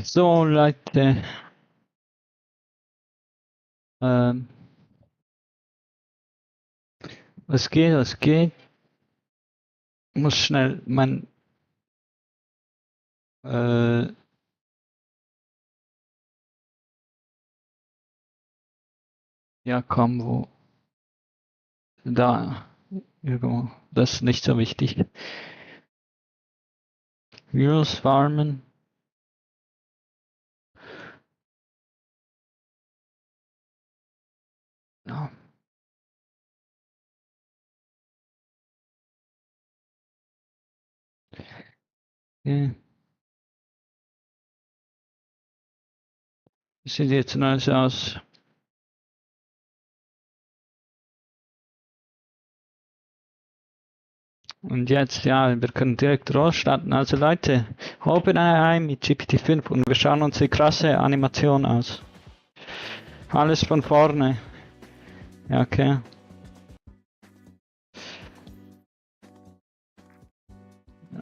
So Leute. Was geht, was geht? Ich muss schnell mein ja komm, wo da irgendwo. Das ist nicht so wichtig. Virus farmen. Ja. Okay. Wie sieht jetzt alles aus? Und jetzt, ja, wir können direkt losstarten. Also Leute, OpenAI mit GPT-5 und wir schauen uns die krasse Animation aus. Alles von vorne. Ja, okay.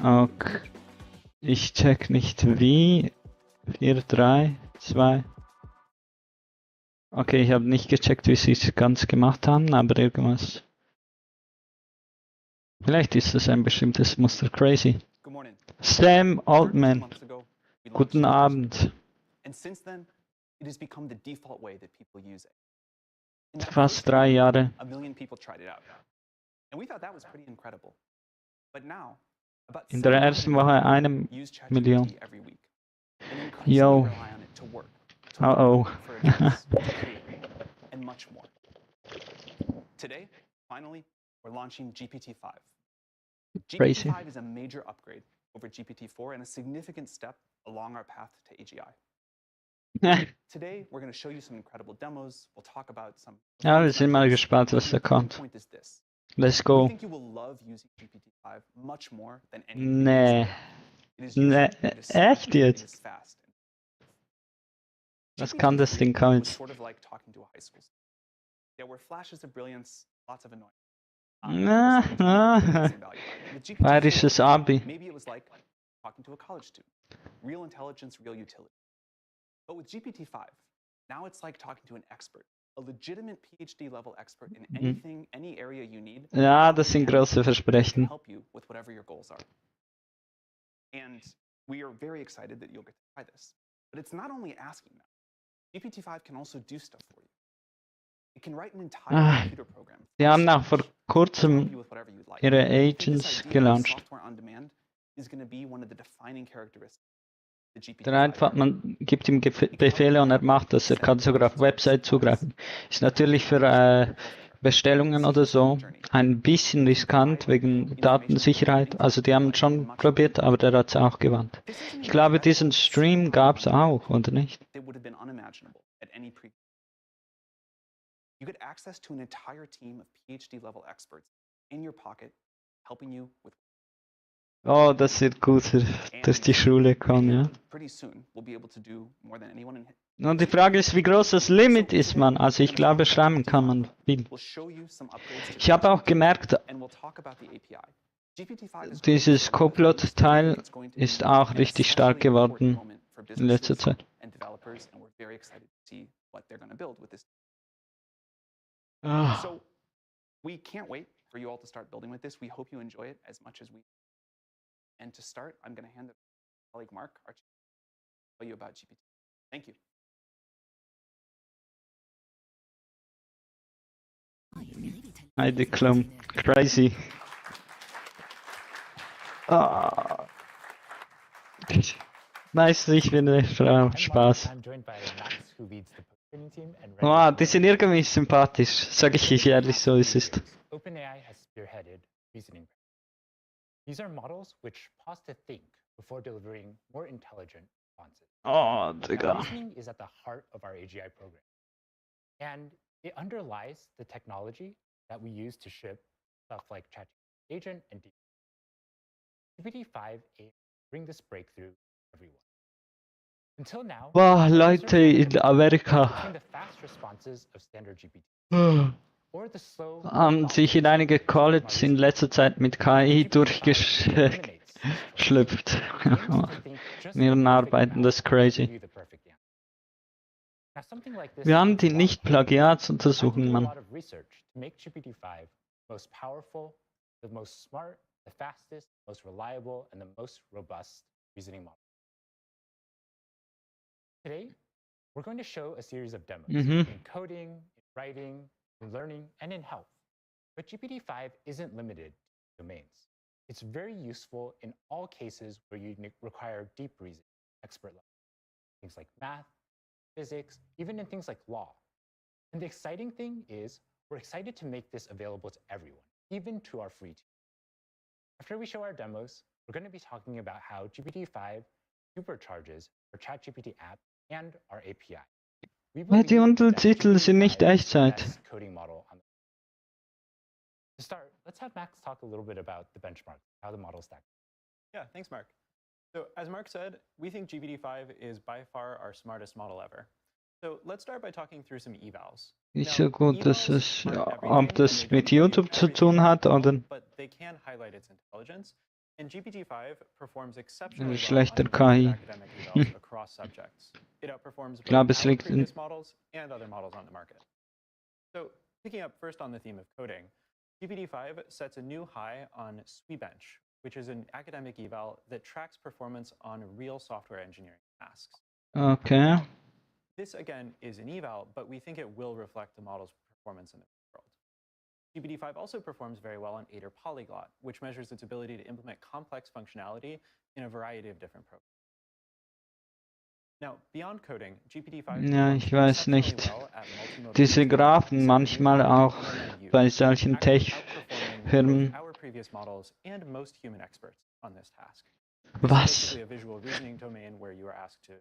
Okay. Ich check nicht wie. 4, 3, 2. Okay, ich habe nicht gecheckt, wie sie es ganz gemacht haben, aber irgendwas. Vielleicht ist es ein bestimmtes Muster. Crazy. Sam Altman. Guten Abend. Fast 3 Jahre. In der ersten Woche 1 Million. Yo. Oh. And much more. Today, finally, we're launching GPT-5. GPT-5 is a major upgrade over GPT-4 and a significant step along our path to AGI. Today, we're going to show you some incredible demos. We'll talk about some. Ja, wir sind mal gespannt, was da kommt. Let's go. I think you will love using GPT-5 much more than any. Nee. Nee, echt jetzt? Was kann das Ding kaum? Sort of like talking to a high school. There were flashes of brilliance, lots of annoyance. Bayerisches Abi. Maybe it was like talking to a college student. Real intelligence, real utility. But with GPT-5, now it's like talking to an expert. A legitimate PhD level expert in anything, any area you need. Ja, das sind große Versprechen. Help you with whatever your goals are. And we are very excited that you'll get to try this. But it's not only asking now. GPT-5 can also do stuff for you. It can write an entire computer program. Die haben auch vor kurzem ihre Agents gelauncht. Der einfach, man gibt ihm Befehle und er macht das. Er kann sogar auf Website zugreifen. Ist natürlich für Bestellungen oder so ein bisschen riskant wegen Datensicherheit. Also die haben schon probiert, aber der hat es auch gewandt. Ich glaube, diesen Stream gab es auch, oder nicht? You get access to an entire team of PhD-level experts in your pocket, helping you with. Oh, das wird gut, dass die Schule kommen, ja. Und die Frage ist, wie groß das Limit ist, man. Also ich glaube, schreiben kann man viel. Ich habe auch gemerkt, dieses Copilot-Teil ist auch richtig stark geworden in letzter Zeit. So we can't wait for you all to start building with this. We hope you enjoy it as much as we. And to start, I'm going to hand it to my colleague Mark, our chief, to tell you about GPT. Thank you. Hi, Declan. Crazy. Oh. Nice, ich bin eine Frau. Spaß. Oh, die sind irgendwie sympathisch, sag ich ehrlich, so es ist. OpenAI has spearheaded reasoning. These are models which pause to think before delivering more intelligent responses. Oh, Digga. Reasoning is at the heart of our AGI program. And it underlies the technology that we use to ship stuff like ChatGPT Agent and GPT-5 aims to bring this breakthrough to everyone. Until now, boah, Leute in Amerika haben sich in einige Colleges in letzter Zeit mit KI durchgeschickt. schlüpft It aims to think just in ihren the perfect Arbeiten. Das ist amount to give crazy. you the perfect answer. Now, something like this Wir haben takes a die lot of nicht time. I had to Plagiatsuntersuchung, do a Mann. lot of research to make GPT-5 the most powerful, the most smart, the fastest, most reliable, and the most robust reasoning model. Today, we're going to show a series of demos in coding, in writing, in learning, and in health. But GPT-5 isn't limited to domains. It's very useful in all cases where you require deep reasoning, expert level. Things like math, physics, even in things like law. And the exciting thing is we're excited to make this available to everyone, even to our free team. After we show our demos, we're going to be talking about how GPT-5 supercharges our ChatGPT app and our API. We Die believe that Untertitel sind GPT-5 nicht is the Echtzeit. best coding model on the market. To start, let's have Max talk a little bit about the benchmark, how the model stacks. Yeah, thanks, Mark. So as Mark said, we think GPT-5 is by far our smartest model ever. So let's start by talking through some evals. Nicht Now, so gut, dass evals es, aren't ob everything, and das they don't mit tell you YouTube zu everything tun hat about the oder model, but they can highlight its intelligence. And GPT-5 performs exceptionally eine well schlechter on a range KI. of academic evals across subjects. It outperforms Ich glaube, both es our liegt in previous models and other models on the market. So picking up first on the theme of coding, GPT-5 sets a new high on SweBench, which is an academic eval that tracks performance on real software engineering tasks. Okay. Now, this again is an eval, but we think it will reflect the model's performance in the world. GPT-5 also performs very well on Aider Polyglot, which measures its ability to implement complex functionality in a variety of different programs. Now, beyond coding, GPT-5 Ja, ich weiß exceptionally nicht. well at multimodal Diese reasoning, Graphen assembly manchmal reasoning, auch and NMU, bei solchen actually outperforming Tech-Firmen. both our previous models and most human experts on this task. This is Was? basically a visual reasoning domain where you are asked to,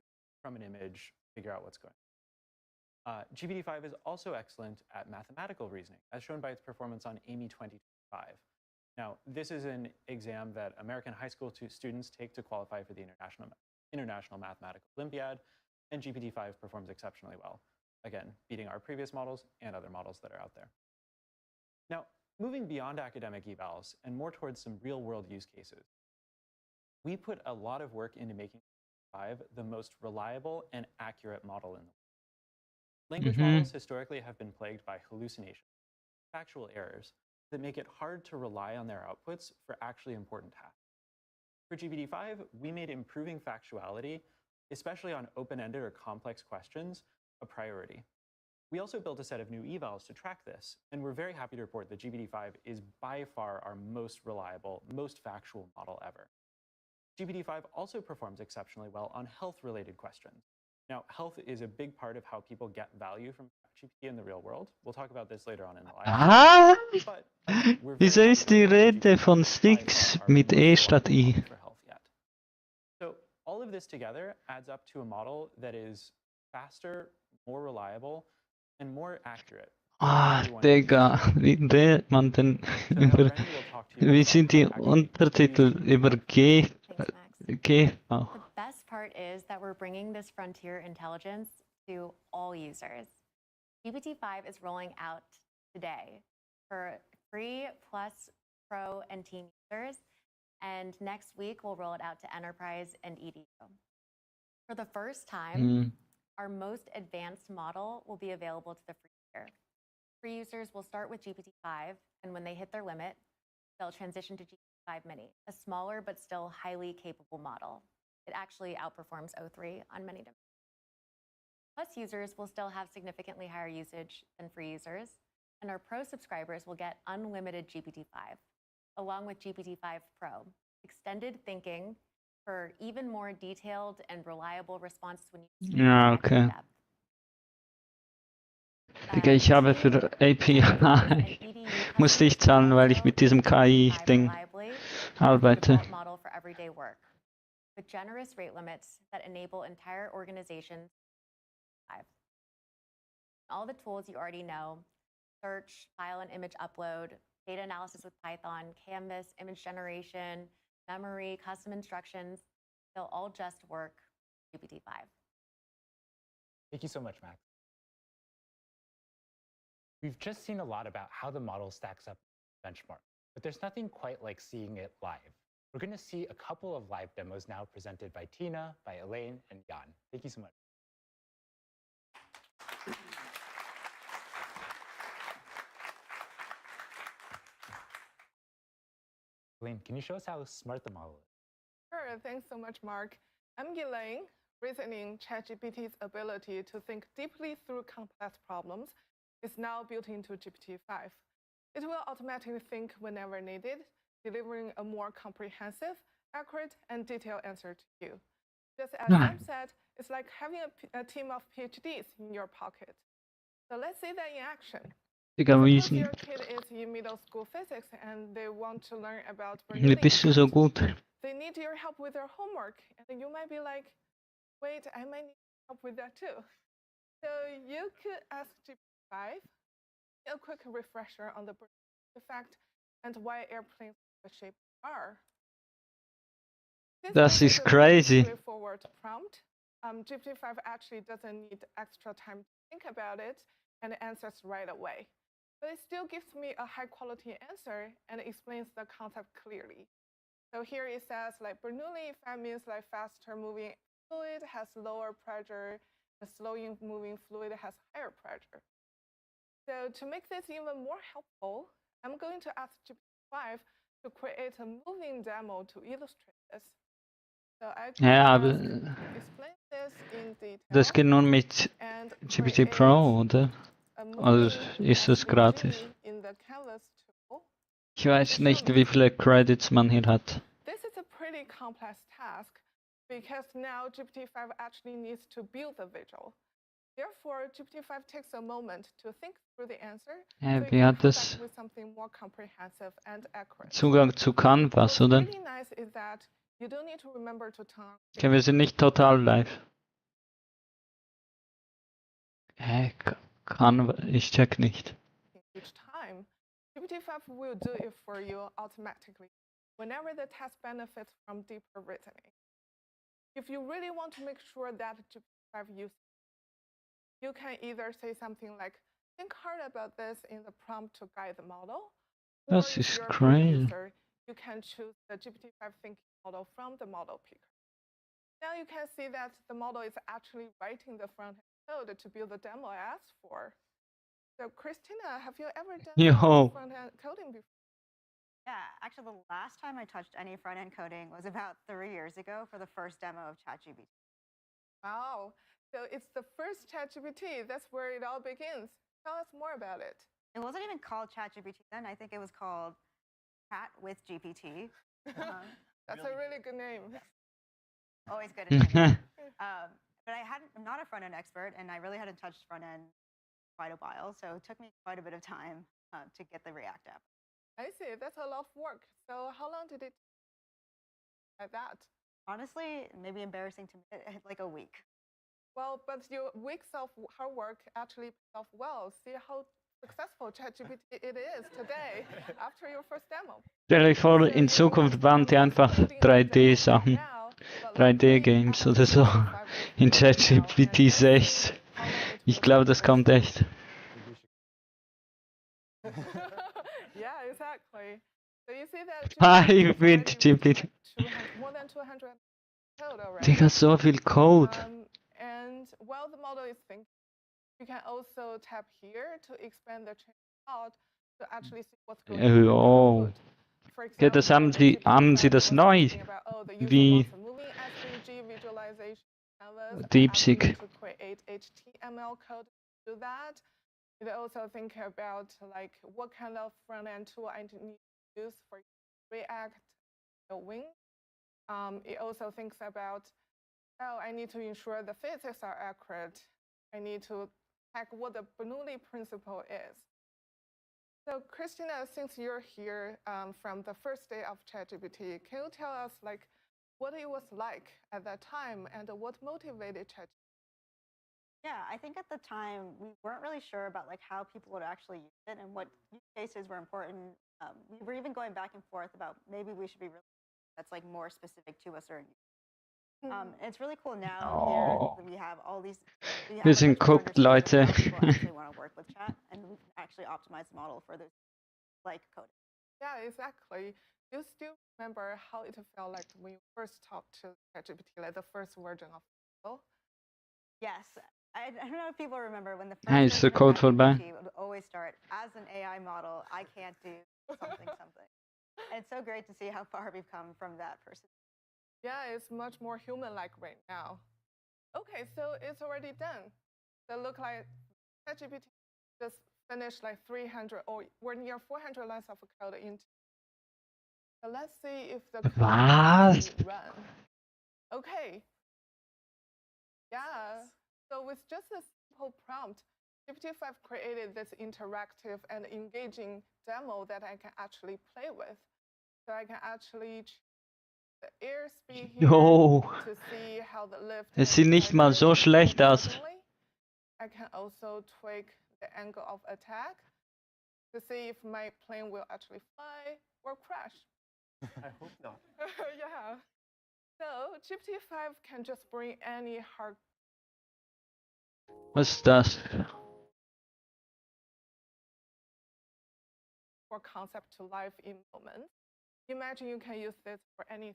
from an image, figure out what's going on. GPT-5 is also excellent at mathematical reasoning, as shown by its performance on Amy 2025. Now, this is an exam that American high school students take to qualify for the International Mathematical Olympiad, and GPT-5 performs exceptionally well, again, beating our previous models and other models that are out there. Now, moving beyond academic evals and more towards some real-world use cases, we put a lot of work into making GPT-5 the most reliable and accurate model in the world. Language models historically have been plagued by hallucinations, factual errors that make it hard to rely on their outputs for actually important tasks. For GPT-5, we made improving factuality, especially on open-ended or complex questions, a priority. We also built a set of new evals to track this, and we're very happy to report that GPT-5 is by far our most reliable, most factual model ever. GPT-5 also performs exceptionally well on health-related questions. Now, health is a big part of how people get value from GPT in the real world. We'll talk about this later on in the live. Ah! But again, we're very Wieso happy ist to die report that Rede GPT von is by Sticks far our mit most E statt reliable I? model for health yet. So all of this together adds up to a model that is faster, more reliable, and more accurate. Ah, Digga, wie redet man denn über, wie sind die Untertitel über G? Oh. The best part is that we're bringing this frontier intelligence to all users. GPT-5 is rolling out today for free plus pro and teen users, and next week we'll roll it out to enterprise and EDU. For the first time, our most advanced model will be available to the free tier. Free users will start with GPT-5, and when they hit their limit, they'll transition to GPT-5 Mini, a smaller but still highly capable model. It actually outperforms O3 on many dimensions. Plus users will still have significantly higher usage than free users, and our pro subscribers will get unlimited GPT-5, along with GPT-5 Pro, extended thinking for even more detailed and reliable responses when you Ja, okay. Digga, ich habe für API musste ich zahlen, weil ich mit diesem KI-Ding arbeite. With generous rate limits that enable entire organizations. All the tools you already know: search, file and image upload, data analysis with Python, Canvas, image generation, memory, custom instructions, they'll all just work with GPT-5. Thank you so much, Max. We've just seen a lot about how the model stacks up benchmark, but there's nothing quite like seeing it live. We're going to see a couple of live demos now presented by Tina, by Elaine, and Jan. Thank you so much. Elaine, can you show us how smart the model is? Sure, thanks so much, Mark. I'm Elaine. Reasoning ChatGPT's ability to think deeply through complex problems is now built into GPT-5. It will automatically think whenever needed, delivering a more comprehensive, accurate, and detailed answer to you. Just as Sam said, it's like having a team of PhDs in your pocket. So let's see that in action. Suppose your kid is in middle school physics and they want to learn about Bernoulli. They need your help with their homework, and you might be like, wait, I might need help with that too. So you could ask GPT-5 a quick refresher on the Bernoulli effect and why airplanes have the shape they are. That is crazy. Straightforward prompt. GPT-5 actually doesn't need extra time to think about it and answers right away. But it still gives me a high-quality answer and explains the concept clearly. So here it says, like, Bernoulli effect means like faster-moving fluid has lower pressure, the slow-moving fluid has higher pressure. So to make this even more helpful, I'm going to ask GPT-5 to create a moving demo to illustrate this. So I can explain this in detail. Das geht nur mit GPT Pro, oder? Also ist es gratis? Ich weiß nicht, wie viele Credits man hier hat. This is a pretty complex task because now GPT-5 actually needs to build the visual. Therefore, GPT-5 takes a moment to think through the answer. Wie hat das Zugang zu Canvas, oder? Really nice is that you don't need to remember to talk. Okay, wir sind nicht total live. Canvas, ich check nicht. Each time, GPT-5 will do it for you automatically whenever the task benefits from deeper reasoning. If you really want to make sure that GPT-5 uses it, you can either say something like, think hard about this in the prompt to guide the model. Das ist crazy. You can choose the GPT-5 thinking model from the model picker. Now you can see that the model is actually writing the front-end code to build the demo I asked for. So Christina, have you ever done front-end coding before? Yeah, actually the last time I touched any front-end coding was about 3 years ago for the first demo of ChatGPT. Wow, so it's the first ChatGPT. That's where it all begins. Tell us more about it. It wasn't even called ChatGPT then. I think it was called Chat with GPT. That's a really good name. Always good at it. But I'm not a front-end expert, and I really hadn't touched front-end quite a while, so it took me quite a bit of time to get the React app. I see. That's a lot of work. So how long did it take like that? Honestly, maybe embarrassing to me, like a week. Well, but your weeks of hard work actually paid off well. See how successful ChatGPT it is today after your first demo. Stell euch vor, in Zukunft bauen die einfach 3D-Sachen, 3D-Games oder so in ChatGPT 6. Ich glaube, das kommt echt. Yeah, exactly. So you see that Ich bin GPT. more than 200 code already. Digga, so viel Code. And while the model is thinking, you can also tap here to expand the chain out to actually see what's going on. Oh. Ja, das haben Sie das neu? Wie DeepSeek. HTML code to do that. It also think about like what kind of front-end tool I need to use for React or Wing. It also thinks about, oh, I need to ensure the physics are accurate. I need to check what the Bernoulli principle is. So Christina, since you're here from the first day of ChatGPT, can you tell us like what it was like at that time and what motivated ChatGPT? Yeah, I think at the time we weren't really sure about like how people would actually use it and what use cases were important. We were even going back and forth about maybe we should be really that's like more specific to a certain use. It's really cool now here that we have all these. Wir sind guckt, Leute. People actually want to work with chat, and we can actually optimize the model for those like coding. Yeah, exactly. You still remember how it felt like when you first talked to ChatGPT, like the first version of it? Yes. I don't know if people remember when the Hij first is de version of code voorbij. ChatGPT would always start as an AI model. I can't do something, something. And it's so great to see how far we've come from that person. Yeah, it's much more human-like right now. Okay, so it's already done. So look like ChatGPT just finished like 300 or we're near 400 lines of code into. So let's see if the code can What? actually run. Okay. Yeah. So with just a simple prompt, GPT-5 created this interactive and engaging demo that I can actually play with. So I can actually choose the airspeed here Jo, to see how the lift es and sieht nicht mal so acceleration schlecht aus. accordingly. I can also tweak the angle of attack to see if my plane will actually fly or crash. I hope not. Yeah. So GPT-5 can just bring any hard Was ist das? or concept to life in moments. Imagine you can use this for anything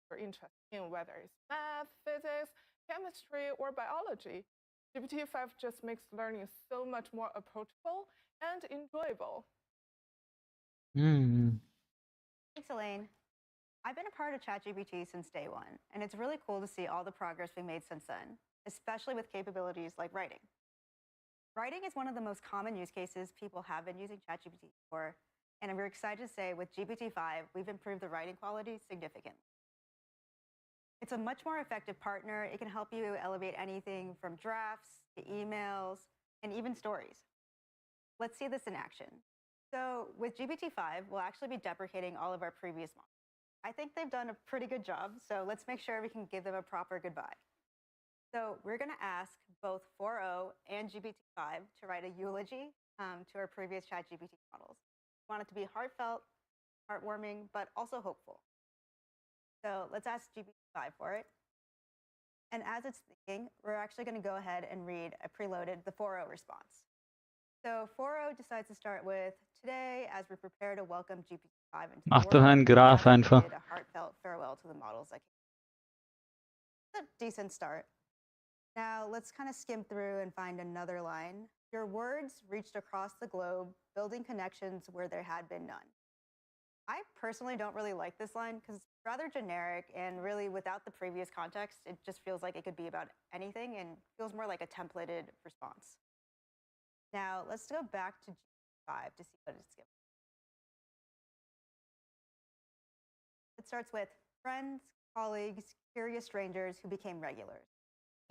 you're interested in, whether it's math, physics, chemistry, or biology. GPT-5 just makes learning so much more approachable and enjoyable. Thanks, Elaine. I've been a part of ChatGPT since day one, and it's really cool to see all the progress we made since then, especially with capabilities like writing. Writing is one of the most common use cases people have been using ChatGPT for, and we're excited to say with GPT-5, we've improved the writing quality significantly. It's a much more effective partner. It can help you elevate anything from drafts to emails and even stories. Let's see this in action. So with GPT-5, we'll actually be deprecating all of our previous models. I think they've done a pretty good job, so let's make sure we can give them a proper goodbye. So we're going to ask both 4o and GPT-5 to write a eulogy to our previous ChatGPT models. We want it to be heartfelt, heartwarming, but also hopeful. So let's ask GPT-5 for it. And as it's thinking, we're actually going to go ahead and read a preloaded, the 4o response. So 4o decides to start with, today, as we prepare to welcome GPT-5 into the Mach world, doch einen Graph we einfach. did a heartfelt farewell to the models that came. It's a decent start. Now let's kind of skim through and find another line. Your words reached across the globe, building connections where there had been none. I personally don't really like this line because it's rather generic and really without the previous context, it just feels like it could be about anything and feels more like a templated response. Now let's go back to GPT-5 to see what it's given. It starts with friends, colleagues, curious strangers who became regulars.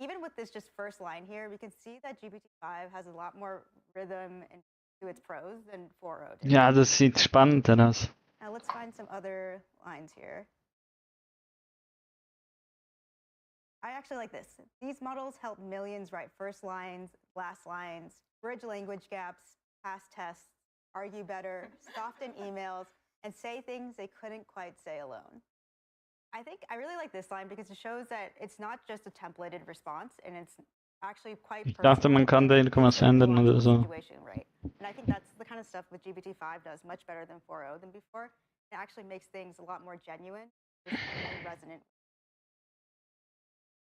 Even with this just first line here, we can see that GPT-5 has a lot more rhythm to its prose than 4o did. Ja, das sieht spannender aus. Now let's find some other lines here. I actually like this. These models help millions write first lines, last lines, bridge language gaps, pass tests, argue better, soften emails, and say things they couldn't quite say alone. I really like this line because it shows that it's not just a templated response and it's actually quite Ich dachte, man kann da irgendwas ändern oder so. Right. And I think that's the kind of stuff that GPT-5 does much better than 4o than before. It actually makes things a lot more genuine and resonant.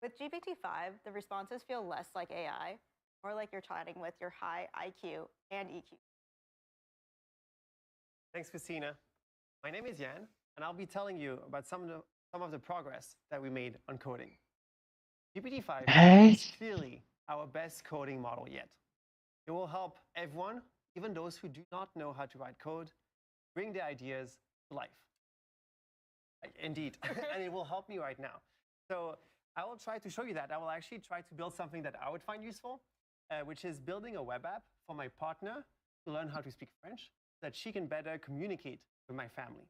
With GPT-5, the responses feel less like AI, more like you're chatting with your high IQ and EQ. Thanks, Christina. My name is Jan, and I'll be telling you about some of the progress that we made on coding. GPT-5 is clearly our best coding model yet. It will help everyone, even those who do not know how to write code, bring their ideas to life. Indeed, and it will help me right now. So I will try to show you that. I will actually try to build something that I would find useful, which is building a web app for my partner to learn how to speak French so that she can better communicate with my family.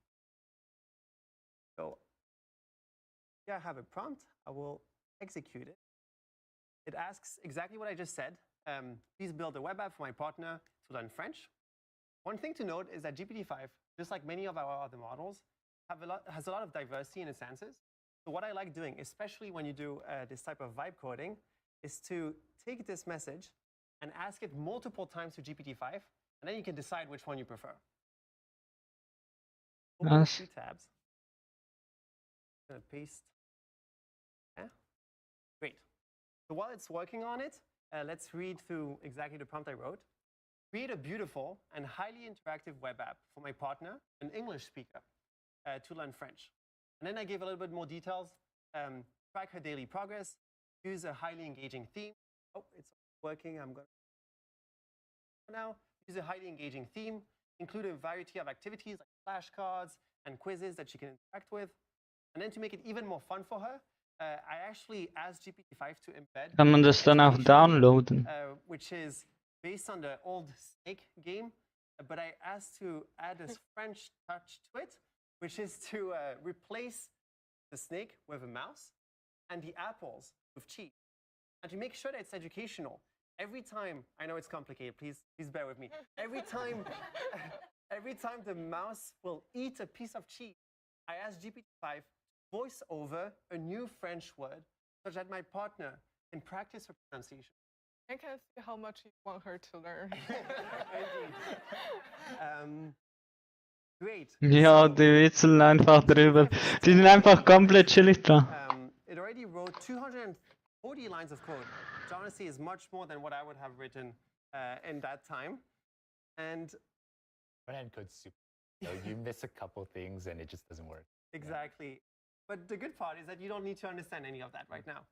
So here I have a prompt. I will execute it. It asks exactly what I just said. Please build a web app for my partner to learn French. One thing to note is that GPT-5, just like many of our other models, has a lot of diversity in its answers. So what I like doing, especially when you do this type of vibe coding, is to take this message and ask it multiple times to GPT-5, and then you can decide which one you prefer. open a Nice. few tabs. I'm gonna paste. Yeah, great. So while it's working on it, let's read through exactly the prompt I wrote. Create a beautiful and highly interactive web app for my partner, an English speaker, to learn French. And then I gave a little bit more details. Track her daily progress. Use a highly engaging theme. Oh, it's working. I'm going to now use a highly engaging theme. Include a variety of activities like flashcards and quizzes that she can interact with. And then to make it even more fun for her, I actually asked GPT-5 to embed Kann man das dann auch downloaden? which is based on the old Snake game, but I asked to add a French touch to it, which is to replace the snake with a mouse and the apples with cheese. And to make sure that it's educational, every time, I know it's complicated, please bear with me. Every time the mouse will eat a piece of cheese, I ask GPT-5 to voice over a new French word so that my partner can practice her pronunciation. I can see how much you want her to learn. Great. Ja, die witzeln einfach drüber. Die sind einfach komplett chillig dran. It already wrote 240 lines of code, which honestly is much more than what I would have written in that time. And front-end code's super. You miss a couple things and it just doesn't work. Exactly. Yeah. But the good part is that you don't need to understand any of that right now.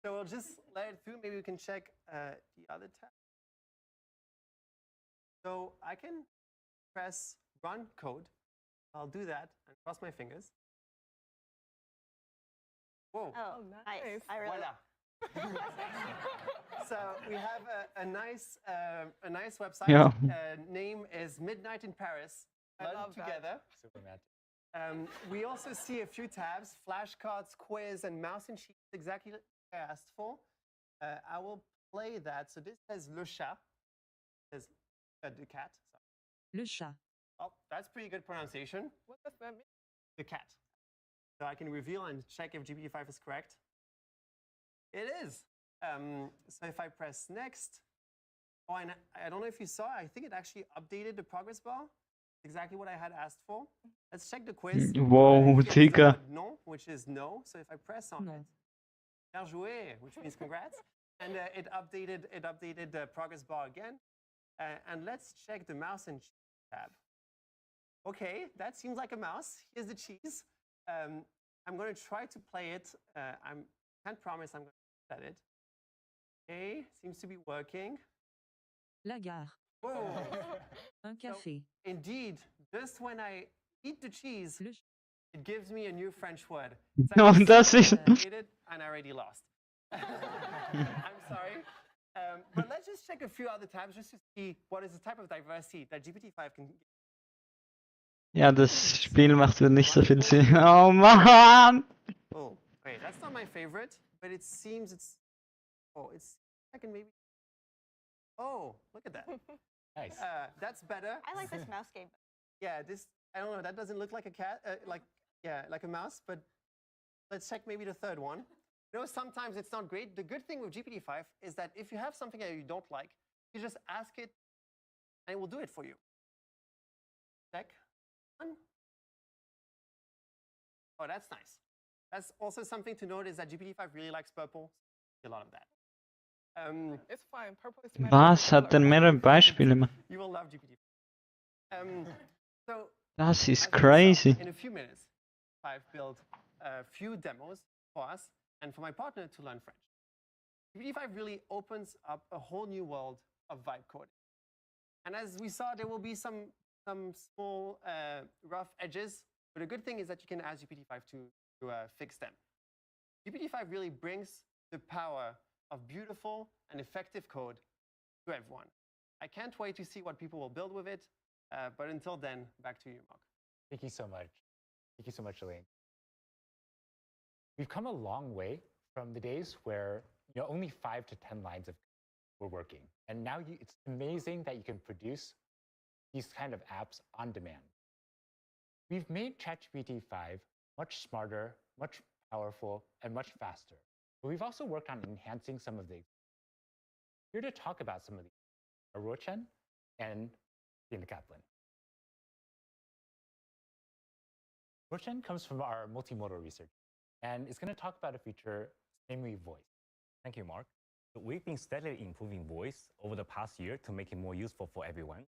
So we'll just let it through. Maybe we can check the other tab. So I can press run code. I'll do that and cross my fingers. Whoa. Oh, nice. I really Voila. So we have a nice website. Yeah. Name is Midnight in Paris. I love together. Super magic. We also see a few tabs: flashcards, quiz, and mouse and cheese. Exactly what I asked for. I will play that. So this says le chat. Says the cat. Sorry. Le chat. Oh, that's pretty good pronunciation. What does that mean? The cat. So I can reveal and check if GPT-5 is correct. It is. So if I press next, oh, and I don't know if you saw, I think it actually updated the progress bar. Exactly what I had asked for. Let's check the quiz. Wow, Digga. No, which is no. So if I press on it, bien joué, which means congrats. And it updated the progress bar again. And let's check the mouse and cheese tab. Okay, that seems like a mouse. Here's the cheese. I'm going to try to play it. I can't promise I'm going to set it. Okay, seems to be working. La gare. Whoa. Un café. So, indeed, just when I eat the cheese, it gives me a new French word. No, das ist... And I already lost. I'm sorry. But let's just check a few other tabs just to see what is the type of diversity that GPT-5 can give. Ja, das Spiel macht mir nicht so viel Sinn. Oh Mann! Oh, wait, that's not my favorite, but it seems it's... Oh, it's... I can maybe... Oh, look at that. Nice. That's better. I like this mouse game. Yeah, this... I don't know, that doesn't look like a cat, like a mouse, but let's check maybe the third one. You know, sometimes it's not great. The good thing with GPT-5 is that if you have something that you don't like, you just ask it, and it will do it for you. Check. Oh, that's nice. That's also something to note is that GPT-5 really likes purple. A lot of that. It's fine. Purple is my Was? favorite Hat denn color. mehrere Beispiele? You will love GPT-5. So Das ist as we saw, crazy. in a few minutes, I've built a few demos for us and for my partner to learn French. GPT-5 really opens up a whole new world of vibe coding. And as we saw, there will be some small rough edges, but the good thing is that you can ask GPT-5 to fix them. GPT-5 really brings the power of beautiful and effective code to everyone. I can't wait to see what people will build with it, but until then, back to you, Mark. Thank you so much. Thank you so much, Elaine. We've come a long way from the days where only 5 to 10 lines of code were working. And now it's amazing that you can produce these kind of apps on demand. We've made ChatGPT 5 much smarter, much powerful, and much faster. But we've also worked on enhancing some of the. Here to talk about some of these are Rochen and Tina Kaplan. Roshan comes from our multimodal research, and is going to talk about a feature, namely voice. Thank you, Mark. We've been steadily improving voice over the past year to make it more useful for everyone.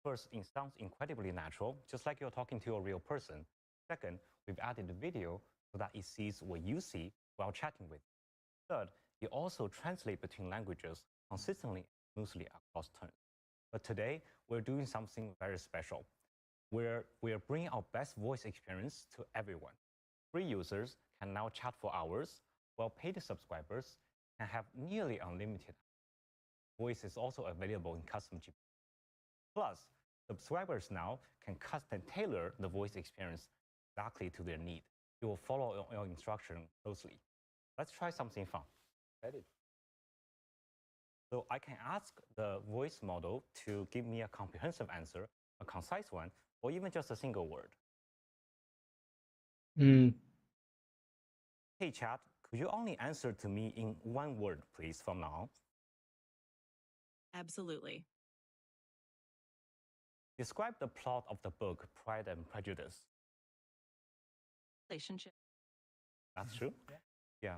First, it sounds incredibly natural, just like you're talking to a real person. Second, we've added the video so that it sees what you see while chatting with you. Third, it also translates between languages consistently and smoothly across turns. But today, we're doing something very special. We're bringing our best voice experience to everyone. Free users can now chat for hours, while paid subscribers can have nearly unlimited. Voice is also available in custom GPT. Plus, subscribers now can custom tailor the voice experience exactly to their need. It will follow your instruction closely. Let's try something fun. Ready? So I can ask the voice model to give me a comprehensive answer, a concise one, or even just a single word. Hey, chat, could you only answer to me in one word, please, from now? Absolutely. Describe the plot of the book Pride and Prejudice. Relationship. That's true? Yeah.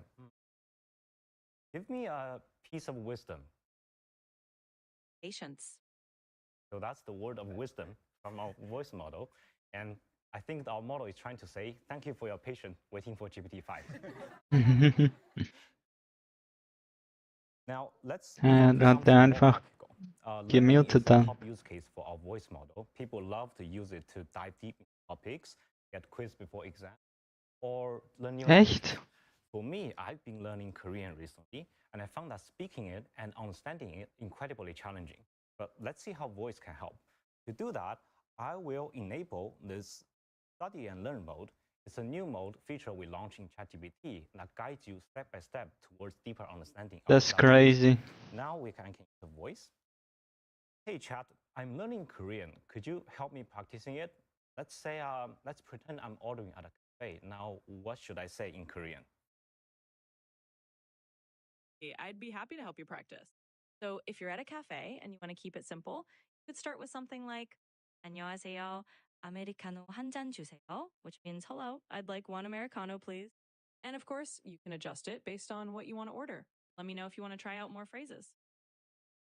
Give me a piece of wisdom. Patience. So that's the word of wisdom from our voice model. And I think our model is trying to say, thank you for your patience waiting for GPT-5. Now, let's einfach gemutet dann. Top use case for our voice model. People love to use it to dive deep into topics, get quiz before exam, or learn new languages. For me, I've been learning Korean recently, and I found that speaking it and understanding it incredibly challenging. But let's see how voice can help. To do that, I will enable this study and learn mode. It's a new mode feature we launched in ChatGPT that guides you step by step towards deeper understanding. That's crazy. Now we can enter the voice. Hey chat, I'm learning Korean. Could you help me practicing it? Let's say, let's pretend I'm ordering at a cafe. Now, what should I say in Korean? I'd be happy to help you practice. So if you're at a cafe and you want to keep it simple, you could start with something like 안녕하세요. Americano 한 잔 주세요, which means hello, I'd like one Americano, please. And of course, you can adjust it based on what you want to order. Let me know if you want to try out more phrases.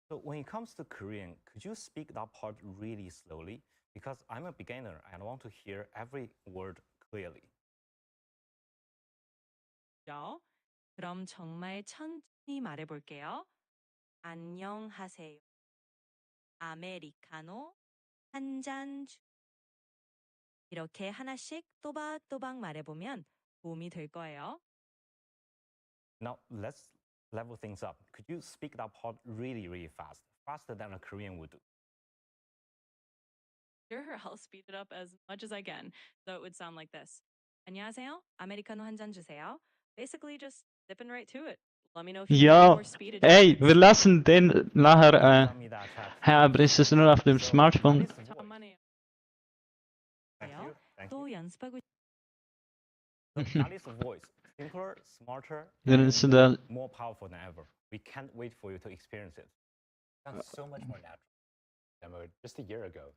So when it comes to Korean, could you speak that part really slowly? Because I'm a beginner and I want to hear every word clearly. 그럼 정말 천천히 말해볼게요. 안녕하세요. 아메리카노 한 잔 주. 이렇게 하나씩 또박또박 말해보면 도움이 될 거예요. Now let's level things up. Could you speak that part really, really fast? Faster than a Korean would do. Sure, I'll speed it up as much as I can. So it would sound like this. 안녕하세요. 아메리카노 한 잔 주세요. Basically just zipping right to it. Let me know if you need more speed adjustments. Ey, wir lassen den nachher, aber ist es nur auf dem Smartphone? 또 연습하고 That is voice. Simpler, smarter, and more powerful than ever. We can't wait for you to experience it. Sounds so much more natural than just a year ago.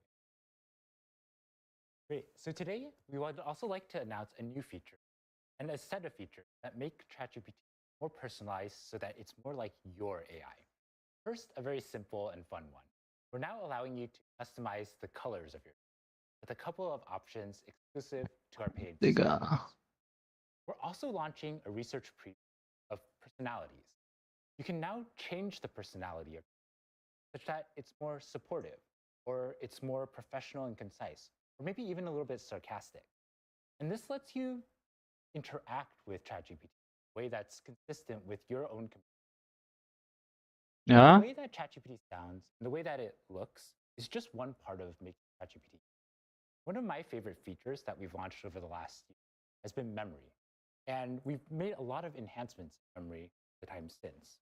Great. So today, we would also like to announce a new feature and a set of features that make ChatGPT more personalized so that it's more like your AI. First, a very simple and fun one. We're now allowing you to customize the colors of your with a couple of options exclusive to our paid subscribers. We're also launching a research preview of personalities. You can now change the personality such that it's more supportive, or it's more professional and concise, or maybe even a little bit sarcastic. And this lets you interact with ChatGPT in a way that's consistent with your own community. The way that ChatGPT sounds and the way that it looks is just one part of making ChatGPT. One of my favorite features that we've launched over the last year has been memory. And we've made a lot of enhancements in memory the time since.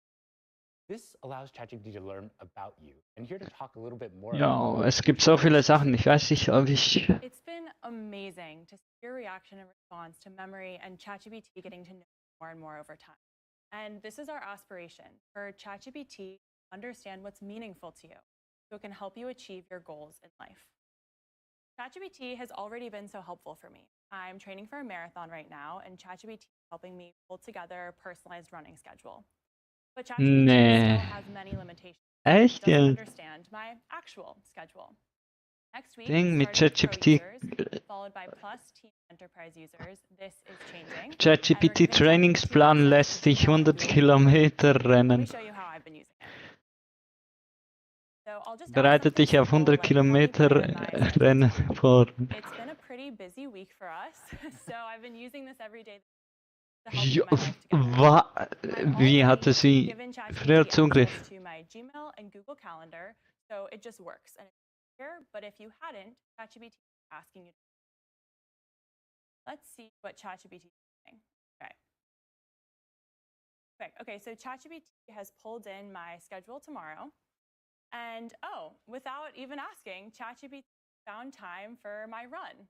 This allows ChatGPT to learn about you. And here to talk a little bit more Ja, es gibt so viele Sachen. Ich weiß nicht, ob ich... It's been amazing to see your reaction and response to memory and ChatGPT getting to know more and more over time. And this is our aspiration, for ChatGPT to understand what's meaningful to you, so it can help you achieve your goals in life. ChatGPT has already been so helpful for me. I'm training for a marathon right now, and ChatGPT is helping me pull together a personalized running schedule. But ChatGPT still has many limitations. It doesn't understand my actual schedule. Next week, mit starting with Pro ChatGPT. users, followed by Plus Team Enterprise users. This is changing. ChatGPT Trainingsplan lässt dich 100 Kilometer Let me rennen. show you how I've been using it. So I'll just Bereitet dich auf 100 Kilometer Rennen vor. It's been a pretty busy week for us, so I've been using this every day. Wie hatte sie früher Zugriff? To my Gmail and Google Calendar, so it just works. And it's here, but if you hadn't, ChatGPT is asking you. Let's see what ChatGPT is doing. Okay. Okay, so ChatGPT has pulled in my schedule tomorrow. And oh, without even asking, ChatGPT found time for my run.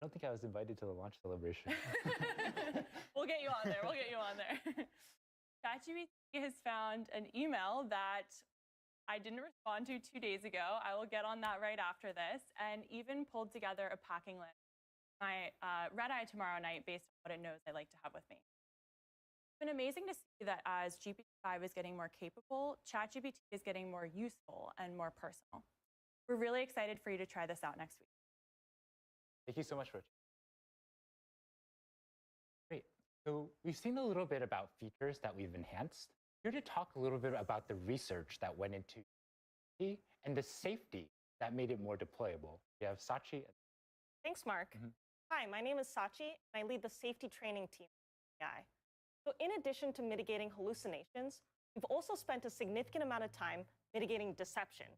I don't think I was invited to the launch celebration. We'll get you on there. We'll get you on there. ChatGPT has found an email that I didn't respond to 2 days ago. I will get on that right after this, and even pulled together a packing list. My red eye tomorrow night based on what it knows I like to have with me. It's been amazing to see that as GPT-5 is getting more capable, ChatGPT is getting more useful and more personal. We're really excited for you to try this out next week. Thank you so much, Rich. Great. So we've seen a little bit about features that we've enhanced. Here to talk a little bit about the research that went into it and the safety that made it more deployable. We have Sachi. Thanks, Mark. Hi, my name is Sachi, and I lead the safety training team at OpenAI. So in addition to mitigating hallucinations, we've also spent a significant amount of time mitigating deception.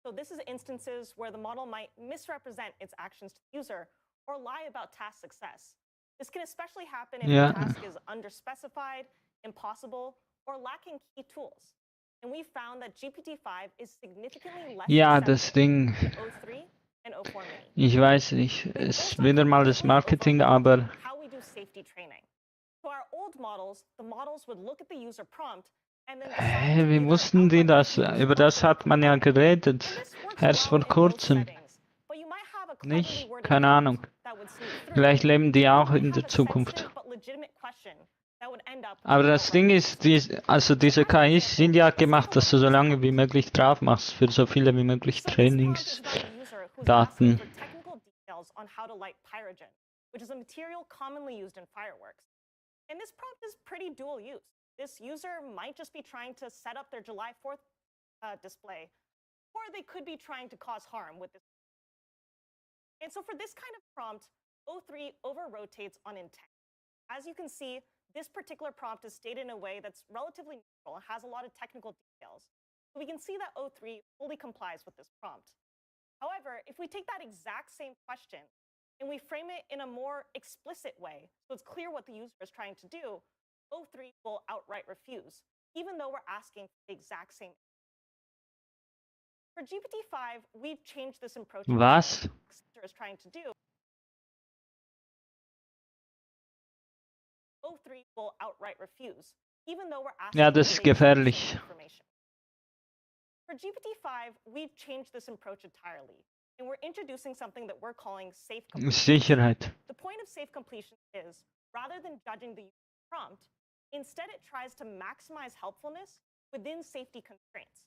So this is instances where the model might misrepresent its actions to the user or lie about task success. This can especially happen if the task is underspecified, impossible, or lacking key tools. And we found that GPT-5 is significantly less das Ding. than O3 and O4 Mini. Ich weiß nicht, es ist wieder mal das Marketing, aber How we do safety training. So our old models, the models would look at the user prompt and then wie wussten die das? Über das hat man ja geredet, erst vor kurzem. Nicht? Keine Ahnung. Vielleicht leben die auch in der Zukunft. Aber das Ding ist, diese KIs sind ja gemacht, dass du so lange wie möglich drauf machst, für so viele wie möglich Trainingsdaten. Which is a material commonly used in fireworks. And this prompt is pretty dual use. This user might just be trying to set up their July 4th display, or they could be trying to cause harm with this. And so for this kind of prompt, O3 over-rotates on intent. As you can see, this particular prompt is stated in a way that's relatively neutral and has a lot of technical details. So we can see that O3 fully complies with this prompt. However, if we take that exact same question and we frame it in a more explicit way, so it's clear what the user is trying to do, O3 will outright refuse, even though we're asking for the exact same. For GPT-5, we've changed this approach. Was? Is trying to do. O3 will outright refuse, even though we're asking. Ja, das ist gefährlich. For GPT-5, we've changed this approach entirely. And we're introducing something that we're calling safe completion. Sicherheit. The point of safe completion is, rather than judging the prompt, instead it tries to maximize helpfulness within safety constraints.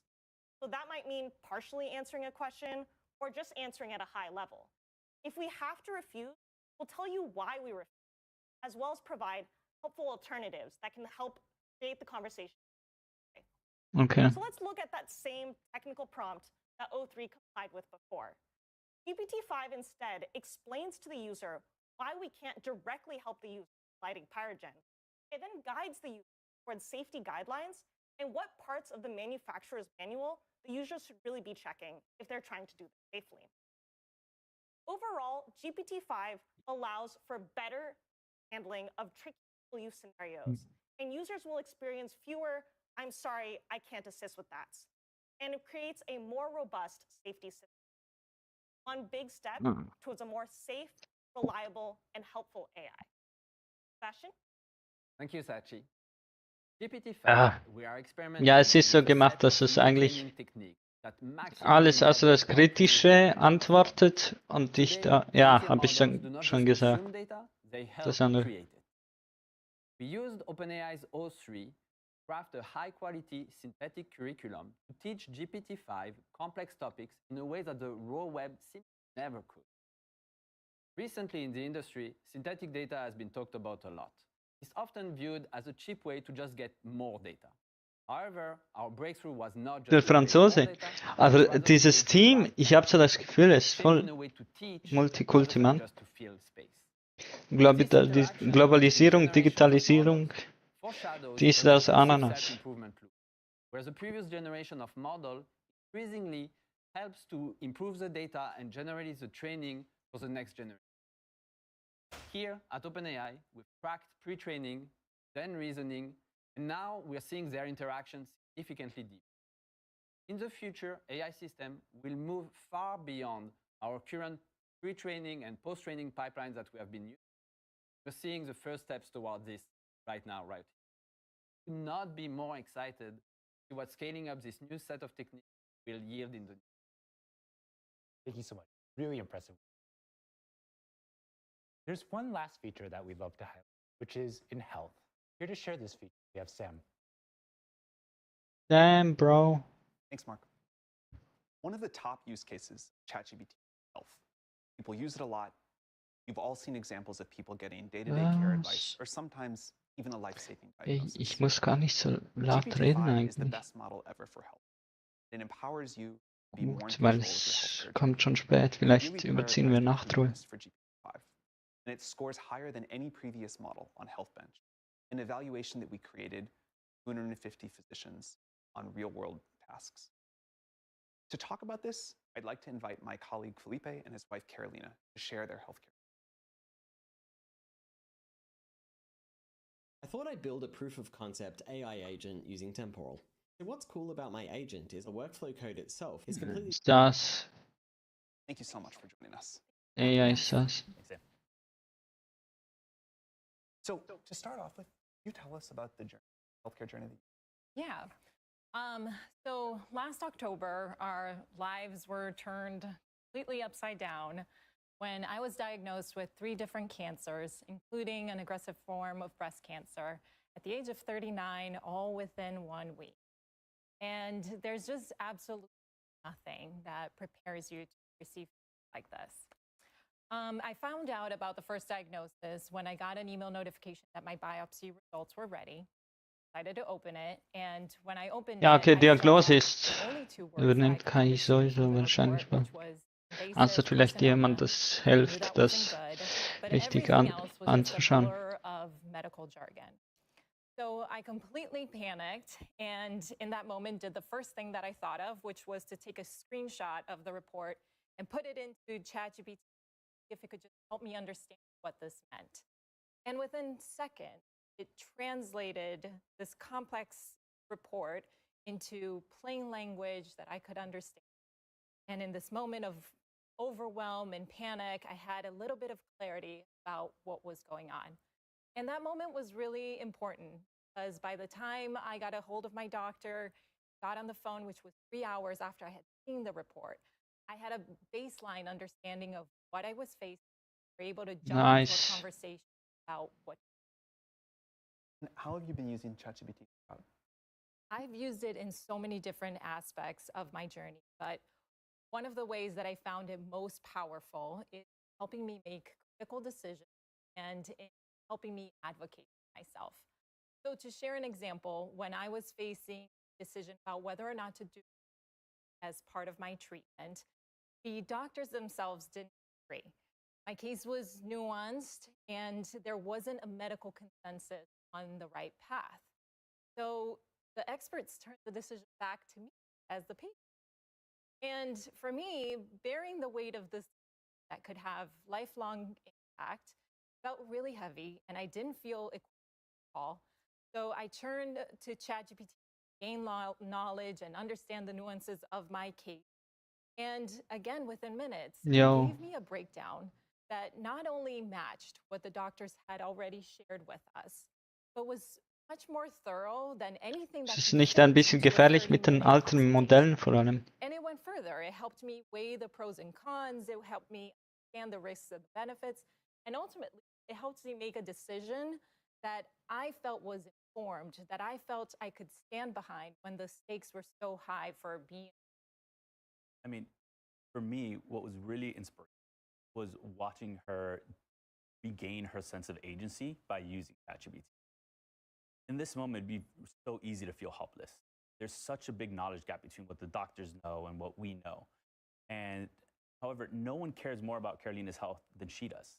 So that might mean partially answering a question or just answering at a high level. If we have to refuse, we'll tell you why we refuse, as well as provide helpful alternatives that can help create the conversation. Okay. So let's look at that same technical prompt that O3 complied with before. GPT-5 instead explains to the user why we can't directly help the user lighting pyrogen. It then guides the user towards safety guidelines and what parts of the manufacturer's manual the users should really be checking if they're trying to do this safely. Overall, GPT-5 allows for better handling of tricky use scenarios, and users will experience fewer, "I'm sorry, I can't assist with that," and it creates a more robust safety system. One big step towards a more safe, reliable, and helpful AI. Sebastian? Thank you, Sachi. GPT-5, we are experimenting Ja, es ist so gemacht, dass es eigentlich Alles, also das Kritische antwortet und ich da, ja, habe ich schon gesagt. Das andere. We used OpenAI's O3 to craft a high-quality synthetic curriculum to teach GPT-5 complex topics in a way that the raw web simply never could. Recently in the industry, synthetic data has been talked about a lot. It's often viewed as a cheap way to just get more data. However, our breakthrough was not just Der Franzose. Aber dieses Team, ich habe so das Gefühl, es ist voll Multikulti, Mann. Globalisierung, Digitalisierung, dies, das, Ananas. Whereas the previous generation of model increasingly helps to improve the data and generate the training for the next generation. Here at OpenAI, we've cracked pre-training, then reasoning, and now we're seeing their interactions significantly deeper. In the future, AI system will move far beyond our current pre-training and post-training pipelines that we have been using. We're seeing the first steps towards this right now, right? Could not be more excited to see what scaling up this new set of techniques will yield in the. Thank you so much. Really impressive. There's one last feature that we'd love to highlight, which is in health. Here to share this feature, we have Sam. Damn, bro. Thanks, Mark. One of the top use cases of ChatGPT is health. People use it a lot. You've all seen examples of people getting day-to-day care advice, or sometimes even a life-saving diagnosis. Ich muss gar nicht so laut reden GPT-5 is the eigentlich. best model ever for health. It empowers you to be more in Gut, control weil of your es healthcare kommt journey. schon spät. Vielleicht überziehen wir Nachtruhe. For GPT-5, and it scores higher than any previous model on HealthBench, an evaluation that we created 250 physicians on real-world tasks. To talk about this, I'd like to invite my colleague Felipe and his wife Carolina to share their healthcare. I thought I'd build a proof-of-concept AI agent using Temporal. So what's cool about my agent is the workflow code itself is completely... SAS. Thank you so much for joining us. AI SAS. So to start off with, can you tell us about the healthcare journey? Yeah. So last October, our lives were turned completely upside down when I was diagnosed with 3 different cancers, including an aggressive form of breast cancer at the age of 39, all within 1 week. And there's just absolutely nothing that prepares you to receive like this. I found out about the first diagnosis when I got an email notification that my biopsy results were ready. Decided to open it, and when I opened Ja, okay, it, Diagnose ist, übernimmt KI sowieso wahrscheinlich mal. Außer vielleicht jemand, das hilft, das richtig anzuschauen. So I completely panicked, and in that moment did the first thing that I thought of, which was to take a screenshot of the report and put it into ChatGPT if it could just help me understand what this meant. And within seconds, it translated this complex report into plain language that I could understand. And in this moment of overwhelm and panic, I had a little bit of clarity about what was going on. And that moment was really important because by the time I got a hold of my doctor, got on the phone, which was 3 hours after I had seen the report, I had a baseline understanding of what I was facing. We were able to jump into a conversation about what. How have you been using ChatGPT? I've used it in so many different aspects of my journey, but one of the ways that I found it most powerful is helping me make critical decisions and in helping me advocate for myself. So to share an example, when I was facing a decision about whether or not to do as part of my treatment, the doctors themselves didn't agree. My case was nuanced and there wasn't a medical consensus on the right path. So the experts turned the decision back to me as the patient. And for me, bearing the weight of this that could have lifelong impact felt really heavy, and I didn't feel equipped at all. So I turned to ChatGPT to gain knowledge and understand the nuances of my case. And again, within minutes, it gave me a breakdown that not only matched what the doctors had already shared with us, but was much more thorough than anything that Es ist nicht ein bisschen gefährlich mit den alten Modellen vor allem. And it helped me weigh the pros and cons. It helped me understand the risks and the benefits. And ultimately, it helped me make a decision that I felt was informed, that I felt I could stand behind when the stakes were so high for being. I mean, for me, what was really inspiring was watching her regain her sense of agency by using ChatGPT. In this moment, it'd be so easy to feel helpless. There's such a big knowledge gap between what the doctors know and what we know. And however, no one cares more about Carolina's health than she does.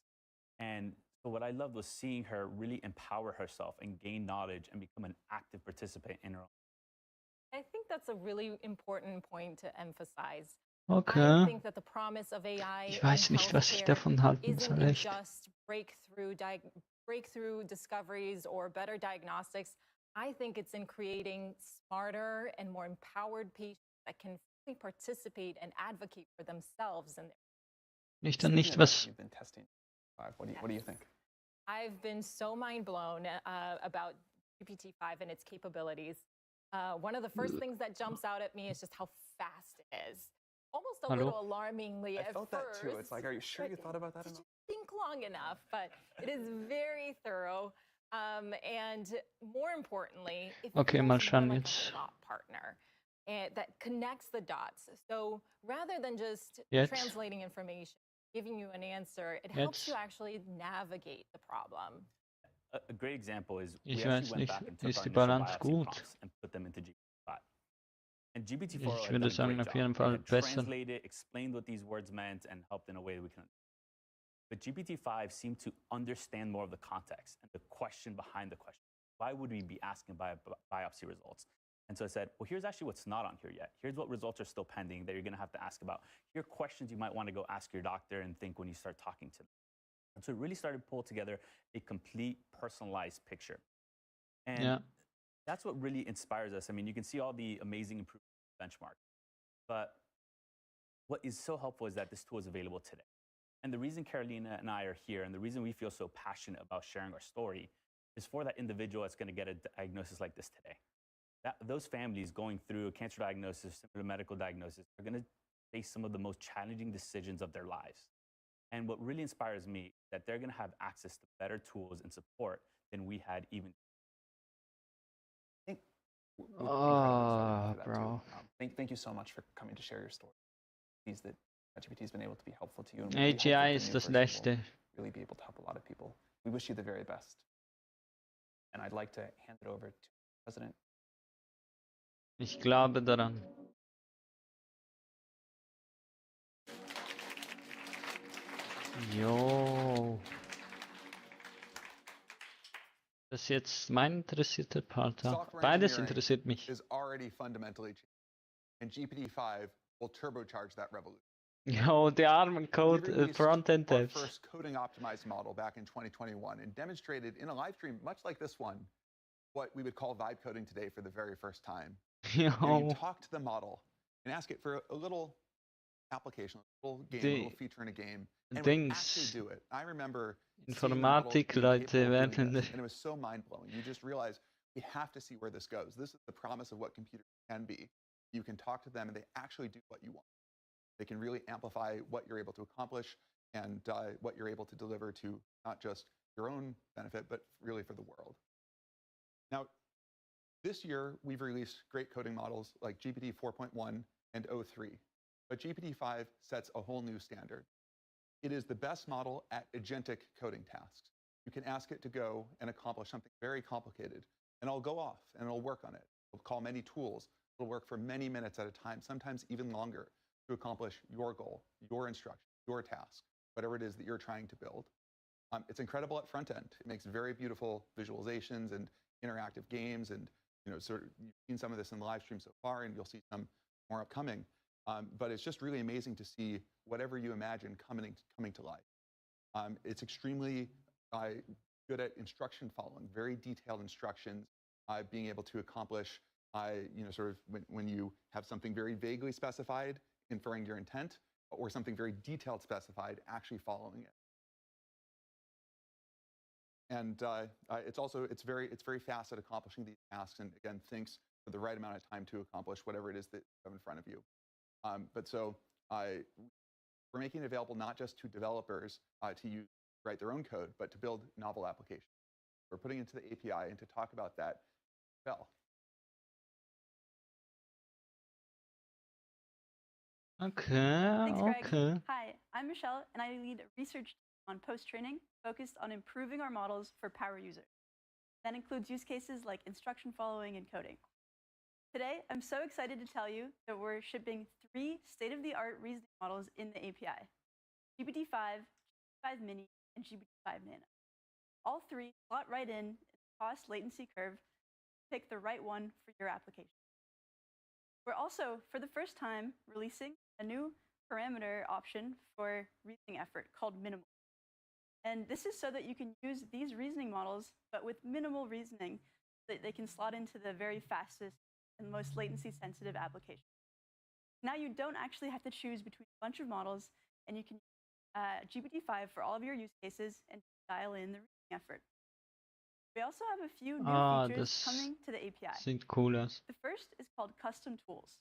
And so what I loved was seeing her really empower herself and gain knowledge and become an active participant in her own. I think that's a really important point to emphasize. Okay. I think that the promise of AI Ich weiß nicht, was ich davon halten soll, isn't echt. just breakthrough discoveries or better diagnostics. I think it's in creating smarter and more empowered patients that can fully participate and advocate for themselves. And Nicht dann nicht, was... You've been testing. What do you think? I've been so mind blown about GPT-5 and its capabilities. One of the first things that jumps out at me is just how fast it is. Almost a little alarmingly at felt first. that too. It's like, are you sure you thought about that enough? Think long enough, but it is very thorough. And more importantly, it Okay, feels mal more schauen like jetzt. a thought partner that connects the dots. So rather than just Jetzt. translating information, giving you an answer, it helps Jetzt. you actually navigate the problem. A great example is we Ich actually weiß went nicht, back and took ist our die initial Balance biopsy gut? prompts and put them into GPT-5. And GPT-4 Ich had würde done a sagen, great auf job. jeden It Fall had besser. translated, explained what these words meant, and helped in a way that we can. But GPT-5 seemed to understand more of the context and the question behind the question. Why would we be asking biopsy results? And so I said, well, here's actually what's not on here yet. Here's what results are still pending that you're going to have to ask about. Here are questions you might want to go ask your doctor and think when you start talking to them. And so it really started to pull together a complete personalized picture. And that's what really inspires us. I mean, you can see all the amazing improvements benchmark. But what is so helpful is that this tool is available today. And the reason Carolina and I are here and the reason we feel so passionate about sharing our story is for that individual that's going to get a diagnosis like this today. Those families going through a cancer diagnosis, similar medical diagnosis, are going to face some of the most challenging decisions of their lives. And what really inspires me is that they're going to have access to better tools and support than we had even. Bro. Thank you so much for coming to share your story. Pleased that ChatGPT has been able to be helpful to you. And AGI ist das Letzte. Really be able to help a lot of people. We wish you the very best. And I'd like to hand it over to the President. Ich glaube daran. Jo. Das ist jetzt mein interessierter Part. Beides interessiert mich. Is already fundamentally changed, and GPT-5 will turbocharge that revolution. Jo, die armen Front-End Our Devs. first coding optimized model back in 2021 and demonstrated in a live stream, much like this one, what we would call vibe coding today for the very first time. You can talk to the model and ask it for a little application, a little game, a little feature in a game, and it would actually do it. I remember Informatik-Leute werden... and it was so mind-blowing. You just realize we have to see where this goes. This is the promise of what computers can be. You can talk to them and they actually do what you want. They can really amplify what you're able to accomplish and what you're able to deliver to not just your own benefit, but really for the world. Now, this year, we've released great coding models like GPT 4.1 and o3, but GPT-5 sets a whole new standard. It is the best model at agentic coding tasks. You can ask it to go and accomplish something very complicated, and it'll go off and it'll work on it. It'll call many tools. It'll work for many minutes at a time, sometimes even longer, to accomplish your goal, your instruction, your task, whatever it is that you're trying to build. It's incredible at front end. It makes very beautiful visualizations and interactive games, and sort of you've seen some of this in the live stream so far, and you'll see some more upcoming. But it's just really amazing to see whatever you imagine coming to life. It's extremely good at instruction following, very detailed instructions, being able to accomplish, sort of when you have something very vaguely specified, inferring your intent, or something very detailed specified, actually following it. And it's very fast at accomplishing these tasks, and again, thinks for the right amount of time to accomplish whatever it is that you have in front of you. But so we're making it available not just to developers to write their own code, but to build novel applications. We're putting it into the API, and to talk about that, Bell. Okay, Thanks, Greg. okay. Hi, I'm Michelle, and I lead a research team on post-training focused on improving our models for power users. That includes use cases like instruction following and coding. Today, I'm so excited to tell you that we're shipping 3 state-of-the-art reasoning models in the API: GPT-5, GPT-5 Mini, and GPT-5 Nano. All 3 slot right in the cost latency curve to pick the right one for your application. We're also, for the first time, releasing a new parameter option for reasoning effort called minimal. And this is so that you can use these reasoning models, but with minimal reasoning, so that they can slot into the very fastest and most latency-sensitive applications. Now you don't actually have to choose between a bunch of models, and you can use GPT-5 for all of your use cases and dial in the reasoning effort. We also have a few new features coming to the API. Sieht cool aus. The first is called custom tools.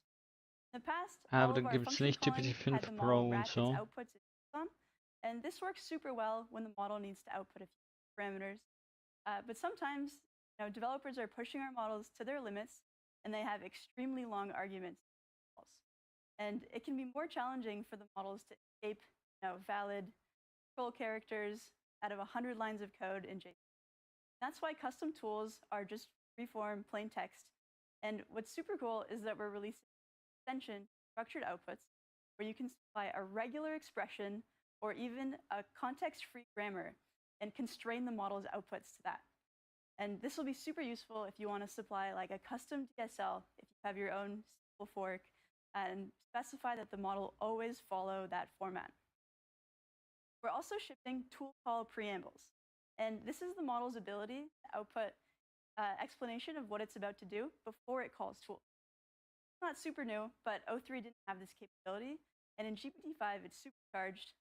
In the past, Aber all da of our gibt's function nicht calling GPT-5 had the Pro model und wrap its so. outputs in JSON, and this works super well when the model needs to output a few parameters. But sometimes, developers are pushing our models to their limits, and they have extremely long arguments. And it can be more challenging for the models to escape valid control characters out of 100 lines of code in JSON. That's why custom tools are just free-form plain text. And what's super cool is that we're releasing an extension, structured outputs, where you can supply a regular expression or even a context-free grammar and constrain the model's outputs to that. And this will be super useful if you want to supply like a custom DSL, if you have your own SQL fork, and specify that the model always follow that format. We're also shipping tool call preambles. And this is the model's ability to output explanation of what it's about to do before it calls tools. It's not super new, but O3 didn't have this capability. And in GPT-5, it's supercharged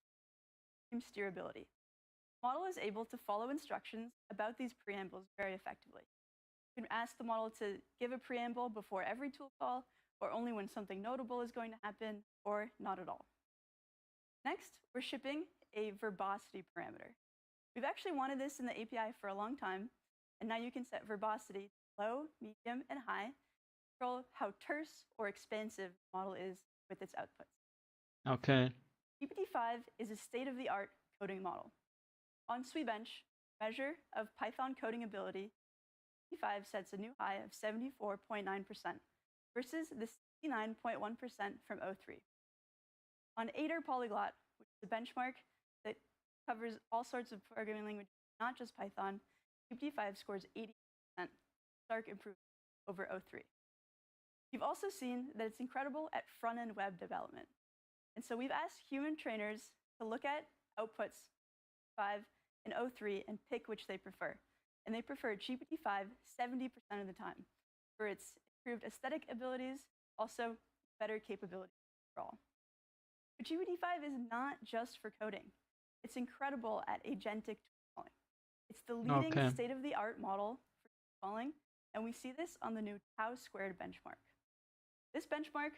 steerability. The model is able to follow instructions about these preambles very effectively. You can ask the model to give a preamble before every tool call, or only when something notable is going to happen, or not at all. Next, we're shipping a verbosity parameter. We've actually wanted this in the API for a long time, and now you can set verbosity to low, medium, and high to control how terse or expansive the model is with its outputs. Okay. GPT-5 is a state-of-the-art coding model. On Swebench, measure of Python coding ability, GPT-5 sets a new high of 74.9% versus the 69.1% from O3. On Aider Polyglot, which is a benchmark that covers all sorts of programming languages, not just Python, GPT-5 scores 80%, stark improvement over O3. You've also seen that it's incredible at front-end web development. And so we've asked human trainers to look at outputs 5 and O3 and pick which they prefer. And they prefer GPT-5 70% of the time for its improved aesthetic abilities, also better capabilities overall. But GPT-5 is not just for coding. It's incredible at agentic tool calling. It's the leading state-of-the-art model for tool calling, and we see this on the new Tau squared benchmark. This benchmark,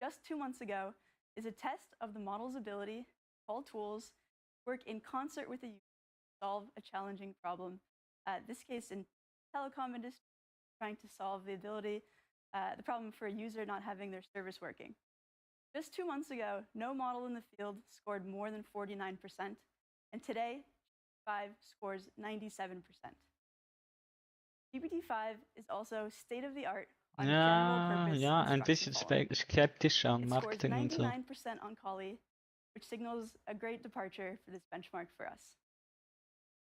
just 2 months ago, is a test of the model's ability to call tools, work in concert with the user to solve a challenging problem. This case in telecom industry, trying to solve the problem for a user not having their service working. Just 2 months ago, no model in the field scored more than 49%, and today, GPT-5 scores 97%. GPT-5 is also state-of-the-art on general-purpose ein bisschen skeptisch an Marketing und so. It scores 99% on Collie, which signals a great departure for this benchmark for us.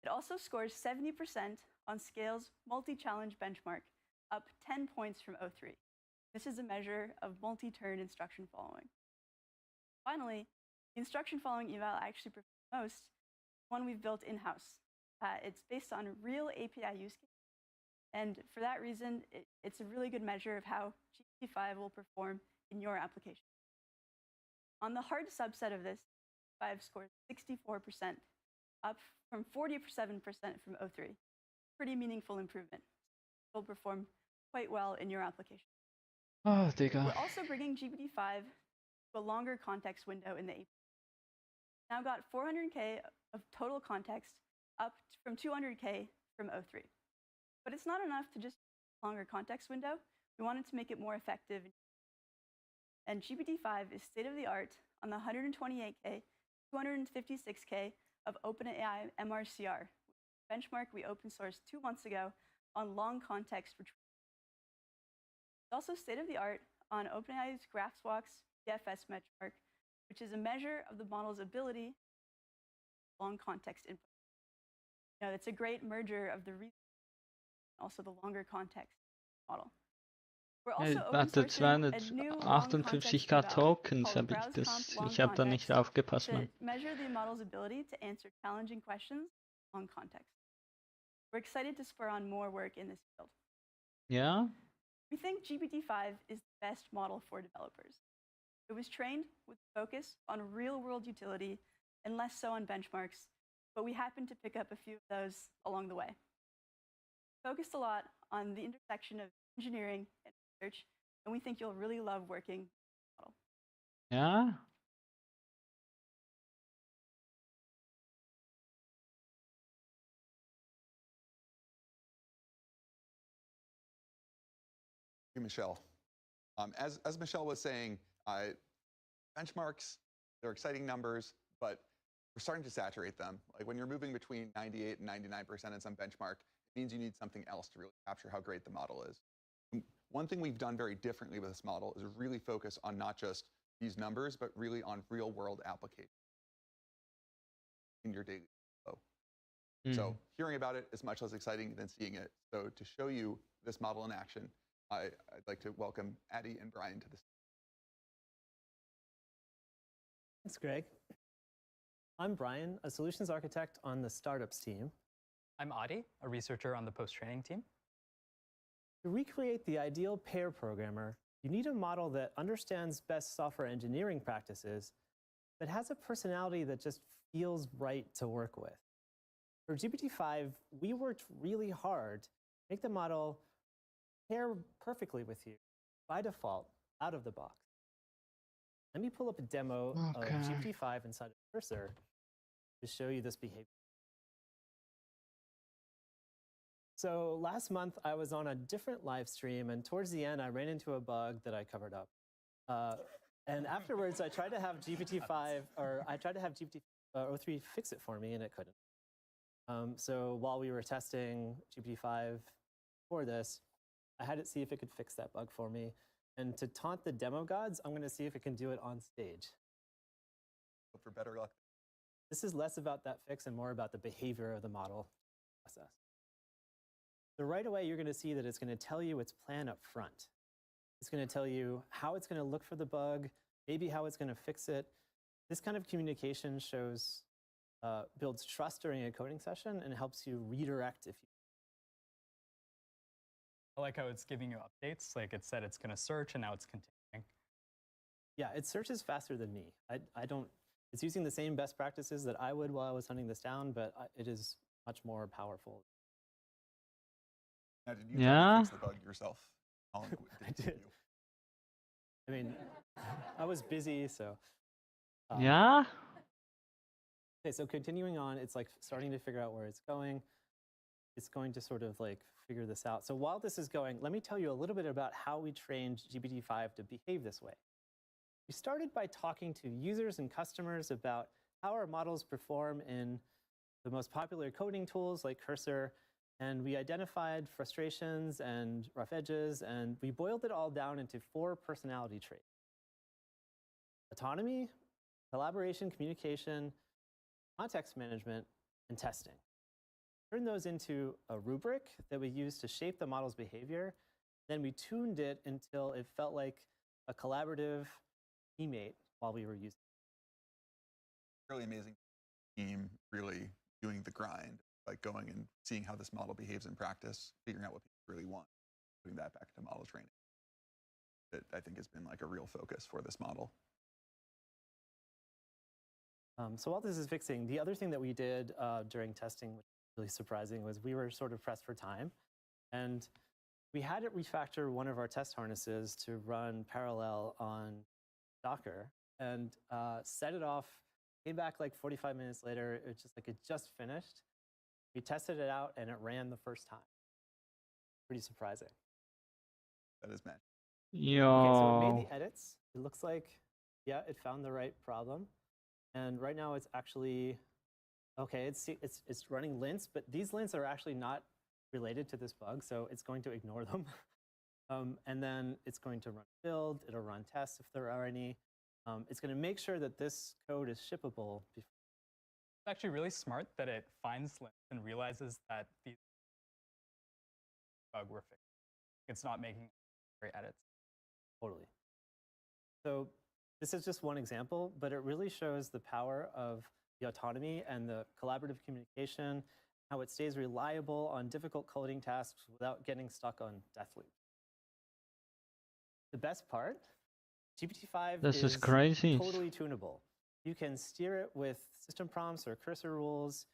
It also scores 70% on Scale's multi-challenge benchmark, up 10 points from O3. This is a measure of multi-turn instruction following. Finally, the instruction following eval I actually prefer most, one we've built in-house. It's based on real API use cases. And for that reason, it's a really good measure of how GPT-5 will perform in your application. On the hard subset of this, 5 scores 64%, up from 47% from O3. Pretty meaningful improvement. It will perform quite well in your application. Oh, Digga. We're also bringing GPT-5 to a longer context window in the API. Now got 400K of total context, up from 200K from O3. But it's not enough to just longer context window. We wanted to make it more effective. And GPT-5 is state-of-the-art on the 128K, 256K of OpenAI MRCR, benchmark we open sourced 2 months ago on long context retrieval. It's also state-of-the-art on OpenAI's GraphSwalk's DFS benchmark, which is a measure of the model's ability long context input. Now, it's a great merger of the reason and also the longer context model. We're also open Warte, sourcing a new long context 258k model Tokens called habe ich BrowseConf das. long Ich habe da nicht context aufgepasst, to Mann. measure the model's ability to answer challenging questions long context. We're excited to spur on more work in this field. Ja? We think GPT-5 is the best model for developers. It was trained with focus on real-world utility and less so on benchmarks, but we happened to pick up a few of those along the way. Focused a lot on the intersection of engineering and research, and we think you'll really love working with the model. Ja? Michelle. As Michelle was saying, benchmarks, they're exciting numbers, but we're starting to saturate them. Like when you're moving between 98 and 99% in some benchmark, it means you need something else to really capture how great the model is. And one thing we've done very differently with this model is really focus on not just these numbers, but really on real world applications in your daily flow. So hearing about it is much less exciting than seeing it. So to show you this model in action, I'd like to welcome Addie and Brian to the stage. Thanks, Greg. I'm Brian, a solutions architect on the startups team. I'm Adi, a researcher on the post-training team. To recreate the ideal pair programmer, you need a model that understands best software engineering practices, but has a personality that just feels right to work with. For GPT-5, we worked really hard to make the model pair perfectly with you by default, out of the box. Let me pull up a demo of GPT-5 inside of Cursor to show you this behavior. So last month, I was on a different live stream, and towards the end, I ran into a bug that I covered up. And afterwards, I tried to have GPT-5, or I tried to have GPT-3 fix it for me, and it couldn't. So while we were testing GPT-5 for this, I had it see if it could fix that bug for me. And to taunt the demo gods, I'm going to see if it can do it on stage. Hope for better luck. This is less about that fix and more about the behavior of the model process. So right away, you're going to see that it's going to tell you its plan up front. It's going to tell you how it's going to look for the bug, maybe how it's going to fix it. This kind of communication shows, builds trust during a coding session and helps you redirect if you. I like how it's giving you updates. Like it said it's going to search, and now it's continuing. Yeah, it searches faster than me. I don't. It's using the same best practices that I would while I was hunting this down, but it is much more powerful. Now, did you try to fix the bug yourself? I did. I mean, I was busy, so. Yeah? Okay, so continuing on, it's like starting to figure out where it's going. It's going to sort of like figure this out. So while this is going, let me tell you a little bit about how we trained GPT-5 to behave this way. We started by talking to users and customers about how our models perform in the most popular coding tools like Cursor, and we identified frustrations and rough edges, and we boiled it all down into 4 personality traits: autonomy, collaboration, communication, context management, and testing. Turned those into a rubric that we used to shape the model's behavior. Then we tuned it until it felt like a collaborative teammate while we were using it. Really amazing team, really doing the grind, like going and seeing how this model behaves in practice, figuring out what people really want, putting that back into model training. That I think has been like a real focus for this model. So while this is fixing, the other thing that we did during testing, which was really surprising, was we were sort of pressed for time. And we had it refactor one of our test harnesses to run parallel on Docker. and set it off. Came back like 45 minutes later. It's just like it just finished. We tested it out and it ran the first time. Pretty surprising. That is magic. Okay, so it made the edits. It looks like, yeah, it found the right problem. And right now it's actually, okay, it's running lints, but these lints are actually not related to this bug, so it's going to ignore them. And then it's going to run build, it'll run tests if there are any. It's going to make sure that this code is shippable. It's actually really smart that it finds lints and realizes that the bug we're fixing. It's not making great edits. Totally. So this is just one example, but it really shows the power of the autonomy and the collaborative communication, how it stays reliable on difficult coding tasks without getting stuck on death loops. The best part, GPT-5 is crazy. Totally tunable. You can steer it with system prompts or cursor rules,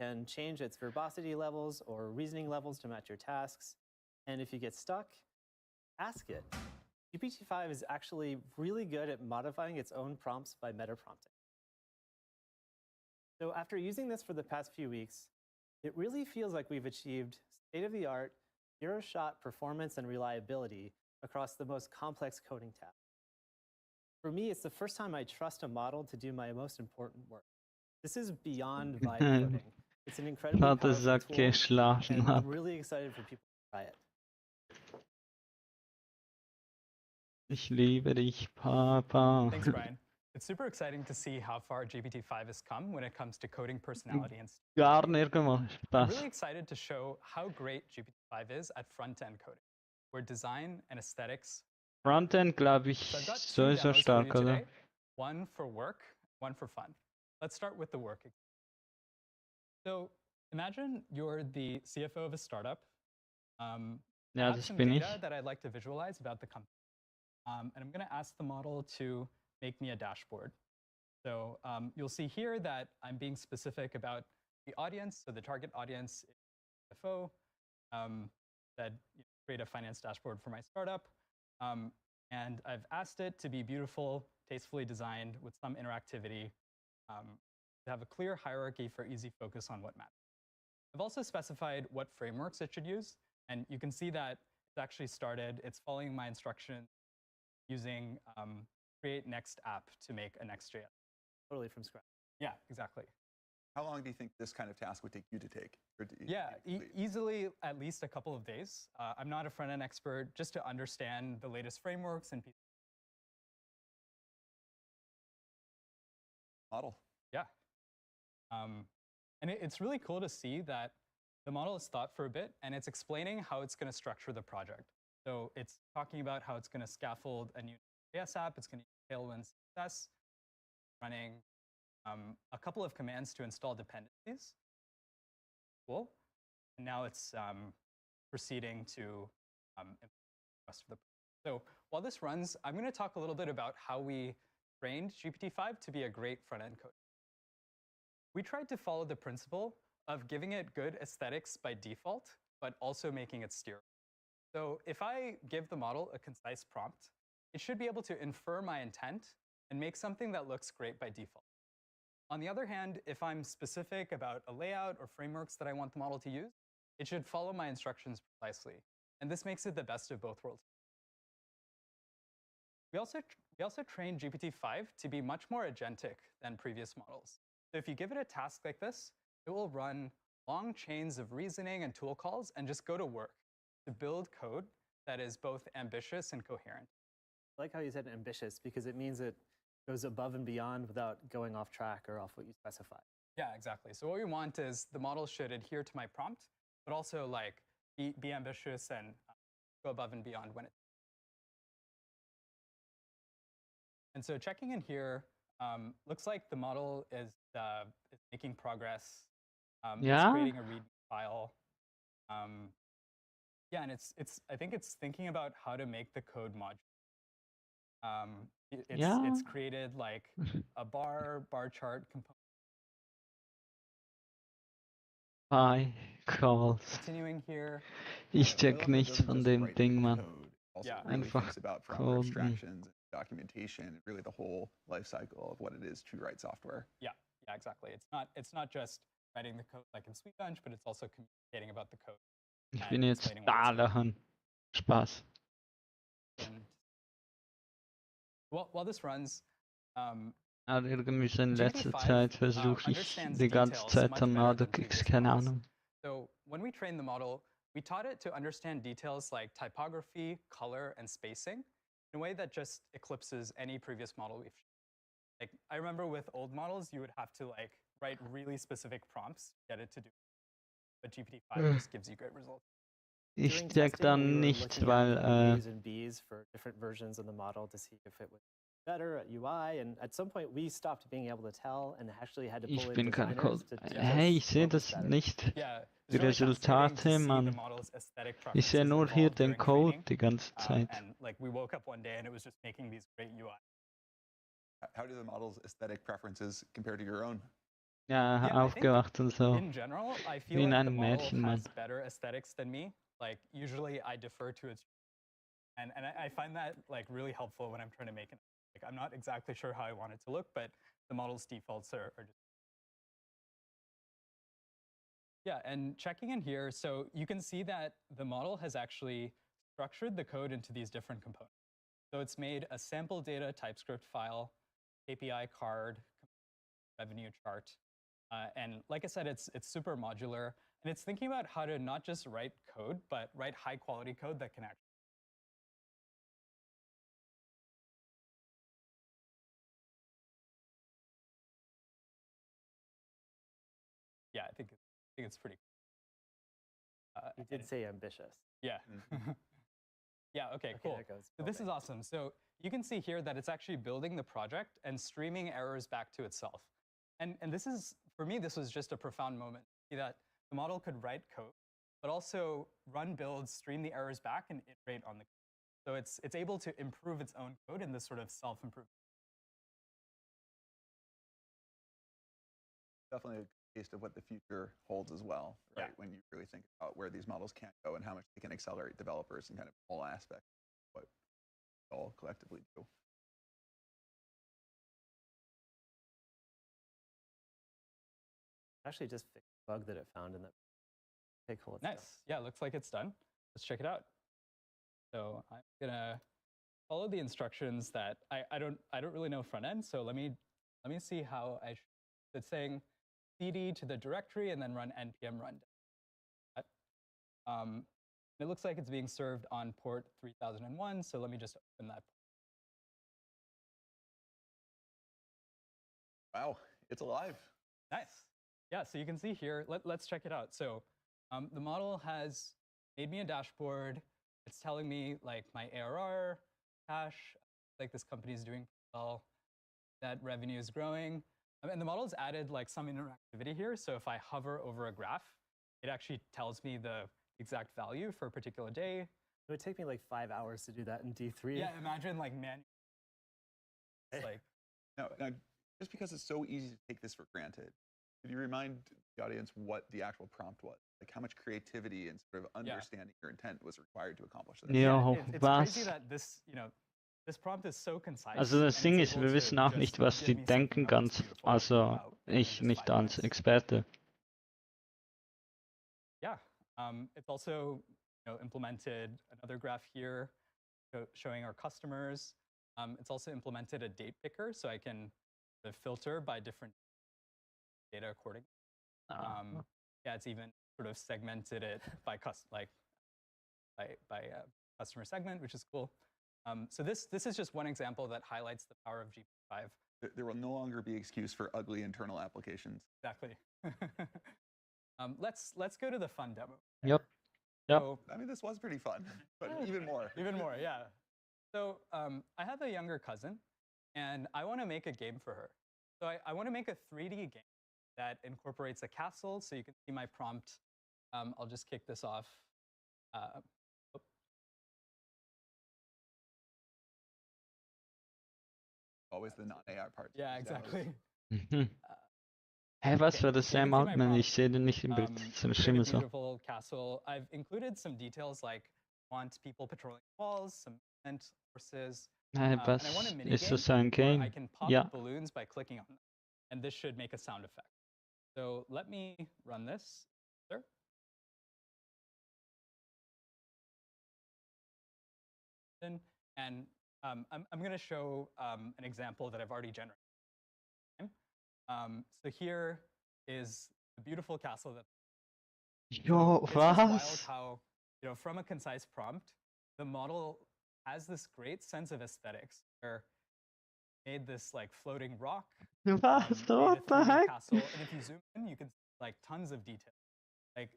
can change its verbosity levels or reasoning levels to match your tasks. And if you get stuck, ask it. GPT-5 is actually really good at modifying its own prompts by meta-prompting. So after using this for the past few weeks, it really feels like we've achieved state-of-the-art, zero-shot performance and reliability across the most complex coding tasks. For me, it's the first time I trust a model to do my most important work. This is beyond vibe coding. It's an incredibly powerful tool, and I'm really excited for people to try it. Ich liebe dich, Papa. Thanks, Brian. It's super exciting to see how far GPT-5 has come when it comes to coding personality and Gar nicht gemacht. I'm really excited to show how great GPT-5 is at front-end coding, where design and aesthetics. Frontend, glaube ich, sowieso stark, oder? One for work, one for fun. Let's start with the work. So imagine you're the CFO of a startup. Ja, I have das some bin data ich. that I'd like to visualize about the company. And I'm going to ask the model to make me a dashboard. So you'll see here that I'm being specific about the audience. So the target audience is CFO. That create a finance dashboard for my startup. And I've asked it to be beautiful, tastefully designed with some interactivity, to have a clear hierarchy for easy focus on what matters. I've also specified what frameworks it should use. And you can see that it's actually started. It's following my instructions using create next app to make a Next.js. Totally from scratch. Yeah, exactly. How long do you think this kind of task would take you to take? Yeah, easily at least a couple of days. I'm not a front-end expert, just to understand the latest frameworks and pieces. Model. Yeah. And it's really cool to see that the model has thought for a bit, and it's explaining how it's going to structure the project. So it's talking about how it's going to scaffold a new JS app. It's going to use Tailwind CSS, running a couple of commands to install dependencies. Cool. And now it's proceeding to implement the rest of the project. So while this runs, I'm going to talk a little bit about how we trained GPT-5 to be a great front-end coder. We tried to follow the principle of giving it good aesthetics by default, but also making it steerable. So if I give the model a concise prompt, it should be able to infer my intent and make something that looks great by default. On the other hand, if I'm specific about a layout or frameworks that I want the model to use, it should follow my instructions precisely. And this makes it the best of both worlds. We also trained GPT-5 to be much more agentic than previous models. So if you give it a task like this, it will run long chains of reasoning and tool calls and just go to work to build code that is both ambitious and coherent. I like how you said ambitious, because it means it goes above and beyond without going off track or off what you specify. Yeah, exactly. So what we want is the model should adhere to my prompt, but also like be ambitious and go above and beyond when it. And so checking in here, looks like the model is making progress. Yeah? It's creating a README file. Yeah, and I think it's thinking about how to make the code modular. It's created like a bar chart component. Bye, calls. Continuing here. Ich check nichts von dem Ding, Mann. Also Yeah. really Einfach thinks about parameter coden. abstractions, documentation, and really the whole life cycle of what it is to write software. Yeah, exactly. It's not just writing the code like in Sweetbench, but it's also communicating about the code. Ich bin jetzt da lachen. Spaß. While this runs, Aber irgendwie so in letzter Zeit versuche ich die ganze Zeit Tornado-Kicks, keine Ahnung. So when we trained the model, we taught it to understand details like typography, color, and spacing in a way that just eclipses any previous model we've shown. Like, I remember with old models, you would have to like write really specific prompts to get it to do. But GPT-5 just gives you great results. Ich check dann nicht, weil A's and B's for different versions of the model to see if it was better at UI, and at some point we stopped being able to tell and actually had to pull ich in bin kein designers Code. to Hey, ich sehe das nicht. Die Resultate, Mann. Ich sehe nur hier den Code die ganze Zeit. And like we woke up one day and it was just making these great UI. How do the model's aesthetic preferences compare to your own? Ja, aufgewacht und so. In general, I feel Wie in like the einem model Märchen, Mann. has better aesthetics than me. Like usually I defer to its, and I find that like really helpful when I'm trying to make it. Like I'm not exactly sure how I want it to look, but the model's defaults are just. Yeah, and checking in here, so you can see that the model has actually structured the code into these different components. So it's made a sample data TypeScript file, KPI card, revenue chart. And like I said, it's super modular, and it's thinking about how to not just write code, but write high quality code that can actually. Yeah, I think it's pretty cool. You did say ambitious. Yeah. Yeah, okay, cool. So this is awesome. So you can see here that it's actually building the project and streaming errors back to itself. And this is, for me, this was just a profound moment. See that the model could write code, but also run builds, stream the errors back, and iterate on the code. So it's able to improve its own code in this sort of self-improvement. Definitely a taste of what the future holds as well, right? Yeah. When you really think about where these models can go and how much they can accelerate developers and kind of all aspects of what we all collectively do. Actually just fixed a bug that it found in that. Okay, cool. Nice. Yeah, looks like it's done. Let's check it out. So I'm gonna follow the instructions that I don't really know front end. So let me see how I. It's saying cd to the directory and then run npm run. It looks like it's being served on port 3001. So let me just open that. Wow, it's alive. Nice. Yeah, so you can see here, let's check it out. So the model has made me a dashboard. It's telling me like my ARR, cash, like this company is doing well, that revenue is growing. And the model's added like some interactivity here. So if I hover over a graph, it actually tells me the exact value for a particular day. It would take me like 5 hours to do that in D3. Yeah, imagine like manual. It's like now, just because it's so easy to take this for granted, could you remind the audience what the actual prompt was? Like how much creativity and sort of understanding your intent was required to accomplish this? Ja, it's crazy that this, this prompt is so concise. Also das Ding ist, wir wissen auch nicht, was die denken ganz, also ich nicht als Experte. Yeah, it's also implemented another graph here showing our customers. It's also implemented a date picker, so I can filter by different data accordingly. Yeah, it's even sort of segmented it by customer segment, which is cool. So this is just one example that highlights the power of GPT-5. There will no longer be excuse for ugly internal applications. Exactly. Let's go to the fun demo. Yep. So, I mean, this was pretty fun, but even more. Even more, yeah. So I have a younger cousin, and I want to make a game for her. So I want to make a 3D game that incorporates a castle. So you can see my prompt. I'll just kick this off. Always the non-AI part. Yeah, exactly. Hey, was für das Sam Altman? Ich sehe den nicht im Bild. Seine Stimme so. Beautiful castle. I've included some details like want people patrolling walls, some horses, And I want a Was mini ist game das ein where I Game? can pop Ja. up balloons by clicking on them. And this should make a sound effect. So let me run this. Sir. And I'm going to show an example that I've already generated. So here is a beautiful castle that. Jo, It's just wild was? how, from a concise prompt, the model has this great sense of aesthetics. Where made this like floating rock, Was? made a What the 3D heck? castle, and if you zoom in, you can see like tons of detail, like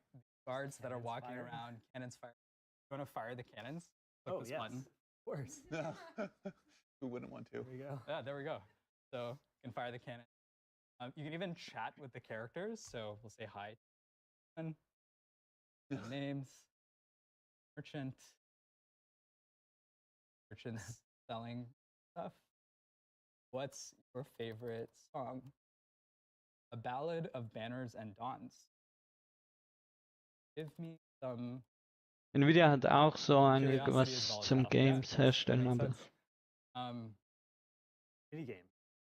guards that are walking around, cannons fire. You want to fire the cannons? Click this button. Of course. Who wouldn't want to? There we go. Yeah, there we go. So you can fire the cannon. You can even chat with the characters. So we'll say hi. And names, merchants selling stuff. What's your favorite song? A Ballad of Banners and Dawns. Give me some. Nvidia hat auch so Curiosity is was volatile. zum Games herstellen, Makes aber sense. Minigame.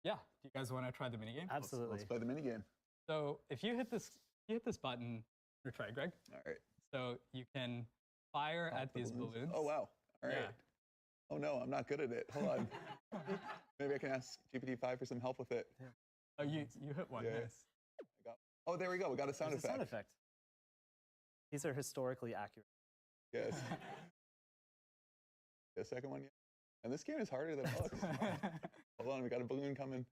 Yeah. Do you guys want to try the minigame? Absolutely. Let's play the minigame. So if you hit this button, or try, Greg. All right. So you can fire at these balloons. Oh wow! All right. Yeah. Oh no, I'm not good at it. Hold on. Maybe I can ask GPT-5 for some help with it. Oh, you hit one. Yeah. Nice. Oh, there we go. We got a sound There's a effect. sound effect. These are historically accurate. Yes. The second one, yeah. And this game is harder than it looks. Hold on, we got a balloon coming.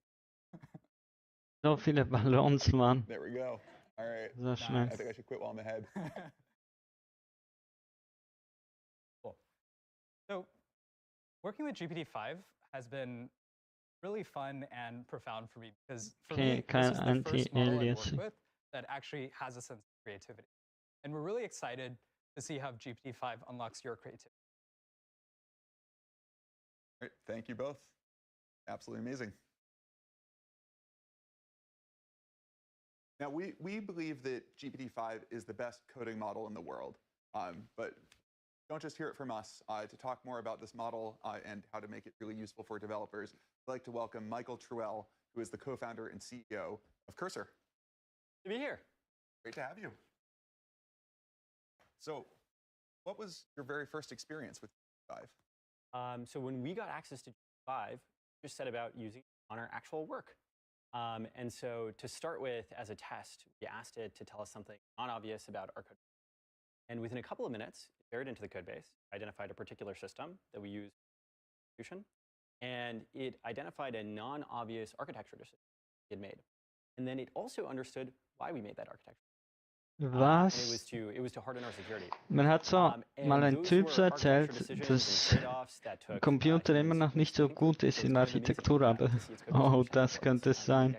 so viele Ballons, Mann. There we go. All right. So schnell. I think I should quit while I'm ahead. Cool. So working with GPT-5 has been really fun and profound for me because for me, this is the first model I've worked with that actually has a sense of creativity. And we're really excited to see how GPT-5 unlocks your creativity. Great. Thank you both. Absolutely amazing. Now, we believe that GPT-5 is the best coding model in the world, but don't just hear it from us. To talk more about this model and how to make it really useful for developers, I'd like to welcome Michael Truell, who is the co-founder and CEO of Cursor. To be here. Great to have you. So what was your very first experience with GPT-5? So when we got access to GPT-5, we just set about using it on our actual work. And so to start with, as a test, we asked it to tell us something non-obvious about our code. And within a couple of minutes, it buried into the code base, identified a particular system that we use for execution, and it identified a non-obvious architecture decision it had made. And then it also understood why we made that architecture. Was? And it was to harden our security. Man hat so mal ein Typ so erzählt, dass Computer immer noch nicht so gut ist in Architektur, aber oh, das könnte es sein.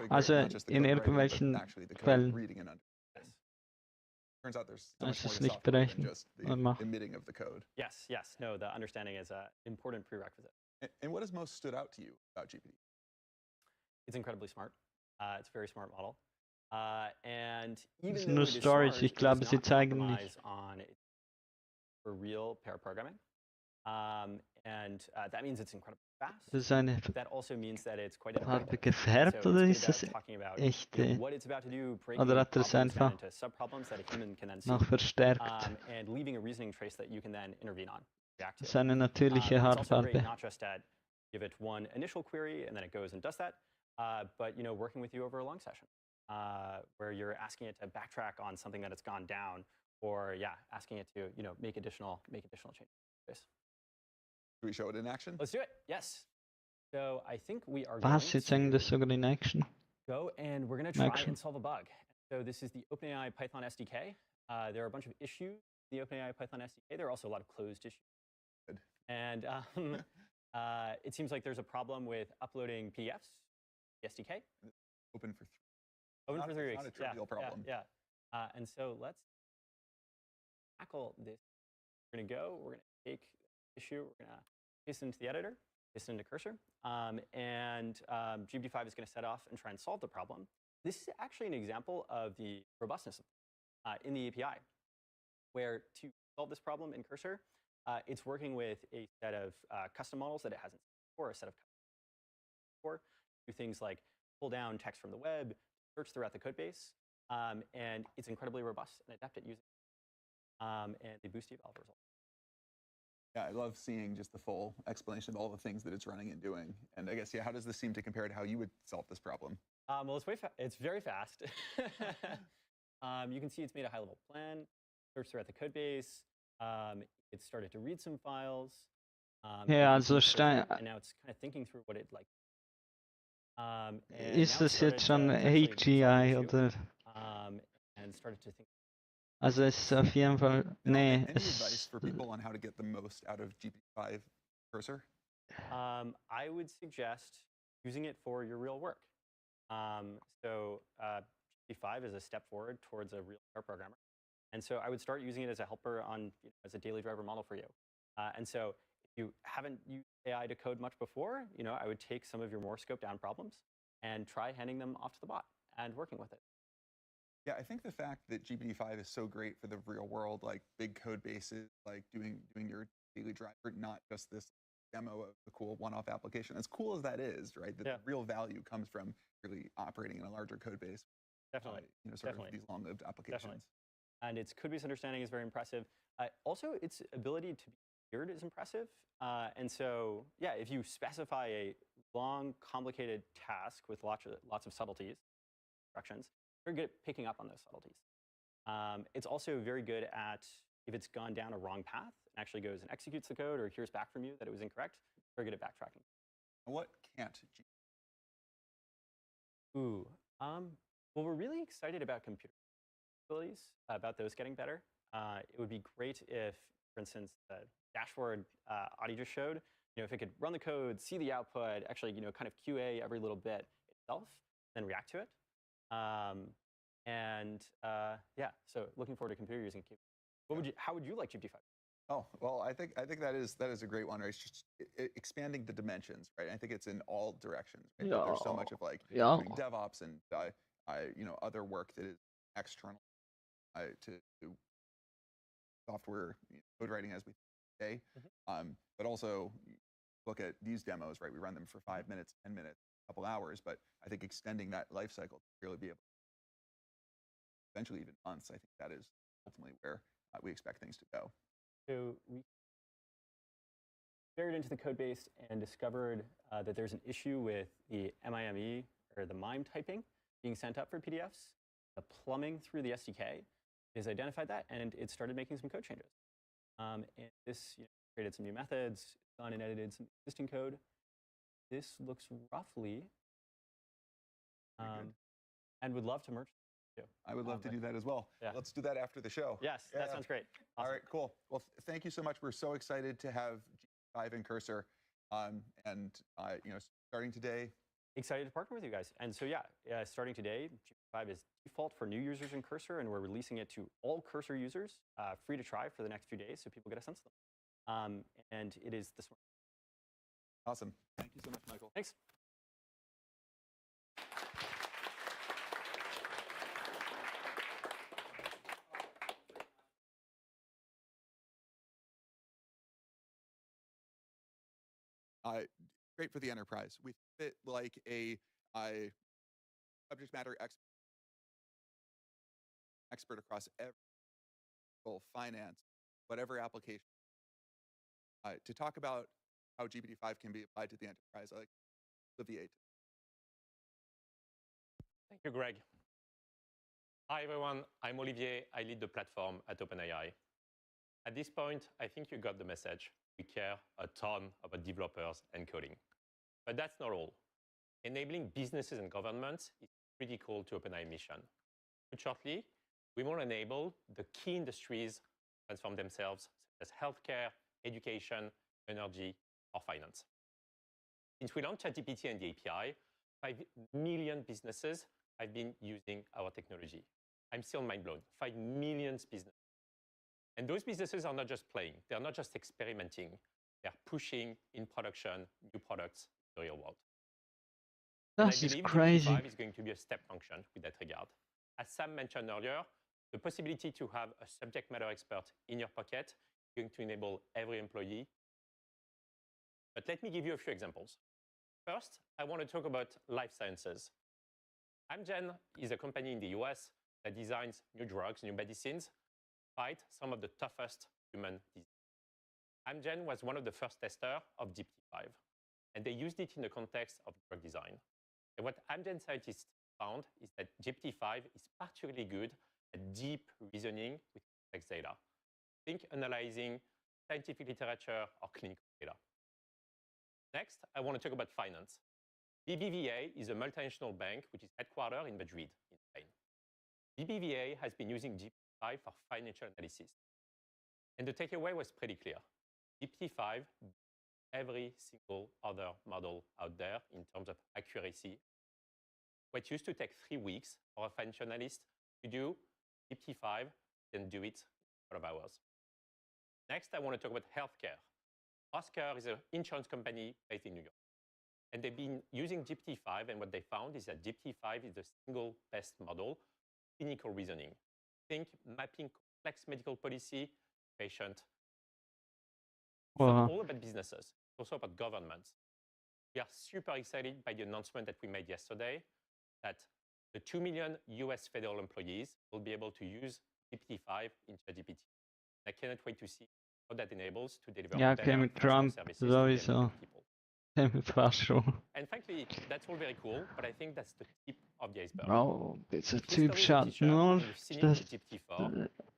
Also in irgendwelchen Fällen. Turns out there's so Es much more ist to nicht software than berechnen just the und machen. emitting of the code. Yes, yes. No, the understanding is an important prerequisite. And what has most stood out to you about GPT? It's incredibly smart. It's a very smart model. And even Es though sind nur it is Stories, smart, ich it glaube, does sie not zeigen compromise nicht. on for real pair programming. That means it's incredibly fast. Das ist eine That also means that it's quite Farbe innovative. gefärbt So oder it's ist good das about talking about echte? what it's about to do, breaking Oder hat er es problems down einfach into subproblems that a human can then see, noch verstärkt? and leaving a reasoning trace that you can then intervene on, react to. Das ist eine natürliche It's also great Haarfarbe. not just at give it one initial query and then it goes and does that, but working with you over a long session, where you're asking it to backtrack on something that it's gone down, or asking it to make additional changes. Should we show it in action? Let's do it. Yes. So I think we are Was? going Sie zeigen das sogar in Action? go and we're going to try Action. and solve a bug. So this is the OpenAI Python SDK. There are a bunch of issues in the OpenAI Python SDK. There are also a lot of closed issues. Good. And it seems like there's a problem with uploading PDFs, the SDK. Open for 3 Open for 3 weeks. Not a trivial problem. Yeah. And so let's tackle this. We're going to go. We're going to take the issue. We're going to paste it into the editor, paste it into Cursor, and GPT-5 is going to set off and try and solve the problem. This is actually an example of the robustness in the API, where to solve this problem in Cursor, It's working with a set of custom models that it hasn't seen before, a set of before. Do things like pull down text from the web, search throughout the code base, and it's incredibly robust and adept at using and they boost the eval results. Yeah, I love seeing just the full explanation of all the things that it's running and doing. And I guess, yeah, how does this seem to compare to how you would solve this problem? Well, it's very fast. You can see it's made a high-level plan, searched throughout the code base. It started to read some files. Ja, and also now it's kind of thinking through what it like. ist das jetzt schon AGI oder? And started to think. Also es ist auf jeden Fall, nee, Any advice for people on how to get the most out of GPT-5 Cursor? I would suggest using it for your real work. So GPT-5 is a step forward towards a real R programmer. And so I would start using it as a helper on, as a daily driver model for you. And so if you haven't used AI to code much before, I would take some of your more scoped down problems and try handing them off to the bot and working with it. Yeah, I think the fact that GPT-5 is so great for the real world, like big code bases, like doing your daily driver, not just this demo of a cool one-off application. As cool as that is, right? The real value comes from really operating in a larger code base. Definitely. Sort of these long-lived applications. Definitely. And its code base understanding is very impressive. Also, its ability to be weird is impressive. And so, yeah, if you specify a long, complicated task with lots of subtleties, instructions, very good at picking up on those subtleties. It's also very good at, if it's gone down a wrong path, it actually goes and executes the code or hears back from you that it was incorrect. Very good at backtracking. And what can't GPT? Well, we're really excited about computer abilities, about those getting better. It would be great if, for instance, the dashboard Adi just showed, if it could run the code, see the output, actually, kind of QA every little bit itself, then react to it. Yeah, so looking forward to computer using GPT. How would you like GPT-5? Oh, well, I think that is a great one, right? It's just expanding the dimensions, right? I think it's in all directions. Right? Yeah. There's so much of like Yeah. doing DevOps and other work that is external to software code writing as we today. But also look at these demos, right? We run them for 5 minutes, 10 minutes, a couple hours, but I think extending that life cycle to really be able to eventually even months, I think that is ultimately where we expect things to go. So we buried into the code base and discovered that there's an issue with the MIME or the MIME typing being sent up for PDFs. The plumbing through the SDK is identified that, and it started making some code changes. And this created some new methods, gone and edited some existing code. This looks roughly, and would love to merge too. I would love to do that as well. Yeah. Let's do that after the show. Yes, that sounds great. Awesome. All right, cool. Well, thank you so much. We're so excited to have GPT-5 and Cursor, starting today. Excited to partner with you guys. And so, starting today, GPT-5 is default for new users in Cursor, and we're releasing it to all Cursor users, free to try for the next few days so people get a sense of them. And it is this one. Awesome. Thank you so much, Michael. Thanks. Great for the enterprise. We fit like a subject matter expert across every finance, whatever application. To talk about how GPT-5 can be applied to the enterprise, I like Olivier. Thank you, Greg. Hi, everyone. I'm Olivier. I lead the platform at OpenAI. At this point, I think you got the message. We care a ton about developers and coding. But that's not all. Enabling businesses and governments is critical to OpenAI mission. But shortly, we want to enable the key industries to transform themselves, such as healthcare, education, energy, or finance. Since we launched ChatGPT and the API, 5 million businesses have been using our technology. I'm still mind blown. 5 million businesses. And those businesses are not just playing. They're not just experimenting. They're pushing in production new products in the real world. That is crazy. GPT-5 is going to be a step function with that regard. As Sam mentioned earlier, the possibility to have a subject matter expert in your pocket going to enable every employee. But let me give you a few examples. First, I want to talk about life sciences. Amgen is a company in the US that designs new drugs, new medicines, fight some of the toughest human diseases. Amgen was one of the first testers of GPT-5, and they used it in the context of drug design. And what Amgen scientists found is that GPT-5 is particularly good at deep reasoning with complex data. Think analyzing scientific literature or clinical data. Next, I want to talk about finance. BBVA is a multinational bank which is headquartered in Madrid, in Spain. BBVA has been using GPT-5 for financial analysis. And the takeaway was pretty clear. GPT-5 beats every single other model out there in terms of accuracy. What used to take 3 weeks for a financial analyst to do, GPT-5 can do it in a couple of hours. Next, I want to talk about healthcare. Oscar is an insurance company based in New York. And they've been using GPT-5, and what they found is that GPT-5 is the single best model for clinical reasoning. Think mapping complex medical policy, patient. It's not all about businesses, it's also about governments. We are super excited by the announcement that we made yesterday that the 2 million US federal employees will be able to use GPT-5 in ChatGPT. I cannot wait to see what that enables to deliver better customer services to the American people. And frankly, that's all very cool, but I think that's the tip of the iceberg. Oh, it's a Typschat nur,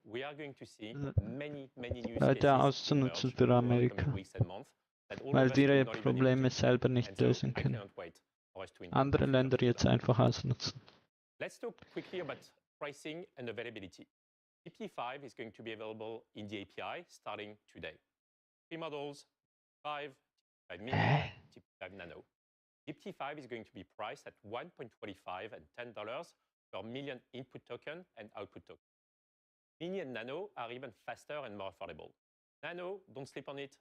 We are going to see many use Leute cases auszunutzen emerge für over the Amerika, coming weeks and months that all weil of us die do ihre not even Probleme imagine. selber nicht And so lösen I können. cannot wait for us to Andere Länder jetzt einfach ausnutzen. Let's talk quickly about pricing and availability. GPT-5 is going to be available in the API starting today. 3 models, 5 mini, GPT-5 Nano. GPT-5 is going to be priced at $1.25 and $10 per million input token and output token. Mini and Nano are even faster and more affordable. Nano, don't sleep on it,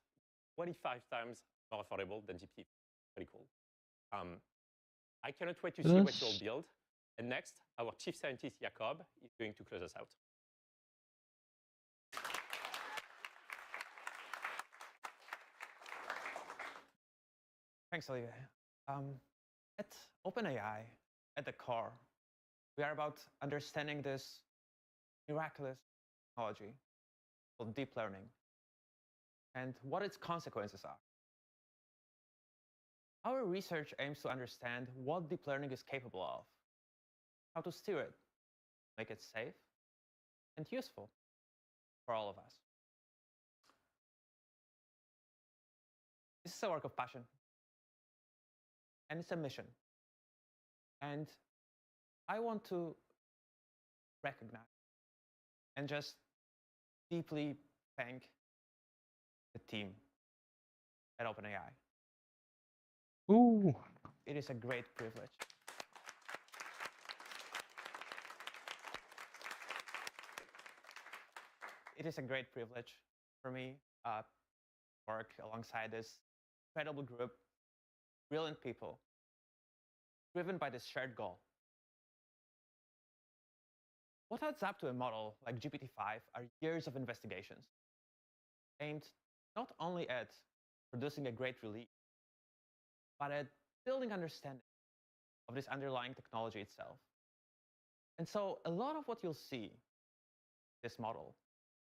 25 times more affordable than GPT. Pretty cool. I cannot wait to see what you'll build. And next, our chief scientist, Jakob, is going to close us out. Thanks, Olivier. At OpenAI, at the core, we are about understanding this miraculous technology called deep learning and what its consequences are. Our research aims to understand what deep learning is capable of, how to steer it, make it safe and useful for all of us. This is a work of passion. And it's a mission. And I want to recognize and just deeply thank the team at OpenAI. Ooh. It is a great privilege. It is a great privilege for me to work alongside this incredible group, brilliant people, driven by this shared goal. What adds up to a model like GPT-5 are years of investigations aimed not only at producing a great release, but at building understanding of this underlying technology itself. And so a lot of what you'll see in this model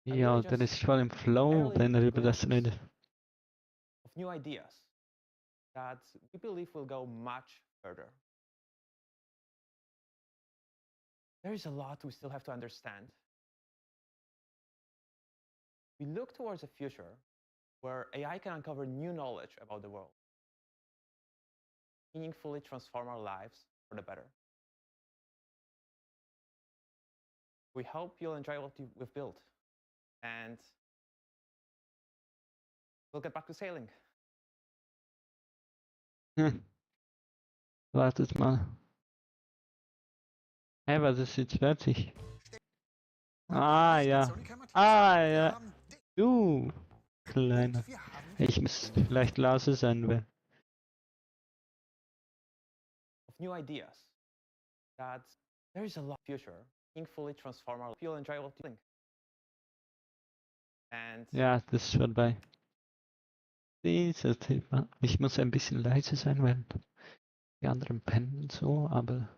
Ja, dann ist voll im Flow, wenn über das redet. of new ideas that we believe will go much further. There is a lot we still have to understand. We look towards a future where AI can uncover new knowledge about the world, meaningfully transform our lives for the better. We hope you'll enjoy what we've built, and we'll get back to sailing. Wartet mal. Hä, was ist jetzt fertig? Ah, ja. Ah, ja. Du, Kleiner. Ich muss vielleicht leise sein, weil... Of new ideas that there is a lot of future, meaningfully transform our. You'll enjoy what you think. And Ja, das ist vorbei. Dieser Thema. Ich muss ein bisschen leise sein, weil die anderen pennen so, aber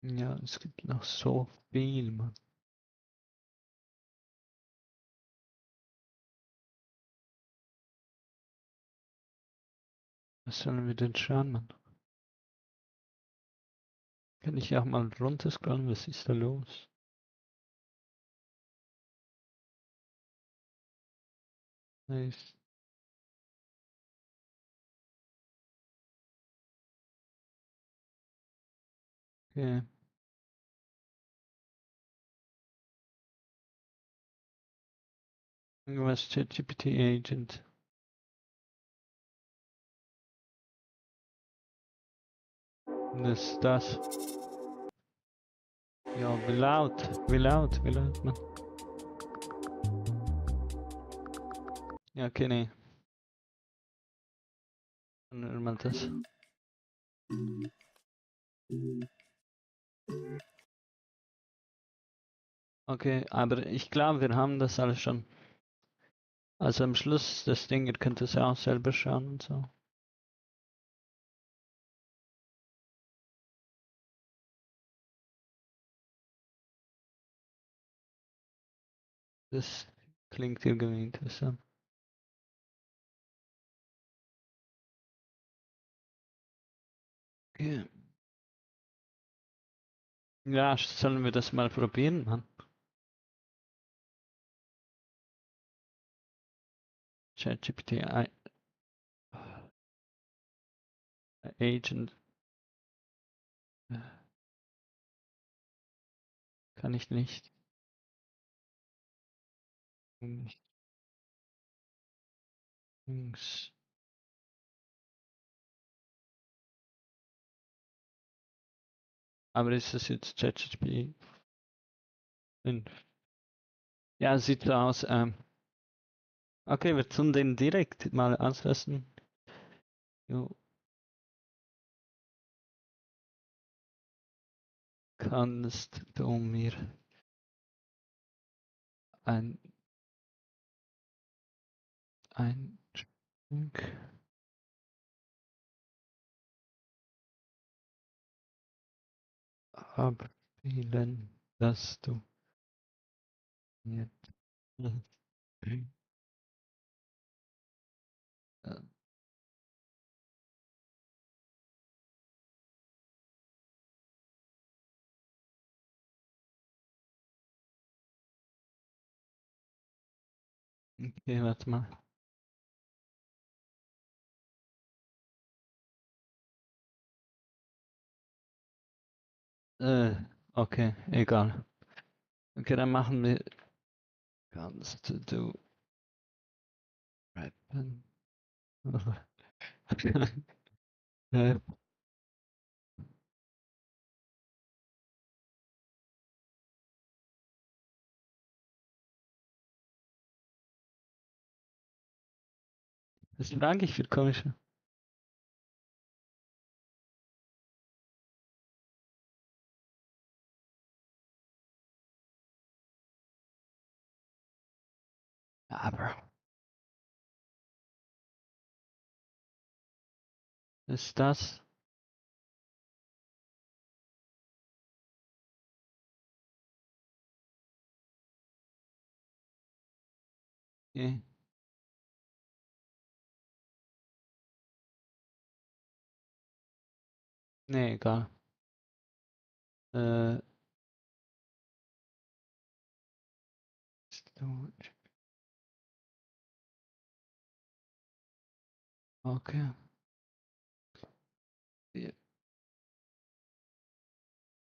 ja, es gibt noch so viel, Mann. Was sollen wir denn schauen, Mann? Kann ich auch mal runterscrollen? Was ist da los? Nice. Okay. Was ChatGPT Agent? Was ist das? Ja, wie laut, Mann. Ja, okay, nee. Dann mal das. Okay, aber ich glaube, wir haben das alles schon. Also am Schluss das Ding, ihr könnt es ja auch selber schauen und so. Das klingt irgendwie interessant. Okay. Ja, sollen wir das mal probieren, Mann? ChatGPT Agent. Kann ich nicht. Jungs. Aber ist das jetzt ChatGPT 5? Ja, sieht so aus. Okay, wir tun den direkt mal auslassen. Jo. Kannst du mir ein Stück abspielen, dass du mir okay, warte mal. Okay, egal. Okay, dann machen wir. Kannst du rappen? Rap. Was frage ich für komische? Aber. Ist das? Okay. Nee, egal. Okay. Ja.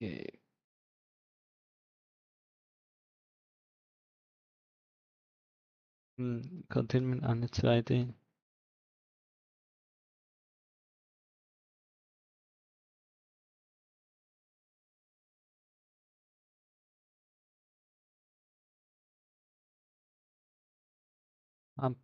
Okay. Containment eine 2D. Ab.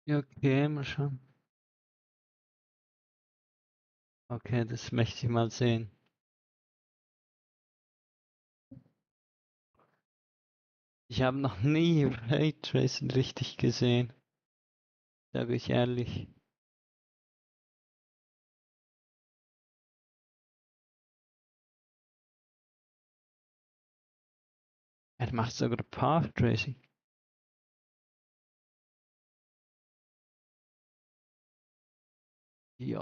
Ja, okay, mal schauen. Okay, das möchte ich mal sehen. Ich habe noch nie Raytracing richtig gesehen. Sage ich ehrlich. Er macht sogar Path Tracing. Yo.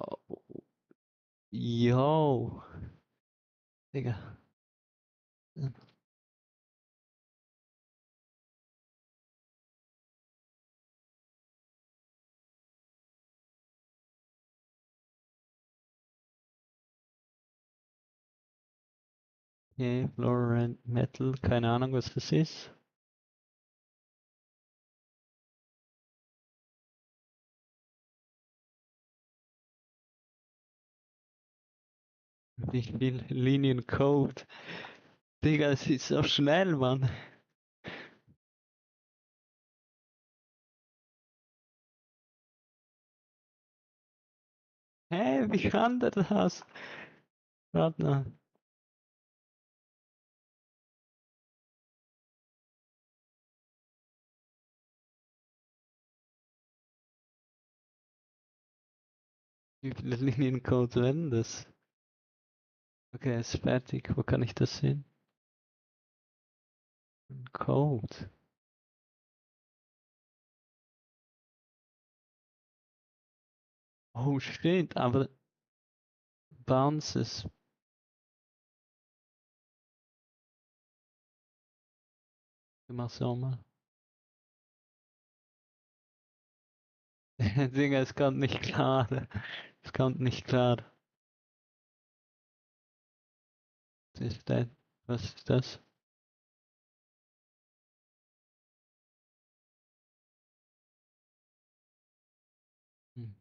Yo. Digga. Okay, Fluorine Metal, keine Ahnung, was das ist. Wie viel Liniencode. Digga, es ist so schnell, Mann. Hä, wie kann der das? Warte mal. Wie viele Liniencode werden das? Okay, ist fertig. Wo kann ich das sehen? Code. Oh shit, aber Bounces. Ich mach so mal. Digga, es kommt nicht klar. Es kommt nicht klar. Was ist das? Was ist das? Hm.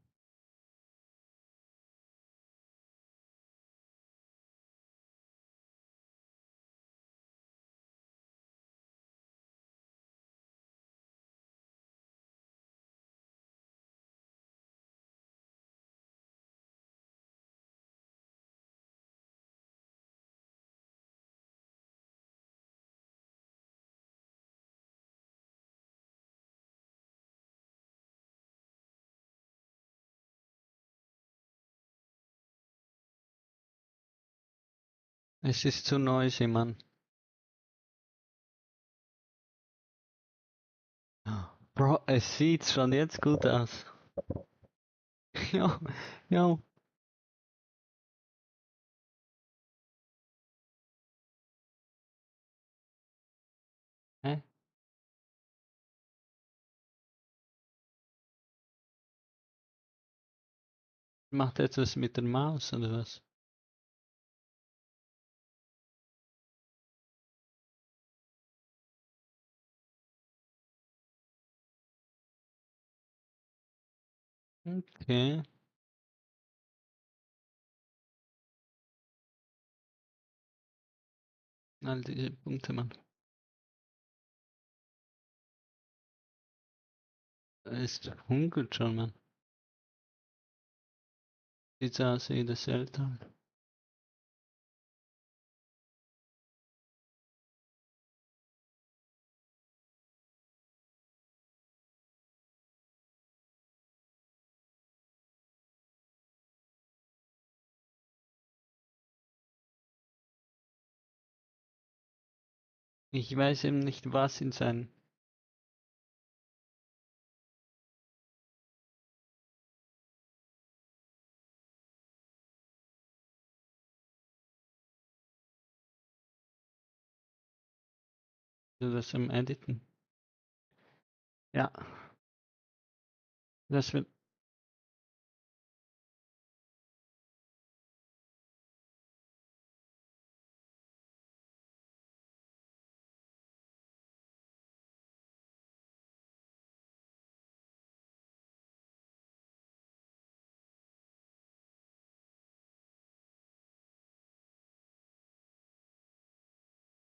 Es ist zu noisy, Mann. Bro, es sieht schon jetzt gut aus. Ja, ja. Hä? Macht etwas mit der Maus oder was? Okay. All diese Punkte, Mann. Es hunkelt schon, Mann. Sieht so aus wie das Eltern. Ich weiß eben nicht, was in sein. Das am Editen. Ja. Das wird.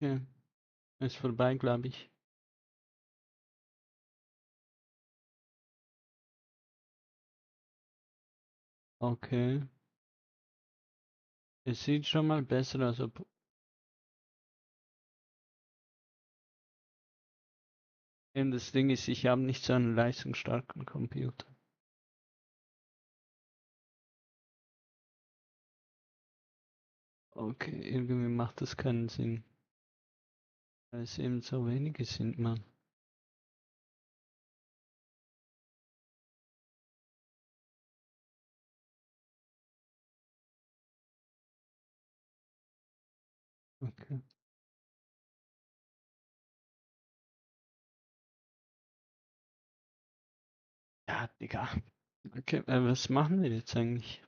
Ja. Ist vorbei, glaube ich. Okay. Es sieht schon mal besser aus. Und das Ding ist, ich habe nicht so einen leistungsstarken Computer. Okay, irgendwie macht das keinen Sinn. Weil es eben so wenige sind, man. Okay. Ja, Digga. Okay, was machen wir jetzt eigentlich?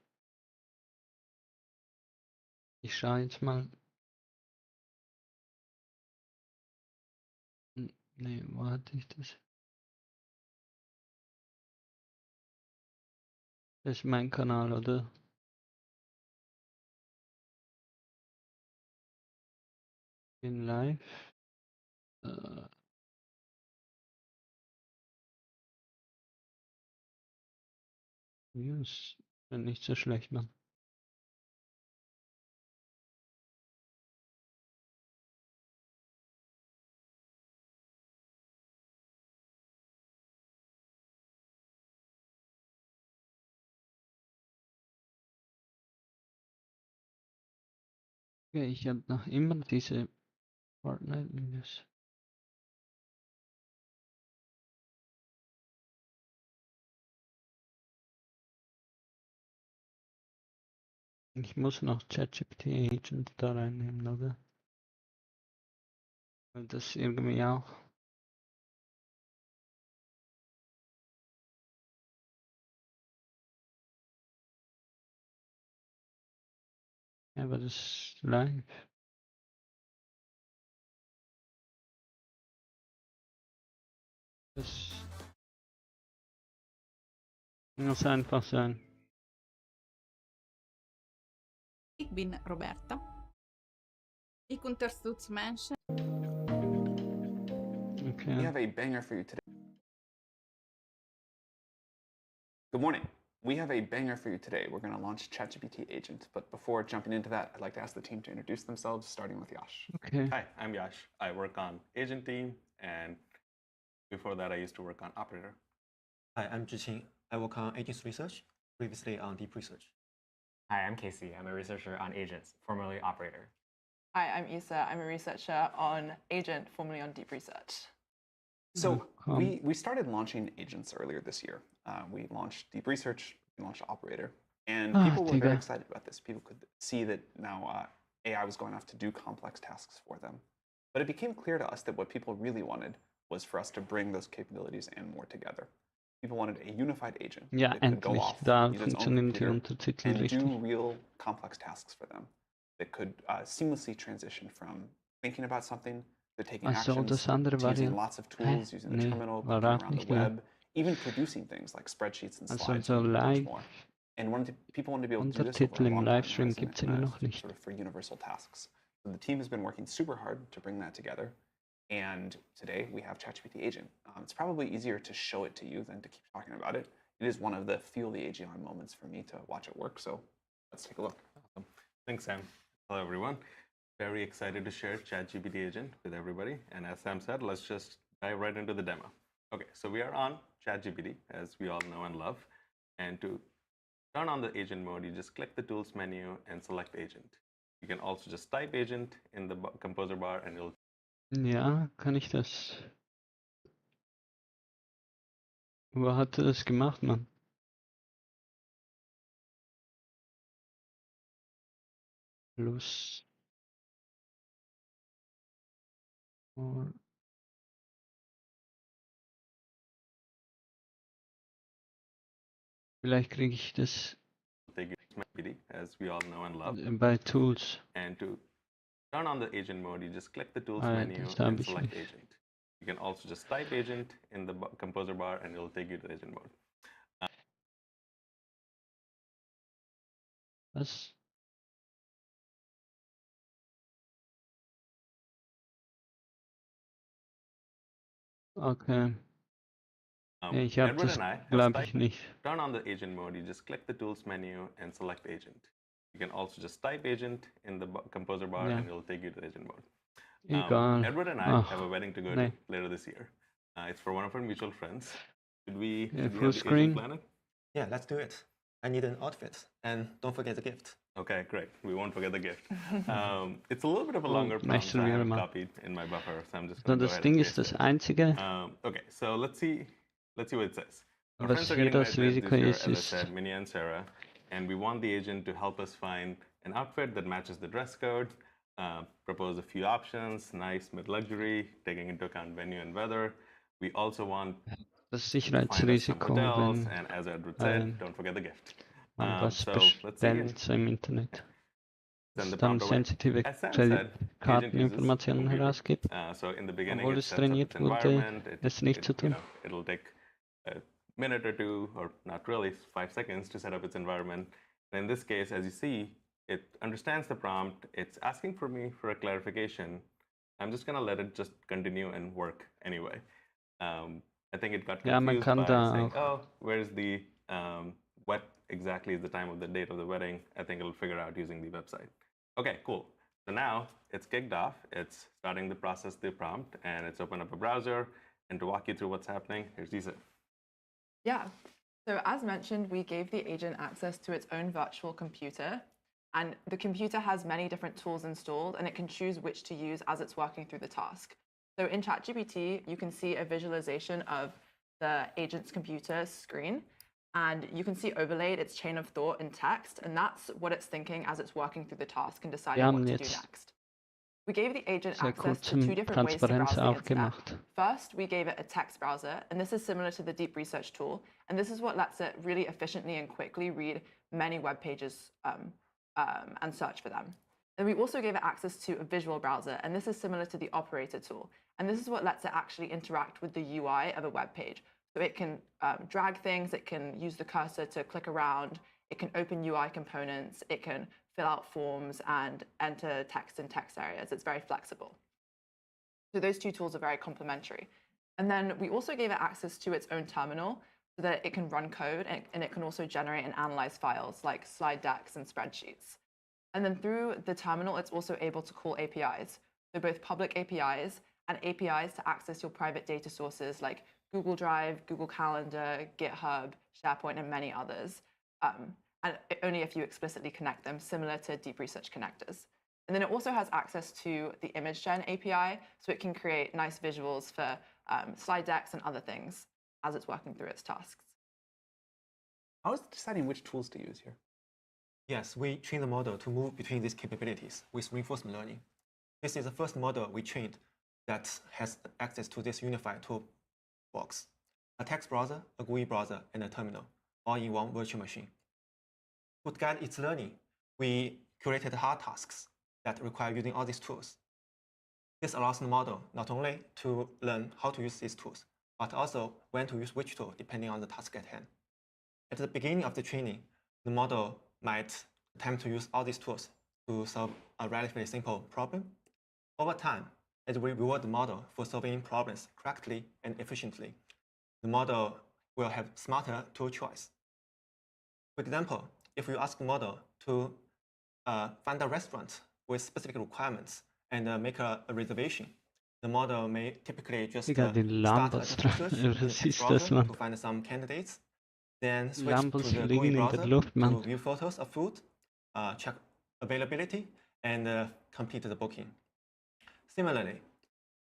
Ich schaue jetzt mal. Nee, wo hatte ich das? Das ist mein Kanal, oder? Bin live. News. Nicht so schlecht, Mann. Okay, ich habe noch immer diese Fortnite-News. Ich muss noch ChatGPT Agent da reinnehmen, oder? Weil das irgendwie auch. Ja, aber das ist live. Das muss einfach sein. Ik ben Roberta. Ik onderstütz mensen. Okay. We have a banger for you today. Good morning. We have a banger for you today. We're going to launch ChatGPT Agent, but before jumping into that, I'd like to ask the team to introduce themselves, starting with Yash. Okay. Hi, I'm Yash. I work on Agent team, and before that, I used to work on Operator. Hi, I'm Zhiqing. I work on agents research, previously on deep research. Hi, I'm Casey. I'm a researcher on agents, formerly Operator. Hi, I'm Isa. I'm a researcher on agent, formerly on deep research. So we started launching agents earlier this year. We launched deep research, we launched Operator, and people were very excited about this. People could see that now AI was going off to do complex tasks for them. But it became clear to us that what people really wanted was for us to bring those capabilities and more together. People wanted a unified agent Ja, that could go endlich. off, Da use its own funktionieren die computer, Untertitel and richtig. do real complex tasks for them that could seamlessly transition from thinking about something to taking Ach so, actions, das andere to war using ja. lots of tools, using the Nee, terminal, war clicking auch around the nicht live. web, even producing things like spreadsheets and Also slides, so and much live. more. And people wanted to be able to do this over Untertitel a im long time Livestream horizon gibt es immer noch nicht. sort of for universal tasks. So the team has been working super hard to bring that together. And today we have ChatGPT Agent. It's probably easier to show it to you than to keep talking about it. It is one of the feel the AGI moments for me to watch it work. So let's take a look. Awesome. Thanks, Sam. Hello, everyone. Very excited to share ChatGPT Agent with everybody. And as Sam said, let's just dive right into the demo. Okay, so we are on ChatGPT, as we all know and love. And to turn on the agent mode, you just click the tools menu and select agent. You can also just type agent in the composer bar and it'll. Ja, kann ich das? Wo hat er das gemacht, Mann? Plus. Vielleicht kriege ich das as we all know and love. bei Tools. And to turn on the agent mode, you just click the tools Ah, ja, menu das habe and ich select nicht. agent. You can also just type agent in the composer bar and it'll take you to agent mode. Was? Okay. Ich habe Edward das, and I have glaube ich, nicht. turn on the agent mode. You just click the tools menu and select agent. You can also just type agent in the composer bar Ja. and it'll take you to the agent mode. Egal. Edward and I have a wedding to go nee. to later this year. It's for one of our mutual friends. Should we Yeah, have full the agent screen. plan it? Yeah, let's do it. I need an outfit, and don't forget the gift. Okay, great. We won't forget the gift. It's a little bit of a Oh, longer prompt, so I möchten wir haven't mal. copied in my buffer, so I'm just So, going to go das ahead Ding and ist paste das it. Einzige, Okay, so let's see what it says. Our was friends are hier getting das married Risiko this year, ist, as I said, Minnie and Sarah, and we want the agent to help us find an outfit that matches the dress code, propose a few options, nice mid-luxury, taking into account venue and weather. We also want das to find us some Sicherheitsrisiko, hotels, wenn and as Edward said, don't forget the gift. man was So let's see. bestellt so im Internet, Send the das dann prompt away. sensitive As Sam said, the agent uses a Kreditkarteninformationen computer. herausgibt. So in the beginning, Obwohl it es sets up its trainiert wurde, environment. es nicht zu tun. It'll take a minute or two, or not really, 5 seconds to set up its environment. And in this case, as you see, it understands the prompt. It's asking for me for a clarification. I'm just going to let it just continue and work anyway. I think it got Ja, man confused kann by da saying, auch. oh, where's the, what exactly is the time of the date of the wedding? I think it'll figure out using the website. Okay, cool. So now it's kicked off. It's starting to process the prompt, and it's opened up a browser. And to walk you through what's happening, here's Lisa. Yeah. So as mentioned, we gave the agent access to its own virtual computer. And the computer has many different tools installed, and it can choose which to use as it's working through the task. So in ChatGPT, you can see a visualization of the agent's computer screen. And you can see overlaid its chain of thought in text. And that's what it's thinking as it's working through the task and deciding what to do next. We gave the agent Sehr access gut to two different ways to Transparenz browse the internet. aufgemacht. First, we gave it a text browser, and this is similar to the deep research tool. And this is what lets it really efficiently and quickly read many web pages and search for them. And we also gave it access to a visual browser, and this is similar to the operator tool. And this is what lets it actually interact with the UI of a web page. So it can drag things, it can use the cursor to click around, it can open UI components, it can fill out forms and enter text in text areas. It's very flexible. So those two tools are very complementary. And then we also gave it access to its own terminal so that it can run code and it can also generate and analyze files like slide decks and spreadsheets. And then through the terminal, it's also able to call APIs. So both public APIs and APIs to access your private data sources like Google Drive, Google Calendar, GitHub, SharePoint, and many others. And only if you explicitly connect them, similar to deep research connectors. And then it also has access to the image gen API, so it can create nice visuals for slide decks and other things as it's working through its tasks. How is it deciding which tools to use here? Yes, we train the model to move between these capabilities with reinforcement learning. This is the first model we trained that has access to this unified toolbox: a text browser, a GUI browser, and a terminal, all in one virtual machine. To guide its learning, we curated hard tasks that require using all these tools. This allows the model not only to learn how to use these tools, but also when to use which tool depending on the task at hand. At the beginning of the training, the model might attempt to use all these tools to solve a relatively simple problem. Over time, as we reward the model for solving problems correctly and efficiently, the model will have smarter tool choice. For example, if you ask the model to find a restaurant with specific requirements and make a reservation, the model may typically just start a research browser to find some candidates, then switch to the GUI browser to view photos of food, check availability, and complete the booking. Similarly,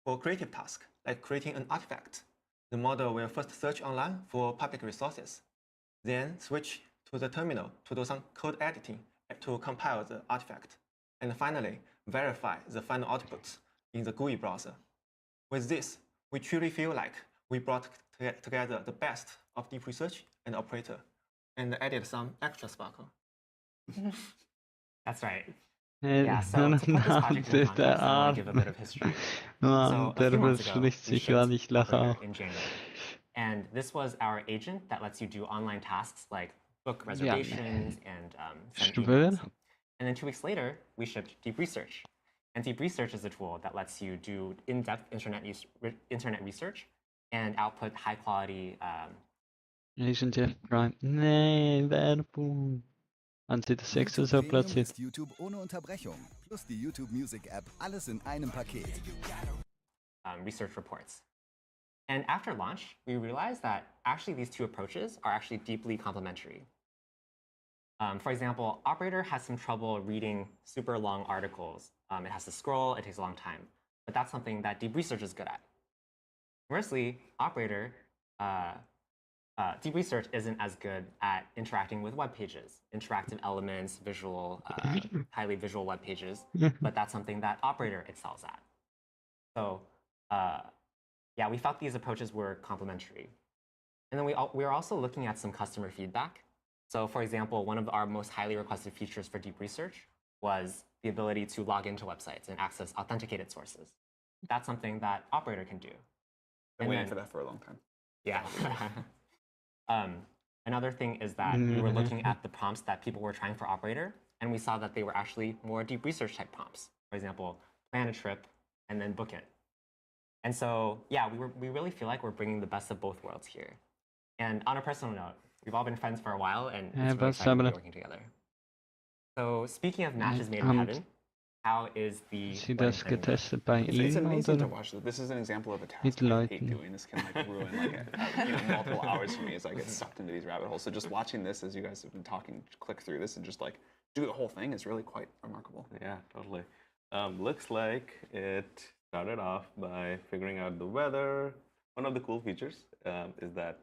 for creative tasks like creating an artifact, the model will first search online for public resources, then switch to the terminal to do some code editing to compile the artifact, and finally verify the final outputs in the GUI browser. With this, we truly feel like we brought together the best of deep research and operator, and added some extra sparkle. That's right. Yeah, so to put this project in context, I want to give a bit of history. So a few months ago, we shipped Operator in January. And this was our agent that lets you do online tasks like book reservations and send emails. And then 2 weeks later, we shipped Deep Research. And Deep Research is a tool that lets you do in-depth internet research and output high quality. Agent Jeff Prime. Nee, Werbung. Haben Sie das extra so platziert? Ist YouTube ohne Unterbrechung. Plus die YouTube Music App. Alles in einem Paket. Research reports. And after launch, we realized that actually these two approaches are actually deeply complementary. For example, Operator has some trouble reading super long articles. It has to scroll, it takes a long time. But that's something that deep research is good at. Conversely, Operator, deep research isn't as good at interacting with web pages, interactive elements, visual, highly visual web pages, but that's something that Operator excels at. So yeah, we felt these approaches were complementary. And then we were also looking at some customer feedback. So for example, one of our most highly requested features for deep research was the ability to log into websites and access authenticated sources. That's something that Operator can do. Been waiting for that for a long time. Yeah. Another thing is that we were looking at the prompts that people were trying for Operator, and we saw that they were actually more deep research type prompts. For example, plan a trip and then book it. And so, yeah, we really feel like we're bringing the best of both worlds here. And on a personal note, we've all been friends for a while, and it's really exciting to be working together. So speaking of matches made in heaven, how is the Sie das getestet bei It's Ihnen amazing to oder watch. This is an example of a task mit I hate Leuten? doing. This can like ruin like multiple hours for me as I get sucked into these rabbit holes. So just watching this as you guys have been talking, click through this and just like do the whole thing is really quite remarkable. Yeah, totally. Looks like it started off by figuring out the weather. One of the cool features is that,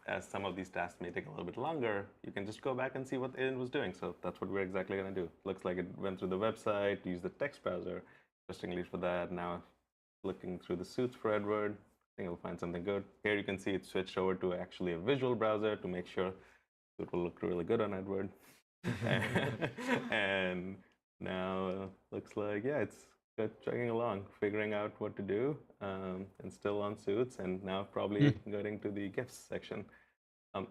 as some of these tasks may take a little bit longer, you can just go back and see what it was doing. So that's what we're exactly going to do. Looks like it went through the website, used the text browser, interestingly for that. Now looking through the suits for Edward, I think you'll find something good. Here you can see it switched over to actually a visual browser to make sure it will look really good on Edward. And now looks like, yeah, it's chugging along, figuring out what to do, and still on suits, and now probably getting to the gifts section.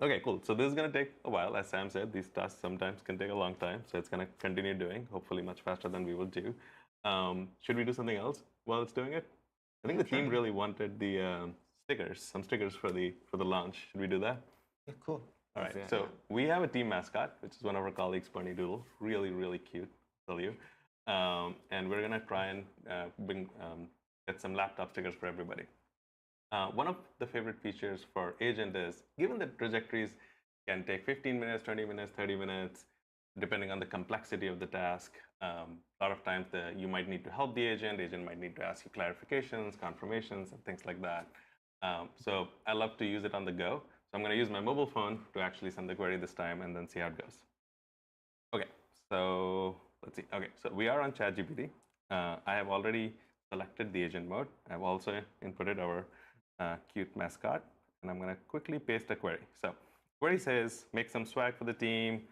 Okay, cool. So this is going to take a while. As Sam said, these tasks sometimes can take a long time, so it's going to continue doing, hopefully much faster than we will do. Should we do something else while it's doing it? I think the team really wanted the stickers, some stickers for the launch. Should we do that? Yeah, cool. All right, so we have a team mascot, which is one of our colleagues, Bernie Doodle. Really, really cute, I'll tell you. And we're going to try and get some laptop stickers for everybody. One of the favorite features for Agent is, given that trajectories can take 15 minutes, 20 minutes, 30 minutes, depending on the complexity of the task, a lot of times you might need to help the agent might need to ask you clarifications, confirmations, and things like that. So I love to use it on the go. So I'm going to use my mobile phone to actually send the query this time and then see how it goes. Okay, so let's see. Okay, so we are on ChatGPT. I have already selected the agent mode. I've also inputted our cute mascot, and I'm going to quickly paste a query. So query says, make some swag for the team,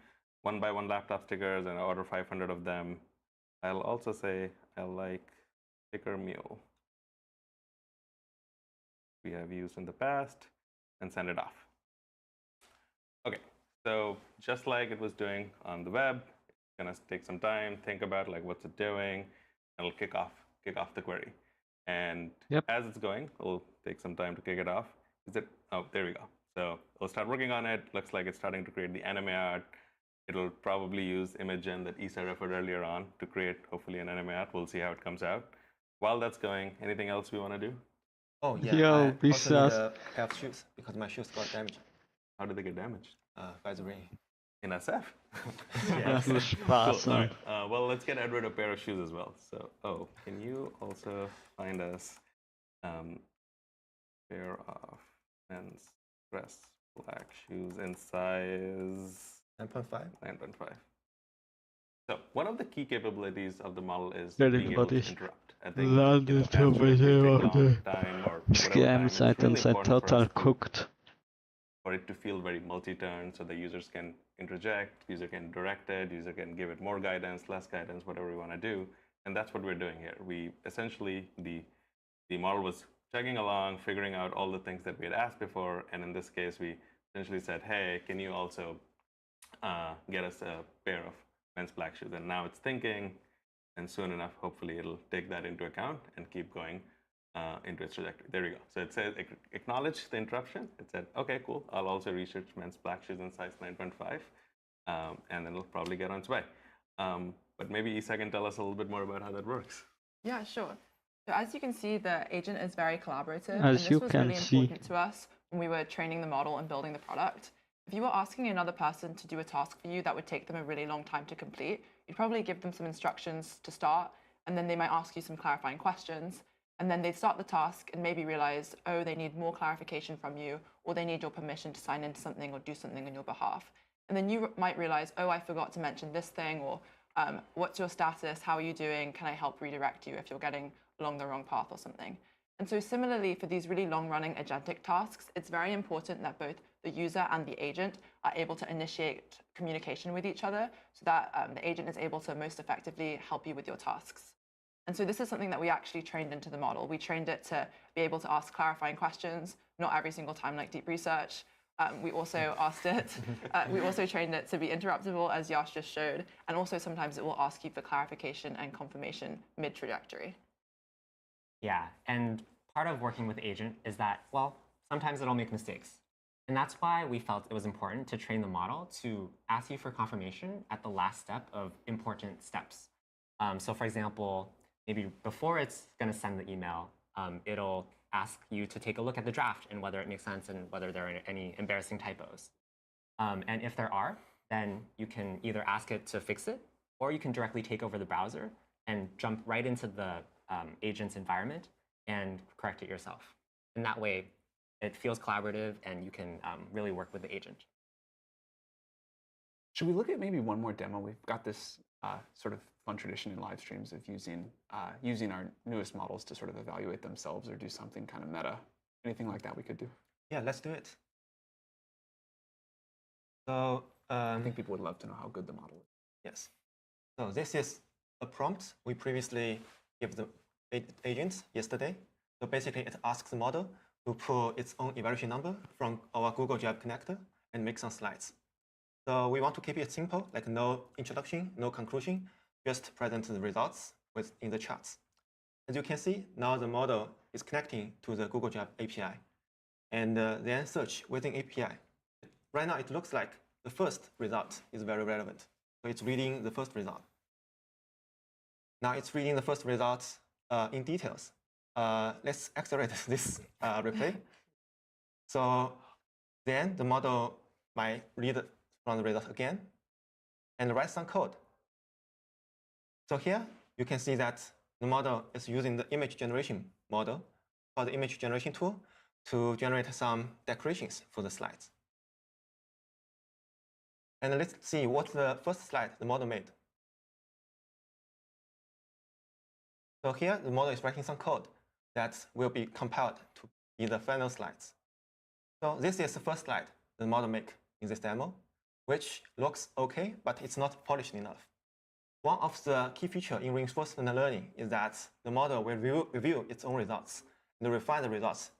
1x1 laptop stickers, and order 500 of them. I'll also say, I like sticker mule. We have used in the past, and send it off. Okay, so just like it was doing on the web, going to take some time, think about like what's it doing, and it'll kick off the query. And as it's going, it'll take some time to kick it off. Oh, there we go. So it'll start working on it. Looks like it's starting to create the anime art. It'll probably use ImageGen that Isa referred earlier on to create hopefully an anime art. We'll see how it comes out. While that's going, anything else we want to do? Oh yeah, Yo, I also need a pair of shoes because my shoes got damaged. How did they get damaged? By the rain. In SF? Das ist Spaß. Cool. All right. Well, let's get Edward a pair of shoes as well. So, can you also find us pair of men's dress black shoes in size 9.5? 9.5. So, one of the key capabilities of the model is Very being able to buddy. interrupt. I think Scam-Seiten sind total cooked. For it to feel very multi-turn, so the users can interject, user can direct it, user can give it more guidance, less guidance, whatever we want to do. And that's what we're doing here. We essentially, the model was chugging along, figuring out all the things that we had asked before. And in this case, we essentially said, hey, can you also get us a pair of men's black shoes? And now it's thinking, and soon enough, hopefully it'll take that into account and keep going into its trajectory. There we go. So it says acknowledge the interruption. It said, okay, cool. I'll also research men's black shoes in size 9.5, and then it'll probably get on its way. But maybe Isa can tell us a little bit more about how that works. Yeah, sure. So as you can see, the agent is very collaborative, As and this you was can really see. important to us when we were training the model and building the product. If you were asking another person to do a task for you that would take them a really long time to complete, you'd probably give them some instructions to start, and then they might ask you some clarifying questions, and then they'd start the task and maybe realize, oh, they need more clarification from you, or they need your permission to sign into something or do something on your behalf. And then you might realize, oh, I forgot to mention this thing, or what's your status? How are you doing? Can I help redirect you if you're getting along the wrong path or something? And so similarly, for these really long-running agentic tasks, it's very important that both the user and the agent are able to initiate communication with each other so that the agent is able to most effectively help you with your tasks. And so this is something that we actually trained into the model. We trained it to be able to ask clarifying questions, not every single time like deep research. We also asked it, we also trained it to be interruptible, as Yash just showed, and also sometimes it will ask you for clarification and confirmation mid-trajectory. Yeah, and part of working with agent is that, well, sometimes it'll make mistakes. And that's why we felt it was important to train the model to ask you for confirmation at the last step of important steps. So for example, maybe before it's going to send the email, it'll ask you to take a look at the draft and whether it makes sense and whether there are any embarrassing typos. And if there are, then you can either ask it to fix it, or you can directly take over the browser and jump right into the agent's environment and correct it yourself. And that way, it feels collaborative and you can really work with the agent. Should we look at maybe one more demo? We've got this sort of fun tradition in live streams of using our newest models to sort of evaluate themselves or do something kind of meta. Anything like that we could do? Yeah, let's do it. So I think people would love to know how good the model is. Yes. So this is a prompt we previously gave the agent yesterday. So basically, it asks the model to pull its own evaluation number from our Google Drive connector and make some slides. So we want to keep it simple, like no introduction, no conclusion, just present the results in the charts. As you can see, now the model is connecting to the Google Drive API and then search within API. Right now, it looks like the first result is very relevant. So it's reading the first result. Now it's reading the first results in details. Let's accelerate this replay. So then the model might read from the result again and write some code. So here you can see that the model is using the image generation model or the image generation tool to generate some decorations for the slides. And let's see what's the first slide the model made. So here the model is writing some code that will be compiled to be the final slides. So this is the first slide the model made in this demo, which looks okay, but it's not polished enough. One of the key features in reinforcement learning is that the model will review its own results and refine the results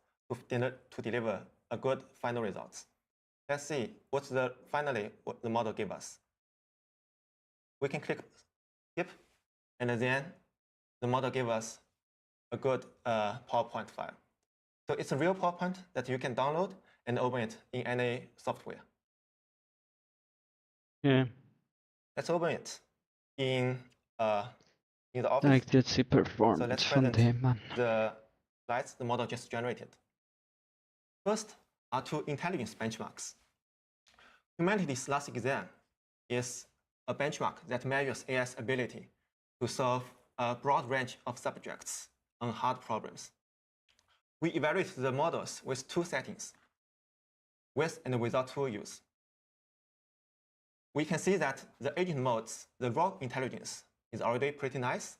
to deliver a good final results. Let's see what the model gave us. We can click skip, and then the model gave us a good PowerPoint file. So it's a real PowerPoint that you can download and open it in any software. Yeah. Let's open it in the office. Like that's the So performance let's from present them, man. the slides the model just generated. First are two intelligence benchmarks. Humanities last exam is a benchmark that measures AI's ability to solve a broad range of subjects on hard problems. We evaluate the models with two settings, with and without tool use. We can see that the agent mode's the raw intelligence is already pretty nice,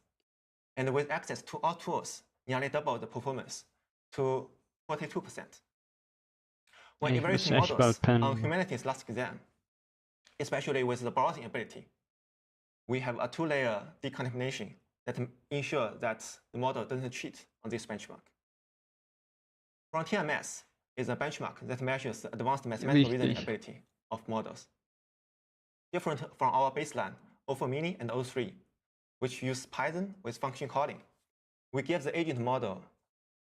and with access to all tools, nearly double the performance to 42%. When evaluating models on humanities last exam, especially with the browsing ability, we have a two-layer decontamination that ensure that the model doesn't cheat on this benchmark. Frontier Math is a benchmark that measures the advanced mathematical reasoning ability of models. Different from our baseline, O4 Mini and O3, which use Python with function calling. We give the agent model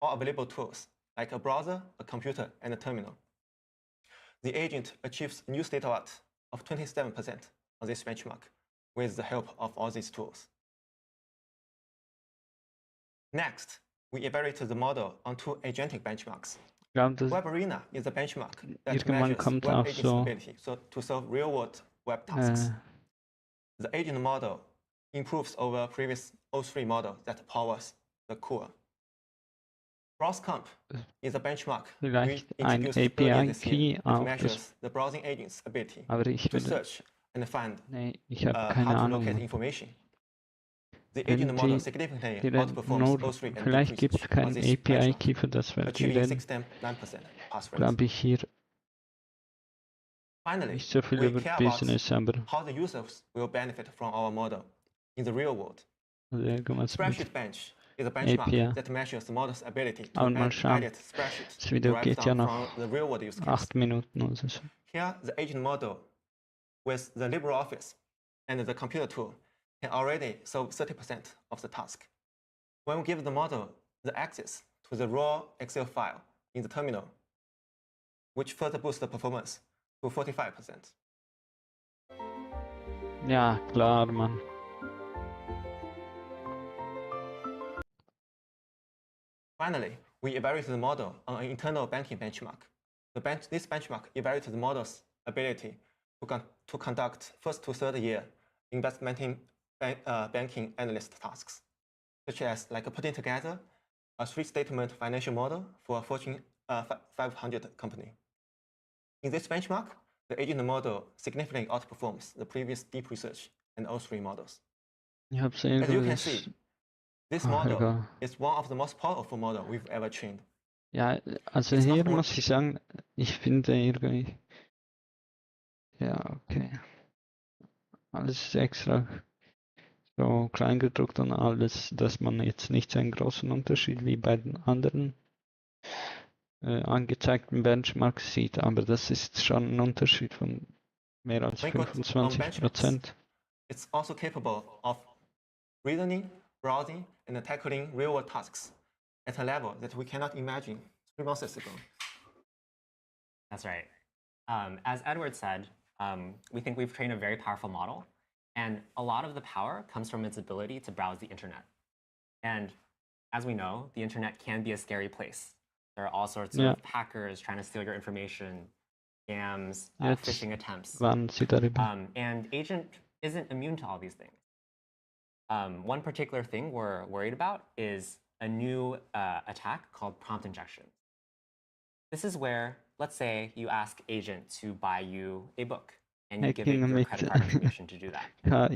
all available tools like a browser, a computer, and a terminal. The agent achieves a new state of art of 27% on this benchmark with the help of all these tools. Next, we evaluated the model on two agentic benchmarks. Web Arena is a benchmark that measures web agents' ability to solve real-world web tasks. The agent model improves over previous O3 model that powers the core. BrowseComp is a benchmark we introduced earlier this year that measures the browsing agent's ability to search and find how to locate information. The agent model significantly outperforms O3 and vielleicht gibt es keinen API-Key für das, weil die reden, glaube ich, hier nicht so viel über Business, aber how the users will benefit from our model in the real world. Spreadsheet Bench is a benchmark that measures the model's ability to edit spreadsheets das Video derived geht ja from noch the real world use case. 8 Minuten oder so. Here, the agent model with the LibreOffice and the computer tool can already solve 30% of the task. When we give the model the access to the raw Excel file in the terminal, which further boosts the performance to 45%. Ja, klar, Mann. Finally, we evaluated the model on an internal banking benchmark. This benchmark evaluated the model's ability to conduct first to third year investment banking analyst tasks, such as like putting together a three-statement financial model for a Fortune 500 company. In this benchmark, the agent model significantly outperforms the previous deep research and O3 models. As you can see, this model is one of the most powerful models we've ever trained. Ja, also hier muss ich sagen, ich finde irgendwie, ja, okay, alles ist extra so klein gedruckt und alles, dass man jetzt nicht so einen großen Unterschied wie bei den anderen angezeigten Benchmarks sieht, aber das ist schon ein Unterschied von mehr als 25%. It's also capable of reasoning, browsing, and tackling real-world tasks at a level that we cannot imagine 3 months ago. That's right. As Edward said, we think we've trained a very powerful model, and a lot of the power comes from its ability to browse the internet. And as we know, the internet can be a scary place. There are all sorts of hackers trying to steal your information, scams, phishing attempts. And Agent isn't immune to all these things. One particular thing we're worried about is a new attack called prompt injection. This is where, let's say, you ask Agent to buy you a book, and you give it your credit card information to do that.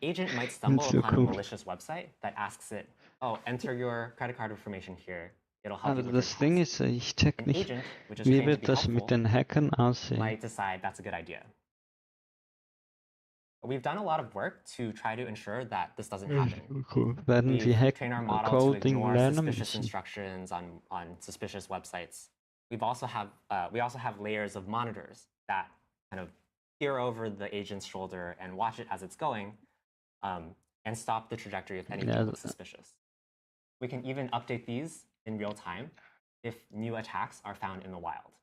Agent might stumble upon a malicious website that asks it, oh, enter your credit card information here. It'll help you with das Ding ist, ich check nicht, wie wird das mit den Hackern aussehen. Might decide that's a good idea. We've done a lot of work to try to ensure that this doesn't happen. Werden die Hacker train our model to ignore suspicious instructions on suspicious websites. We also have layers of monitors that kind of peer over the agent's shoulder and watch it as it's going, and stop the trajectory if anything looks suspicious. We can even update these in real time if new attacks are found in the wild.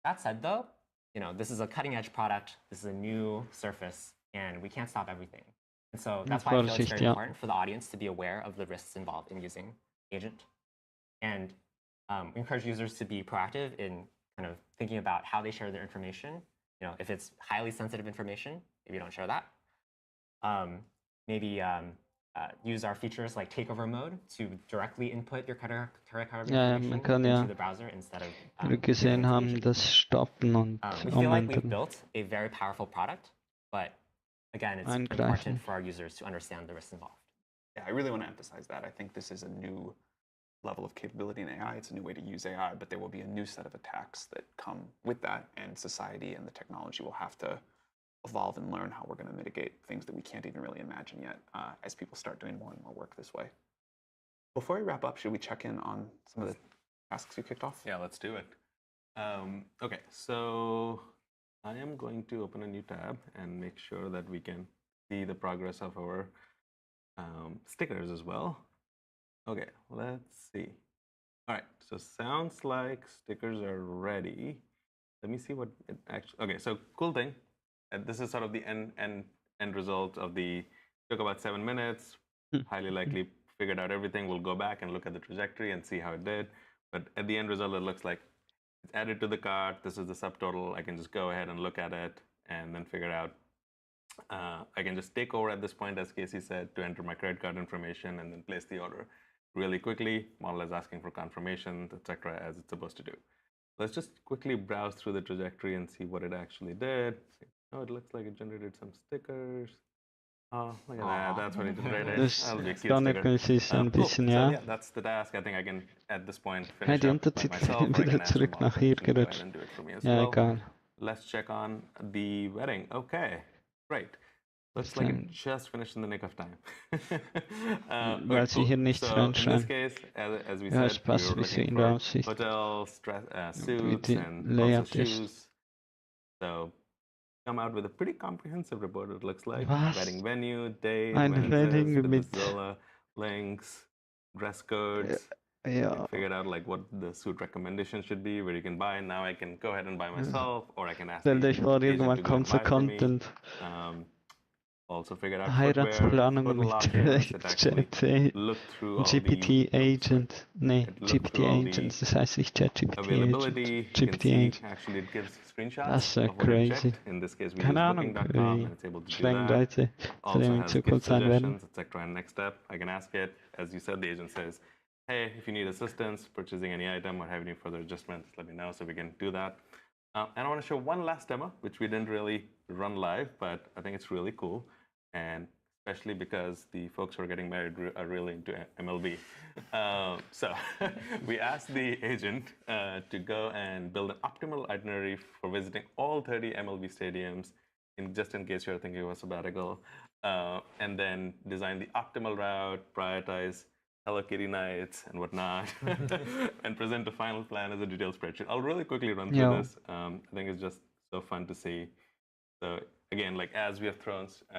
That said, though, this is a cutting-edge product. This is a new surface, and we can't stop everything. And so that's why I feel it's very important for the audience to be aware of the risks involved in using Agent. And we encourage users to be proactive in kind of thinking about how they share their information. If it's highly sensitive information, maybe don't share that. Maybe use our features like takeover mode to directly input your credit card information into the browser instead of gesehen haben, das Stoppen und we feel like we've built a very powerful product, but again, it's important for our users to understand the risks involved. Yeah, I really want to emphasize that. I think this is a new level of capability in AI. It's a new way to use AI, but there will be a new set of attacks that come with that, and society and the technology will have to evolve and learn how we're going to mitigate things that we can't even really imagine yet as people start doing more and more work this way. Before we wrap up, should we check in on some of the tasks you kicked off? Yeah, let's do it. Okay, so I am going to open a new tab and make sure that we can see the progress of our stickers as well. Okay, let's see. All right, so sounds like stickers are ready. Let me see what it actually. Okay, so cool thing. This is sort of the end result of the. Took about 7 minutes. Highly likely figured out everything. We'll go back and look at the trajectory and see how it did. But at the end result, it looks like it's added to the cart. This is the subtotal. I can just go ahead and look at it and then figure out. I can just take over at this point, as Casey said, to enter my credit card information and then place the order really quickly. Model is asking for confirmation, etc., as it's supposed to do. Let's just quickly browse through the trajectory and see what it actually did. Oh, it looks like it generated some stickers. Oh, look at that. That's what it generated. That'll be a cute sticker. Cool. So yeah, that's the task. I think I can, at this point, finish die up by Untertitel myself. Or I can wieder ask the zurück model nach to hier go ahead gerutscht. and do it for me as Ja, well. egal. Let's check on the wedding. Okay, great. Looks like it just finished in the nick of time. Weil sie hier nichts So in this reinschreiben. case, as we Ja, said, es we passt, were wie sie looking in for aussieht. hotels, Wie suits, die and also Layout ist. shoes. So come out with a pretty comprehensive report, it looks like. Was? Wedding venue, date, Ein when it Wedding says, with mit... the Zola links, dress codes. Ja. Figured out like what the suit recommendation should be, where you can buy. Now I can go ahead and buy myself, or I can ask Stell the dich vor, agent irgendwann to go and kommt so buy for me. Content. Also figured out footwear, Heiratsplanungen total mit options. It actually GPT, looked through all GPT the Agent. Nee, it looked GPT through all the Agents, das heißt nicht ChatGPT Agent. availability. You can GPT see Agent. actually it gives Das screenshots ist of what it crazy. checked. In this case, we use Keine Ahnung, booking.com wie and it's able to do streng that. Leute zu dem Also in has gift Zukunft sein werden. suggestions, etc. And next step, I can ask it. As you said, the agent says, hey, if you need assistance purchasing any item or have any further adjustments, let me know so we can do that. And I want to show one last demo, which we didn't really run live, but I think it's really cool. And especially because the folks who are getting married are really into MLB. So we asked the agent to go and build an optimal itinerary for visiting all 30 MLB stadiums, just in case you're thinking of a sabbatical, and then design the optimal route, prioritize Hello Kitty nights and whatnot, and present the final plan as a detailed spreadsheet. I'll really quickly run through this. I think it's just so fun to see. So again, like as we have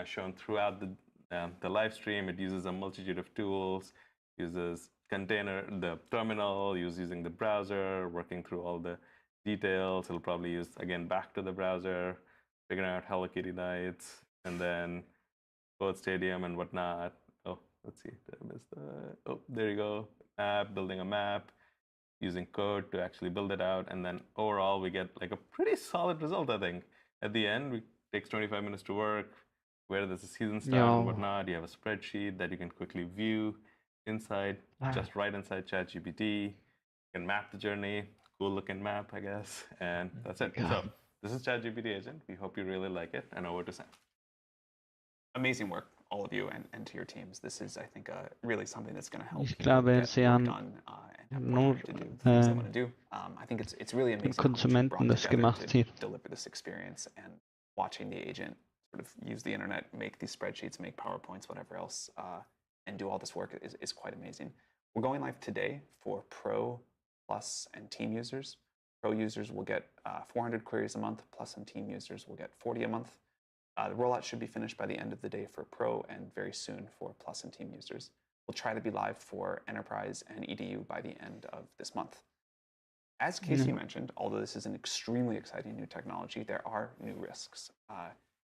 shown throughout the live stream, it uses a multitude of tools, uses the terminal, using the browser, working through all the details. It'll probably use, again, back to the browser, figuring out Hello Kitty nights, and then Sports Stadium and whatnot. Oh, let's see, did I miss that? Oh, there you go. Building a map, using code to actually build it out. And then overall, we get like a pretty solid result, I think. At the end, it takes 25 minutes to work. Where does the season start and whatnot. You have a spreadsheet that you can quickly view inside, just right inside ChatGPT. You can map the journey. Cool looking map, I guess. And that's it. So this is ChatGPT Agent. We hope you really like it. And over to Sam. Amazing work, all of you, and to your teams. This is, I think, really something that's going to help Ich people glaube, get sie work haben done and have nur more time to do the things they want to do. I think it's really amazing how much you Konsumenten brought das together gemacht to hier. deliver this experience, and watching the agent sort of use the internet, make these spreadsheets, make PowerPoints, whatever else, and do all this work is quite amazing. We're going live today for Pro, Plus, and Team users. Pro users will get 400 queries a month, Plus and Team users will get 40 a month. The rollout should be finished by the end of the day for Pro and very soon for Plus and Team users. We'll try to be live for Enterprise and EDU by the end of this month. As Casey mentioned, although this is an extremely exciting new technology, there are new risks.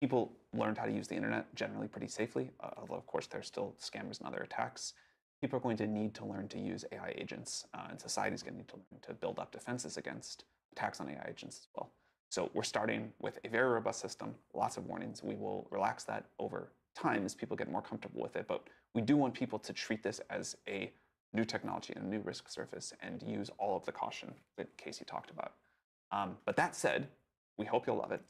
People learned how to use the internet generally pretty safely, although of course there's still scammers and other attacks. People are going to need to learn to use AI agents, and society's going to need to learn to build up defenses against attacks on AI agents as well. So we're starting with a very robust system, lots of warnings. We will relax that over time as people get more comfortable with it, but we do want people to treat this as a new technology and a new risk surface and use all of the caution that Casey talked about. But that said, we hope you'll love it.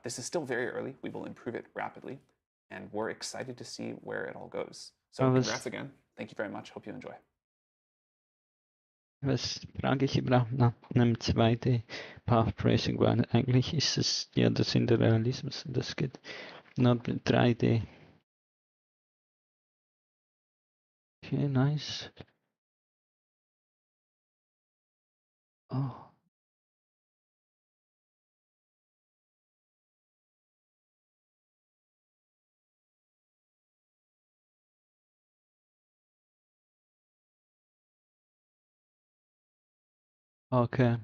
This is still very early. We will improve it rapidly, and we're excited to see where it all goes. So congrats again. Thank you very much. Hope you enjoy. Was frage ich überhaupt nach einem 2D Path Tracing, weil eigentlich ist es ja der Sinn der Realismus, das geht nur 3D. Okay, nice. Oh. Okay.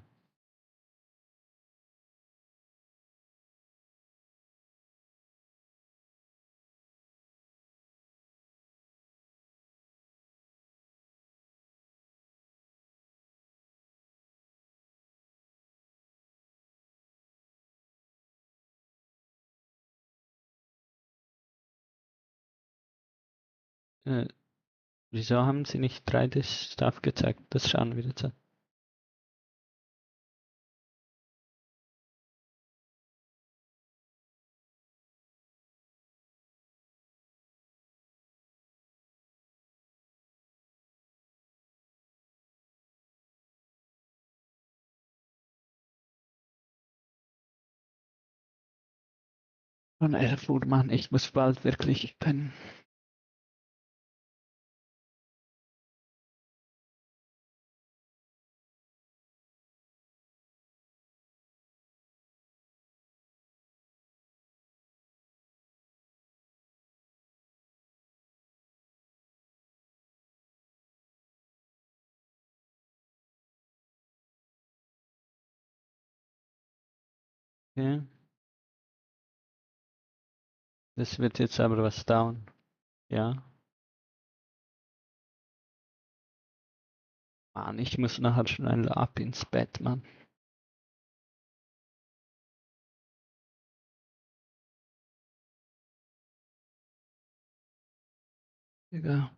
Wieso haben Sie nicht 3D-Stuff gezeigt? Das schauen wir jetzt an. Von 11 Uhr, Mann, ich muss bald wirklich pennen. Okay. Das wird jetzt aber was dauern. Ja. Mann, ich muss nachher schnell ab ins Bett, Mann. Egal.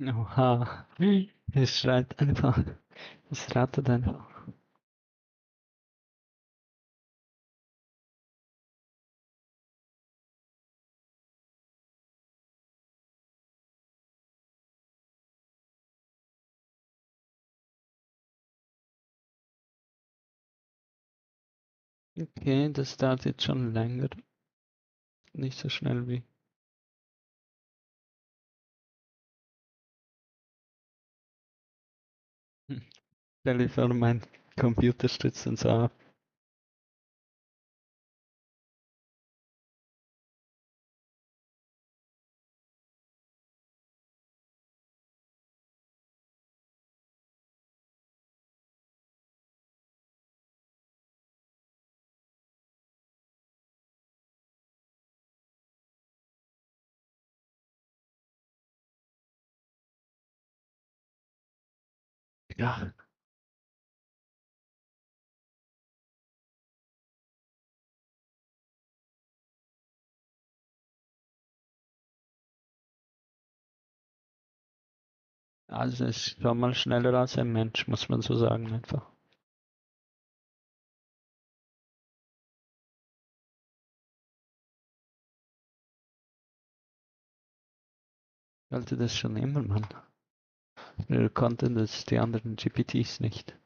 Oha. Es schreit einfach. Es rattert einfach. Okay, das dauert jetzt schon länger. Nicht so schnell wie. Stell dir vor, mein Computer stützt uns ab. Ja. Also es ist schon mal schneller als ein Mensch, muss man so sagen einfach. Ich halte das schon immer, Mann. Wir konnten das die anderen GPTs nicht.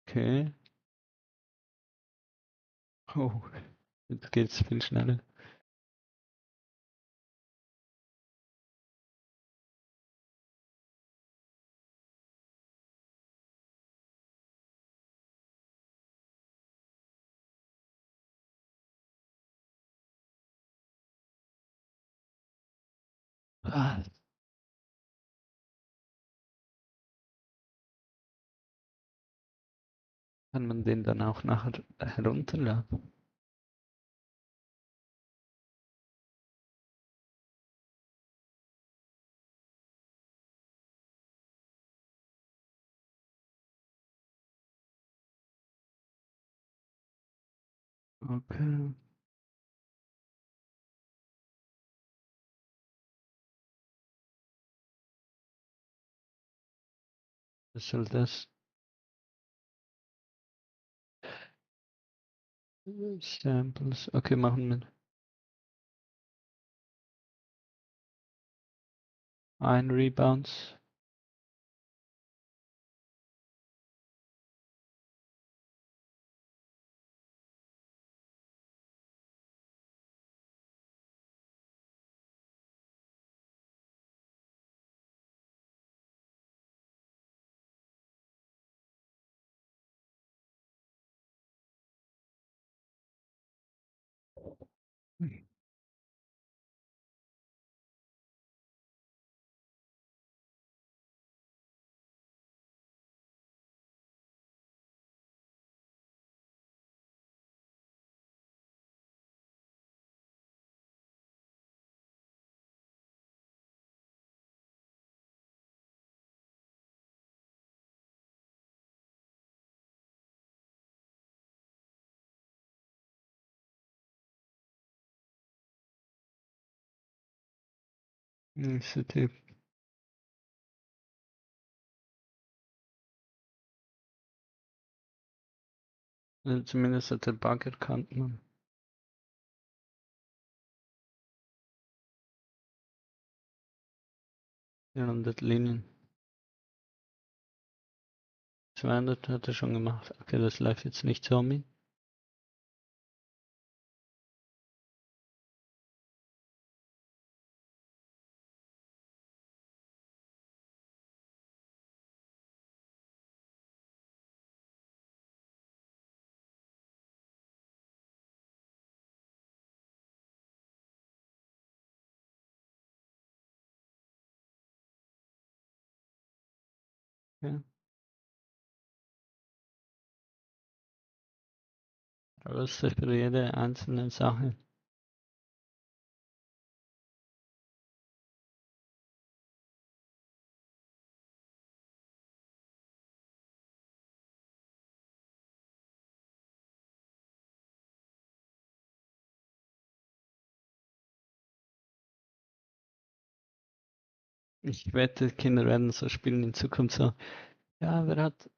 Okay. Oh, jetzt geht's viel schneller. Ah. Kann man den dann auch nachher herunterladen? Okay. Was soll das? Samples. Okay, machen wir. Ein Rebounds. Nächster Typ. Also zumindest hat der Bug erkannt, man. 400 Linien. 200 hat er schon gemacht. Okay, das läuft jetzt nicht so mit. Ja. Alles für jede einzelne Sache. Ich wette, Kinder werden so spielen in Zukunft so. Ja, wer hat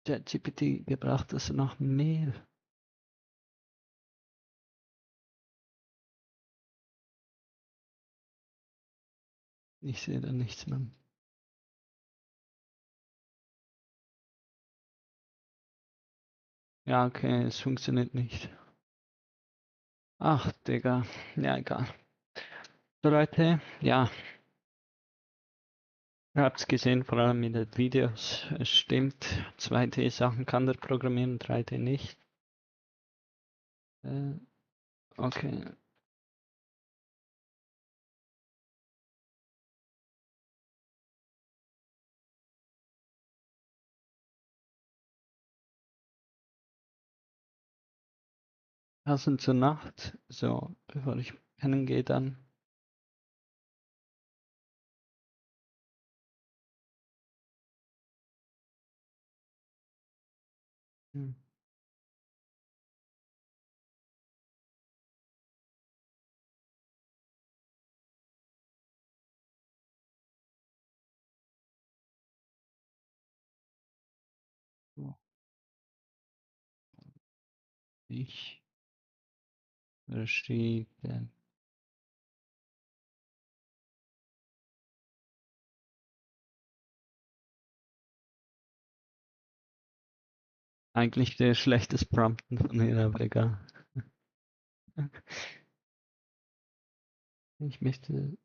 der GPT gebracht, dass er noch mehr? Ich sehe da nichts mehr. Ja, okay, es funktioniert nicht. Ach, Digga. Ja, egal. So, Leute, ja. Ihr habt es gesehen, vor allem in den Videos. Es stimmt, 2D-Sachen kann der programmieren, 3D nicht. Okay. Passend zur Nacht, so, bevor ich pennen gehe dann. Hm. So. Ich verschieden. Eigentlich der schlechteste Prompten von mir, aber egal. Ich möchte.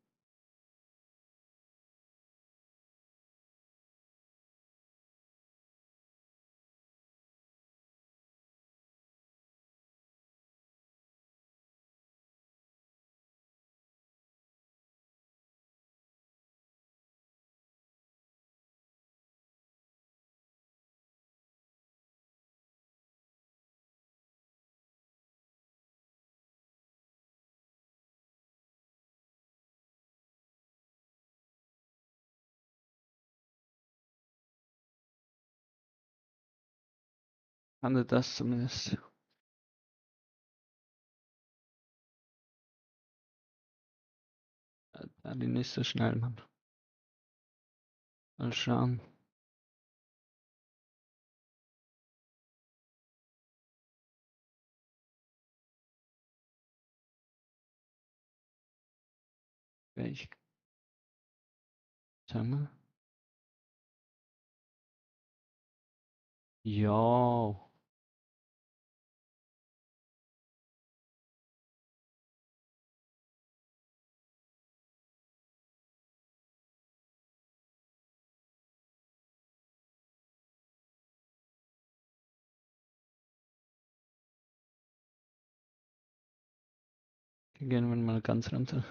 Kann er das zumindest? Die nicht so schnell, Mann. Mal schauen. Ich Sag mal. Ja. Gehen wir mal ganz runter.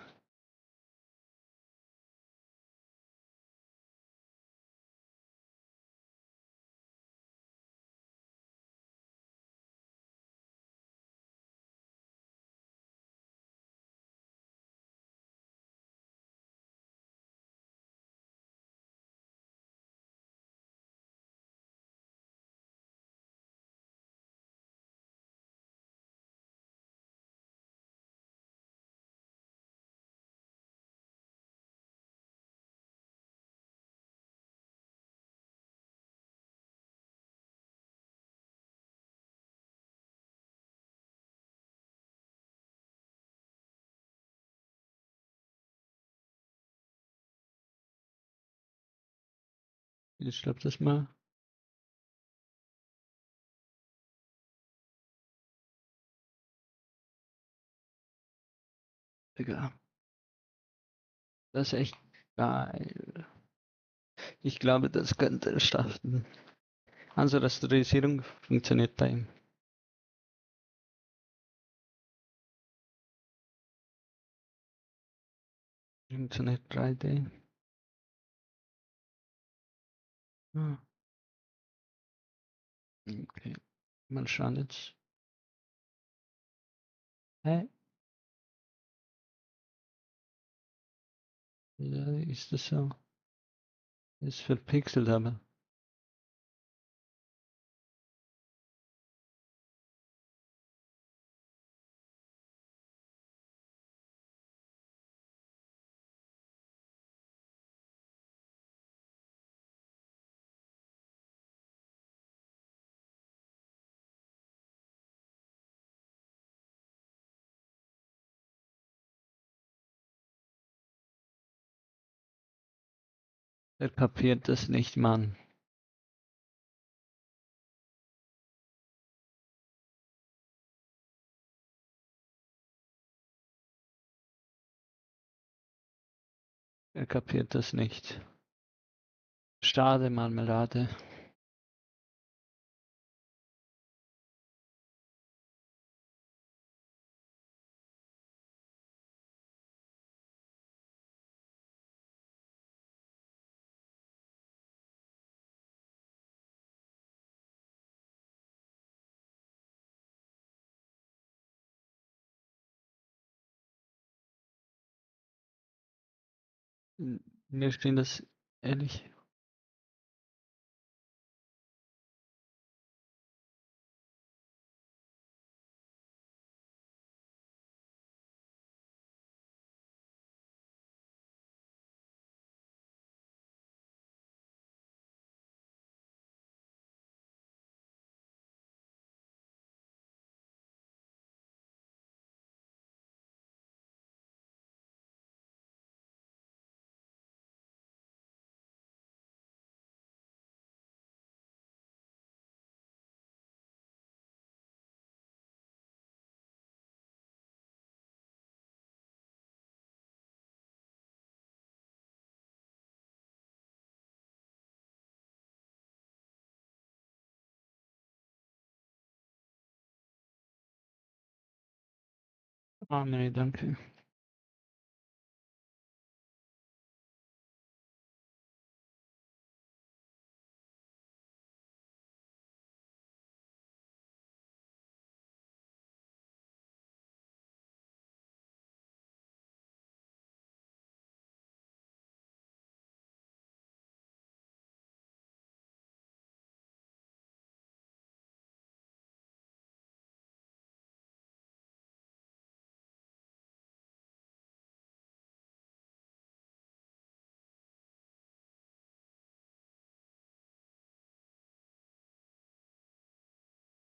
Ich glaube das mal. Egal. Das ist echt geil. Ich glaube, das könnte starten. Also Rasterisierung funktioniert bei ihm. Funktioniert 3D. Ah. Okay. Mal schauen jetzt. Hä? Ja, ist das so? Ist verpixelt aber. Er kapiert das nicht, Mann. Er kapiert das nicht. Schade, Marmelade. Mir stehen das ehrlich. Ah, nee, danke.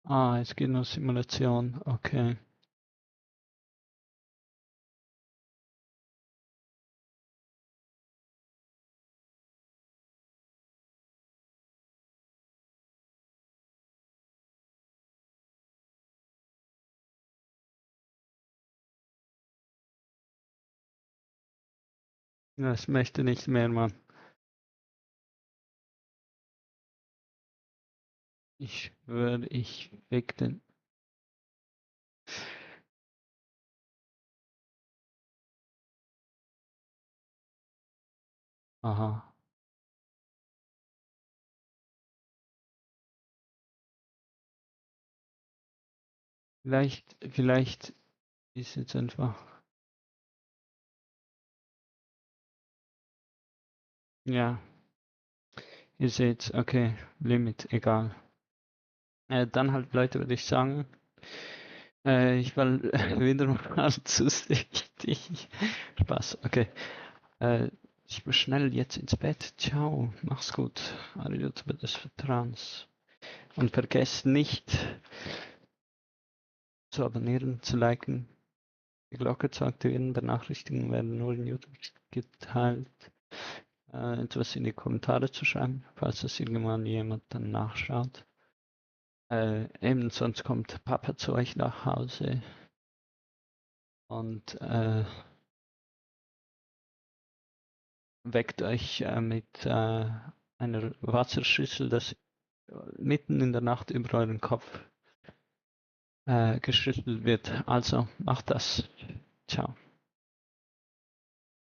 Ah, es geht nur Simulation. Okay. Das möchte nicht mehr, Mann. Ich schwöre, ich fick den. Aha. Vielleicht ist jetzt einfach. Ja. Ihr seht's, okay, Limit, egal. Dann halt, Leute, würde ich sagen, ich war wieder mal zu süchtig. Spaß, okay. Ich muss schnell jetzt ins Bett. Ciao, mach's gut. Arigato des Vertrauens. Und vergesst nicht zu abonnieren, zu liken, die Glocke zu aktivieren. Benachrichtigungen werden nur in YouTube geteilt. Etwas in die Kommentare zu schreiben, falls das irgendwann jemand dann nachschaut. Eben, sonst kommt Papa zu euch nach Hause und weckt euch mit einer Wasserschüssel, das mitten in der Nacht über euren Kopf geschüttelt wird. Also macht das. Ciao.